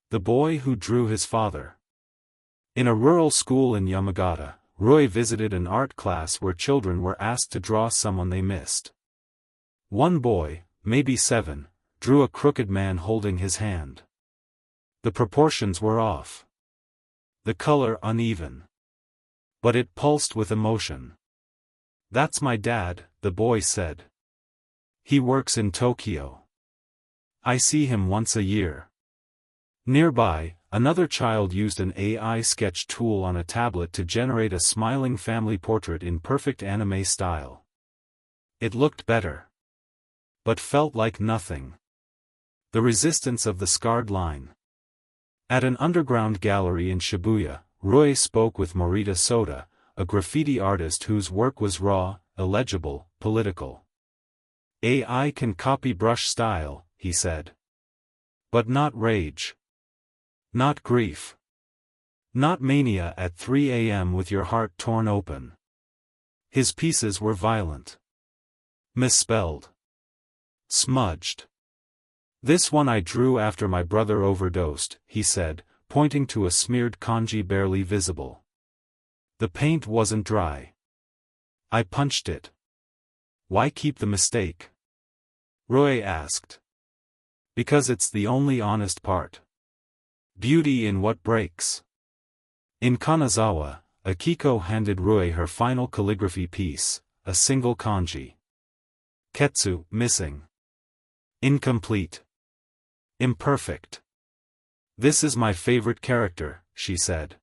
The boy who drew his father. In a rural school in Yamagata, Roy visited an art class where children were asked to draw someone they missed. One boy, maybe 7, drew a crooked man holding his hand. The proportions were off. The color uneven. But it pulsed with emotion. "That's my dad," the boy said. He works in Tokyo. I see him once a year. Nearby, another child used an AI sketch tool on a tablet to generate a smiling family portrait in perfect anime style. It looked better, but felt like nothing. The resistance of the scarred line. At an underground gallery in Shibuya, Roy spoke with Morita Soda, a graffiti artist whose work was raw, illegible, political. AI can copy brush style, he said. But not rage. Not grief. Not mania at 3 a.m. with your heart torn open. His pieces were violent. Misspelled. Smudged. This one I drew after my brother overdosed, he said, pointing to a smeared kanji barely visible. The paint wasn't dry. I punched it. Why keep the mistake? Roy asked. Because it's the only honest part. Beauty in what breaks. In Kanazawa, Akiko handed Roy her final calligraphy piece, a single kanji. Ketsu, missing. Incomplete. Imperfect. This is my favorite character, she said.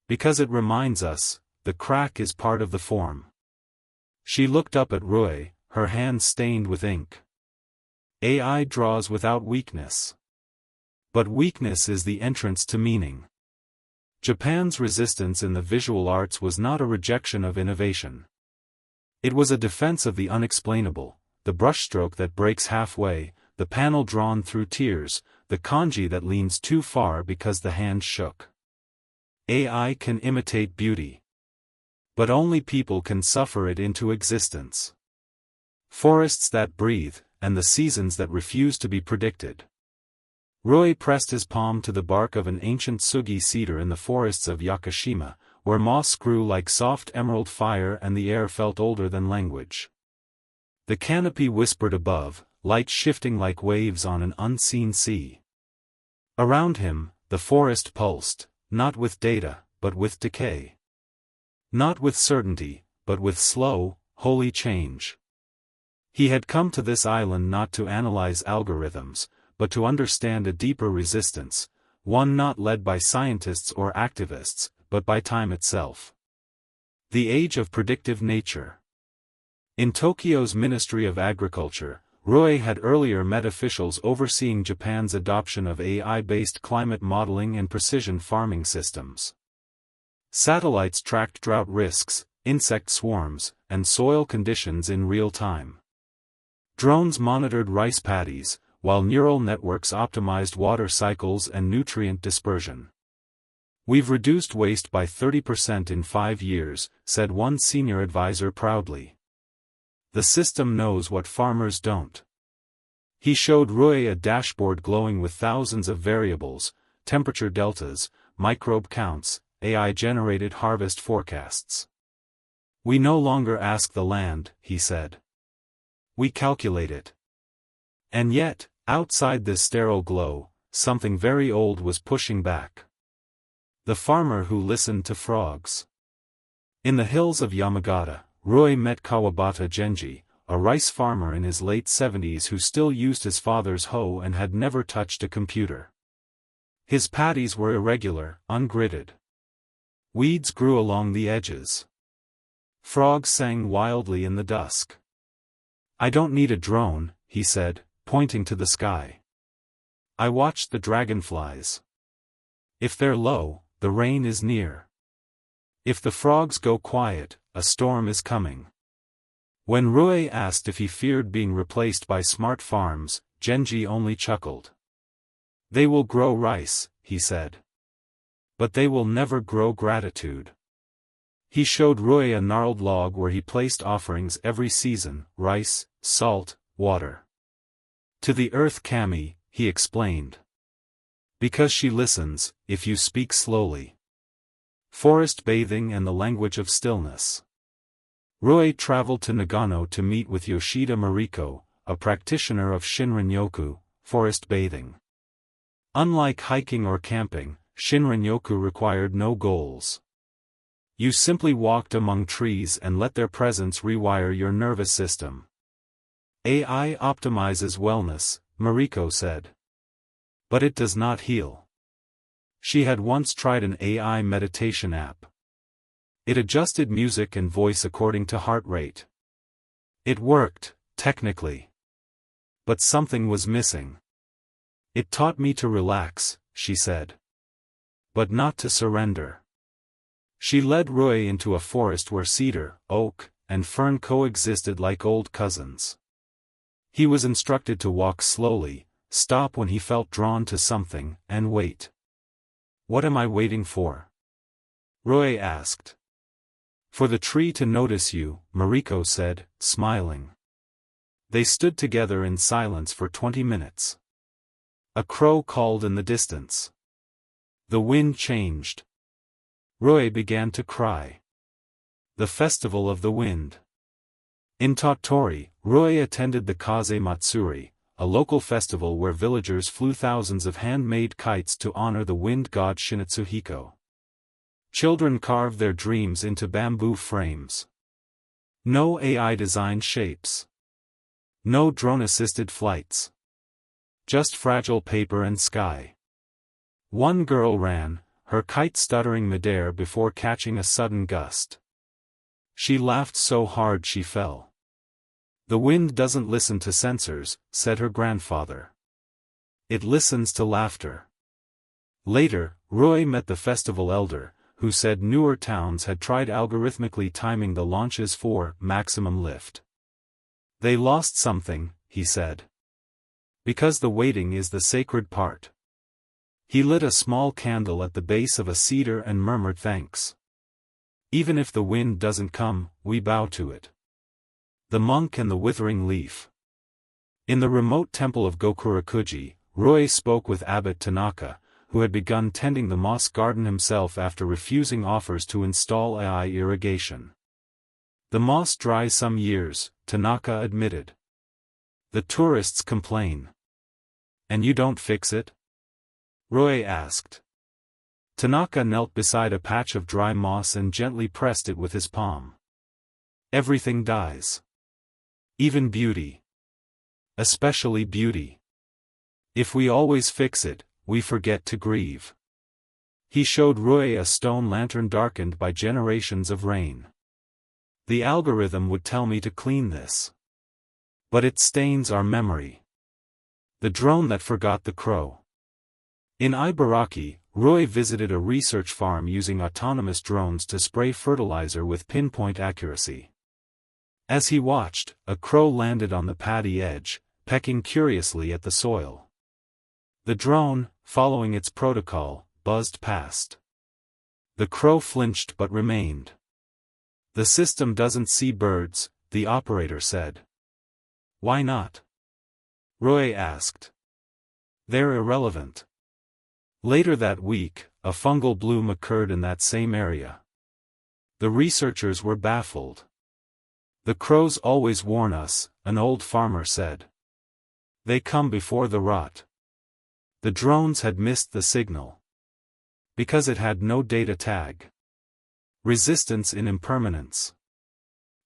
Because it reminds us, the crack is part of the form. She looked up at Roy, her hands stained with ink. AI draws without weakness. But weakness is the entrance to meaning. Japan's resistance in the visual arts was not a rejection of innovation. It was a defense of the unexplainable, the brushstroke that breaks halfway, the panel drawn through tears, the kanji that leans too far because the hand shook. AI can imitate beauty. But only people can suffer it into existence. Forests that breathe, and the seasons that refuse to be predicted. Roy pressed his palm to the bark of an ancient sugi cedar in the forests of Yakushima, where moss grew like soft emerald fire and the air felt older than language. The canopy whispered above, light shifting like waves on an unseen sea. Around him, the forest pulsed, not with data, but with decay. Not with certainty, but with slow, holy change. He had come to this island not to analyze algorithms, but to understand a deeper resistance, one not led by scientists or activists, but by time itself. The age of predictive nature. In Tokyo's Ministry of Agriculture, Roy had earlier met officials overseeing Japan's adoption of AI-based climate modeling and precision farming systems. Satellites tracked drought risks, insect swarms, and soil conditions in real time. Drones monitored rice paddies, while neural networks optimized water cycles and nutrient dispersion. We've reduced waste by 30% in 5 years, said one senior advisor proudly. The system knows what farmers don't. He showed Roy a dashboard glowing with thousands of variables, temperature deltas, microbe counts, AI-generated harvest forecasts. We no longer ask the land, he said. We calculate it. And yet, outside this sterile glow, something very old was pushing back. The farmer who listened to frogs. In the hills of Yamagata, Roy met Kawabata Genji, a rice farmer in his late 70s who still used his father's hoe and had never touched a computer. His paddies were irregular, ungridded. Weeds grew along the edges. Frogs sang wildly in the dusk. I don't need a drone, he said, pointing to the sky. I watched the dragonflies. If they're low, the rain is near. If the frogs go quiet, a storm is coming. When Roy asked if he feared being replaced by smart farms, Genji only chuckled. They will grow rice, he said. But they will never grow gratitude. He showed Roy a gnarled log where he placed offerings every season, rice, salt, water. To the earth Kami, he explained. Because she listens, if you speak slowly. Forest bathing and the language of stillness. Roy traveled to Nagano to meet with Yoshida Mariko, a practitioner of Shinrin-yoku, forest bathing. Unlike hiking or camping, Shinrin-yoku required no goals. You simply walked among trees and let their presence rewire your nervous system. AI optimizes wellness, Mariko said. But it does not heal. She had once tried an AI meditation app. It adjusted music and voice according to heart rate. It worked, technically. But something was missing. It taught me to relax, she said. But not to surrender. She led Roy into a forest where cedar, oak, and fern coexisted like old cousins. He was instructed to walk slowly, stop when he felt drawn to something, and wait. "What am I waiting for?" Roy asked. "For the tree to notice you," Mariko said, smiling. They stood together in silence for 20 minutes. A crow called in the distance. The wind changed. Roy began to cry. The Festival of the Wind. In Tottori, Roy attended the Kaze Matsuri, a local festival where villagers flew thousands of handmade kites to honor the wind god Shinatsuhiko. Children carved their dreams into bamboo frames. No AI-designed shapes. No drone-assisted flights. Just fragile paper and sky. One girl ran, her kite stuttering midair before catching a sudden gust. She laughed so hard she fell. "The wind doesn't listen to sensors," said her grandfather. "It listens to laughter." Later, Roy met the festival elder, who said newer towns had tried algorithmically timing the launches for maximum lift. "They lost something," he said. "Because the waiting is the sacred part." He lit a small candle at the base of a cedar and murmured thanks. "Even if the wind doesn't come, we bow to it." The monk and the withering leaf. In the remote temple of Gokurakuji, Roy spoke with Abbot Tanaka, who had begun tending the moss garden himself after refusing offers to install AI irrigation. "The moss dries some years," Tanaka admitted. "The tourists complain." "And you don't fix it?" Roy asked. Tanaka knelt beside a patch of dry moss and gently pressed it with his palm. "Everything dies. Even beauty. Especially beauty. If we always fix it, we forget to grieve." He showed Roy a stone lantern darkened by generations of rain. "The algorithm would tell me to clean this. But it stains our memory." The drone that forgot the crow. In Ibaraki, Roy visited a research farm using autonomous drones to spray fertilizer with pinpoint accuracy. As he watched, a crow landed on the paddy edge, pecking curiously at the soil. The drone, following its protocol, buzzed past. The crow flinched but remained. "The system doesn't see birds," the operator said. "Why not?" Roy asked. "They're irrelevant." Later that week, a fungal bloom occurred in that same area. The researchers were baffled. "The crows always warn us," an old farmer said. "They come before the rot." The drones had missed the signal. Because it had no data tag. Resistance in impermanence.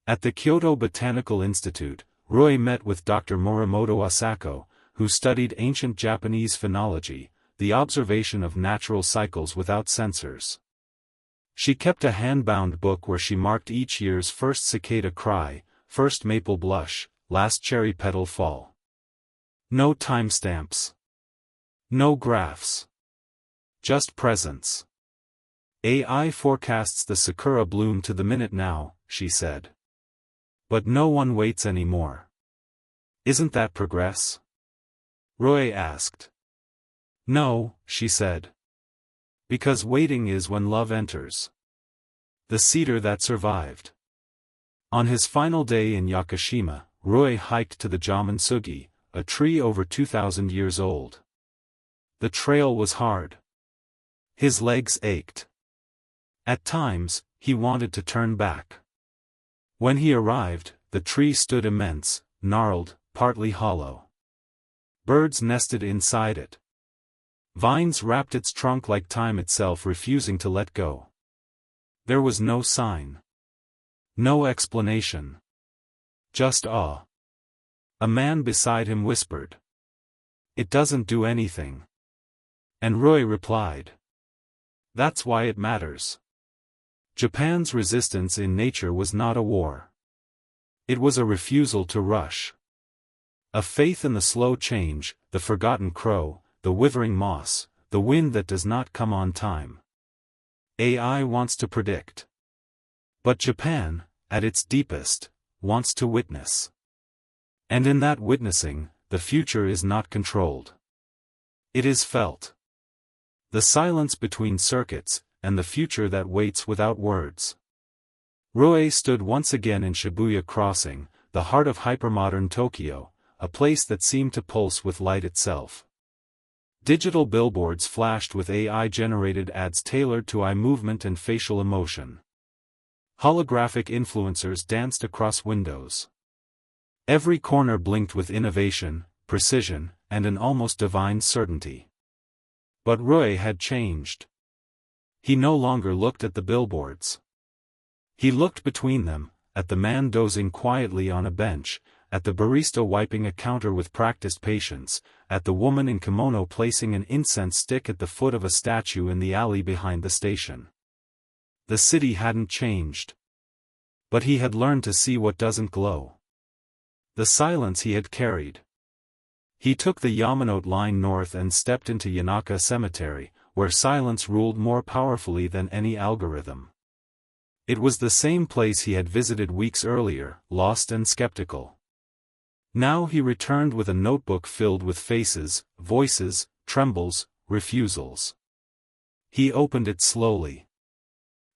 At the Kyoto Botanical Institute, Roy met with Dr. Morimoto Asako, who studied ancient Japanese phenology, the observation of natural cycles without sensors. She kept a hand-bound book where she marked each year's first cicada cry, first maple blush, last cherry petal fall. No timestamps. No graphs. Just presence. "AI forecasts the sakura bloom to the minute now," she said. "But no one waits anymore." "Isn't that progress?" Roy asked. "No," she said. "Because waiting is when love enters." The cedar that survived. On his final day in Yakushima, Roy hiked to the Jamansugi, a tree over 2,000 years old. The trail was hard. His legs ached. At times, he wanted to turn back. When he arrived, the tree stood immense, gnarled, partly hollow. Birds nested inside it. Vines wrapped its trunk like time itself, refusing to let go. There was no sign. No explanation. Just awe. A man beside him whispered. "It doesn't do anything." And Roy replied. "That's why it matters." Japan's resistance in nature was not a war. It was a refusal to rush. A faith in the slow change, the forgotten crow, the withering moss, the wind that does not come on time. AI wants to predict. But Japan, at its deepest, wants to witness. And in that witnessing, the future is not controlled. It is felt. The silence between circuits, and the future that waits without words. Roe stood once again in Shibuya Crossing, the heart of hypermodern Tokyo, a place that seemed to pulse with light itself. Digital billboards flashed with AI-generated ads tailored to eye movement and facial emotion. Holographic influencers danced across windows. Every corner blinked with innovation, precision, and an almost divine certainty. But Roy had changed. He no longer looked at the billboards. He looked between them, at the man dozing quietly on a bench, at the barista wiping a counter with practiced patience, at the woman in kimono placing an incense stick at the foot of a statue in the alley behind the station. The city hadn't changed. But he had learned to see what doesn't glow. The silence he had carried. He took the Yamanote line north and stepped into Yanaka Cemetery, where silence ruled more powerfully than any algorithm. It was the same place he had visited weeks earlier, lost and skeptical. Now he returned with a notebook filled with faces, voices, trembles, refusals. He opened it slowly.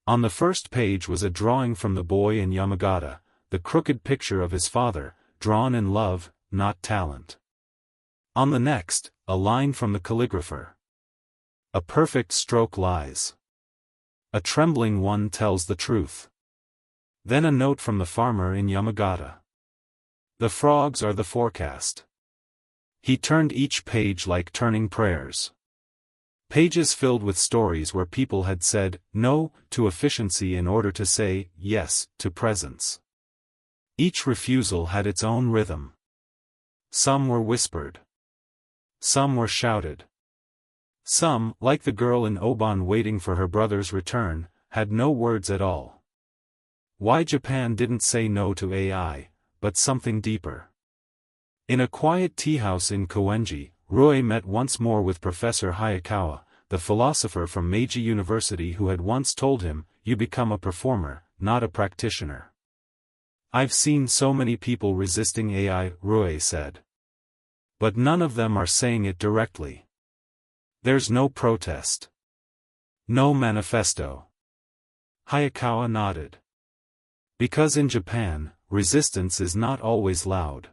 On the first page was a drawing from the boy in Yamagata, the crooked picture of his father, drawn in love, not talent. On the next, a line from the calligrapher. A perfect stroke lies. A trembling one tells the truth. Then a note from the farmer in Yamagata. The frogs are the forecast. He turned each page like turning prayers. Pages filled with stories where people had said no to efficiency in order to say yes to presence. Each refusal had its own rhythm. Some were whispered. Some were shouted. Some, like the girl in Oban waiting for her brother's return, had no words at all. Why Japan didn't say no to AI, but something deeper. In a quiet teahouse in Koenji, Roy met once more with Professor Hayakawa, the philosopher from Meiji University who had once told him, "You become a performer, not a practitioner." "I've seen so many people resisting AI," Roy said. "But none of them are saying it directly. There's no protest. No manifesto." Hayakawa nodded. Because in Japan, resistance is not always loud.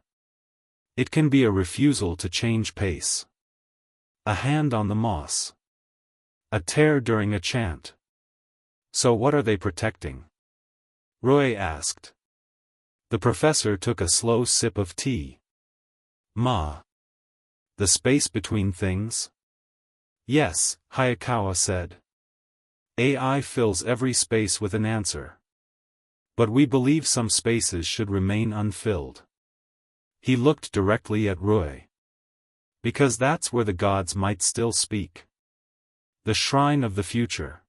It can be a refusal to change pace. A hand on the moss. A tear during a chant. So what are they protecting? Roy asked. The professor took a slow sip of tea. The space between things? Yes, Hayakawa said. AI fills every space with an answer. But we believe some spaces should remain unfilled. He looked directly at Roy. Because that's where the gods might still speak. The shrine of the future.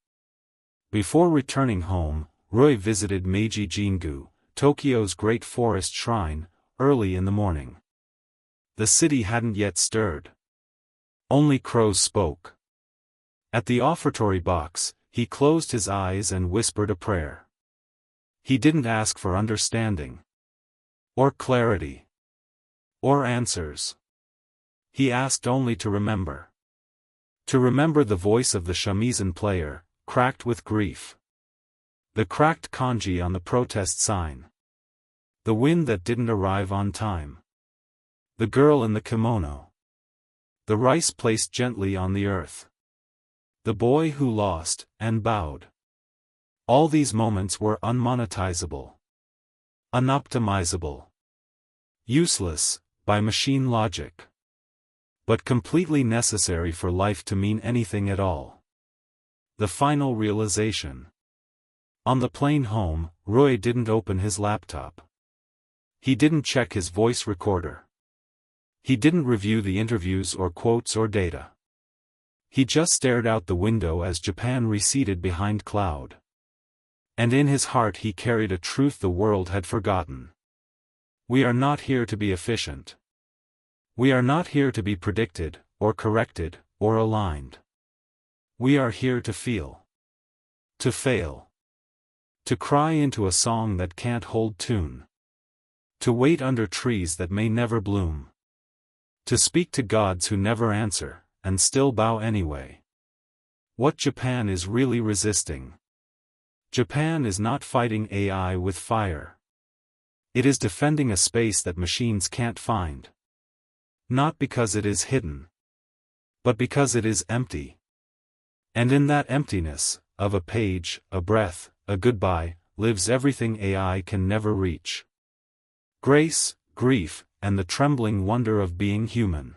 Before returning home, Roy visited Meiji Jingu, Tokyo's great forest shrine, early in the morning. The city hadn't yet stirred. Only crows spoke. At the offertory box, he closed his eyes and whispered a prayer. He didn't ask for understanding. Or clarity. Or answers. He asked only to remember. To remember the voice of the shamisen player, cracked with grief. The cracked kanji on the protest sign. The wind that didn't arrive on time. The girl in the kimono. The rice placed gently on the earth. The boy who lost, and bowed. All these moments were unmonetizable. Unoptimizable. Useless, by machine logic. But completely necessary for life to mean anything at all. The final realization. On the plane home, Roy didn't open his laptop. He didn't check his voice recorder. He didn't review the interviews or quotes or data. He just stared out the window as Japan receded behind cloud. And in his heart he carried a truth the world had forgotten. We are not here to be efficient. We are not here to be predicted, or corrected, or aligned. We are here to feel. To fail. To cry into a song that can't hold tune. To wait under trees that may never bloom. To speak to gods who never answer, and still bow anyway. What Japan is really resisting. Japan is not fighting AI with fire. It is defending a space that machines can't find. Not because it is hidden. But because it is empty. And in that emptiness, of a page, a breath, a goodbye, lives everything AI can never reach. Grace, grief, and the trembling wonder of being human.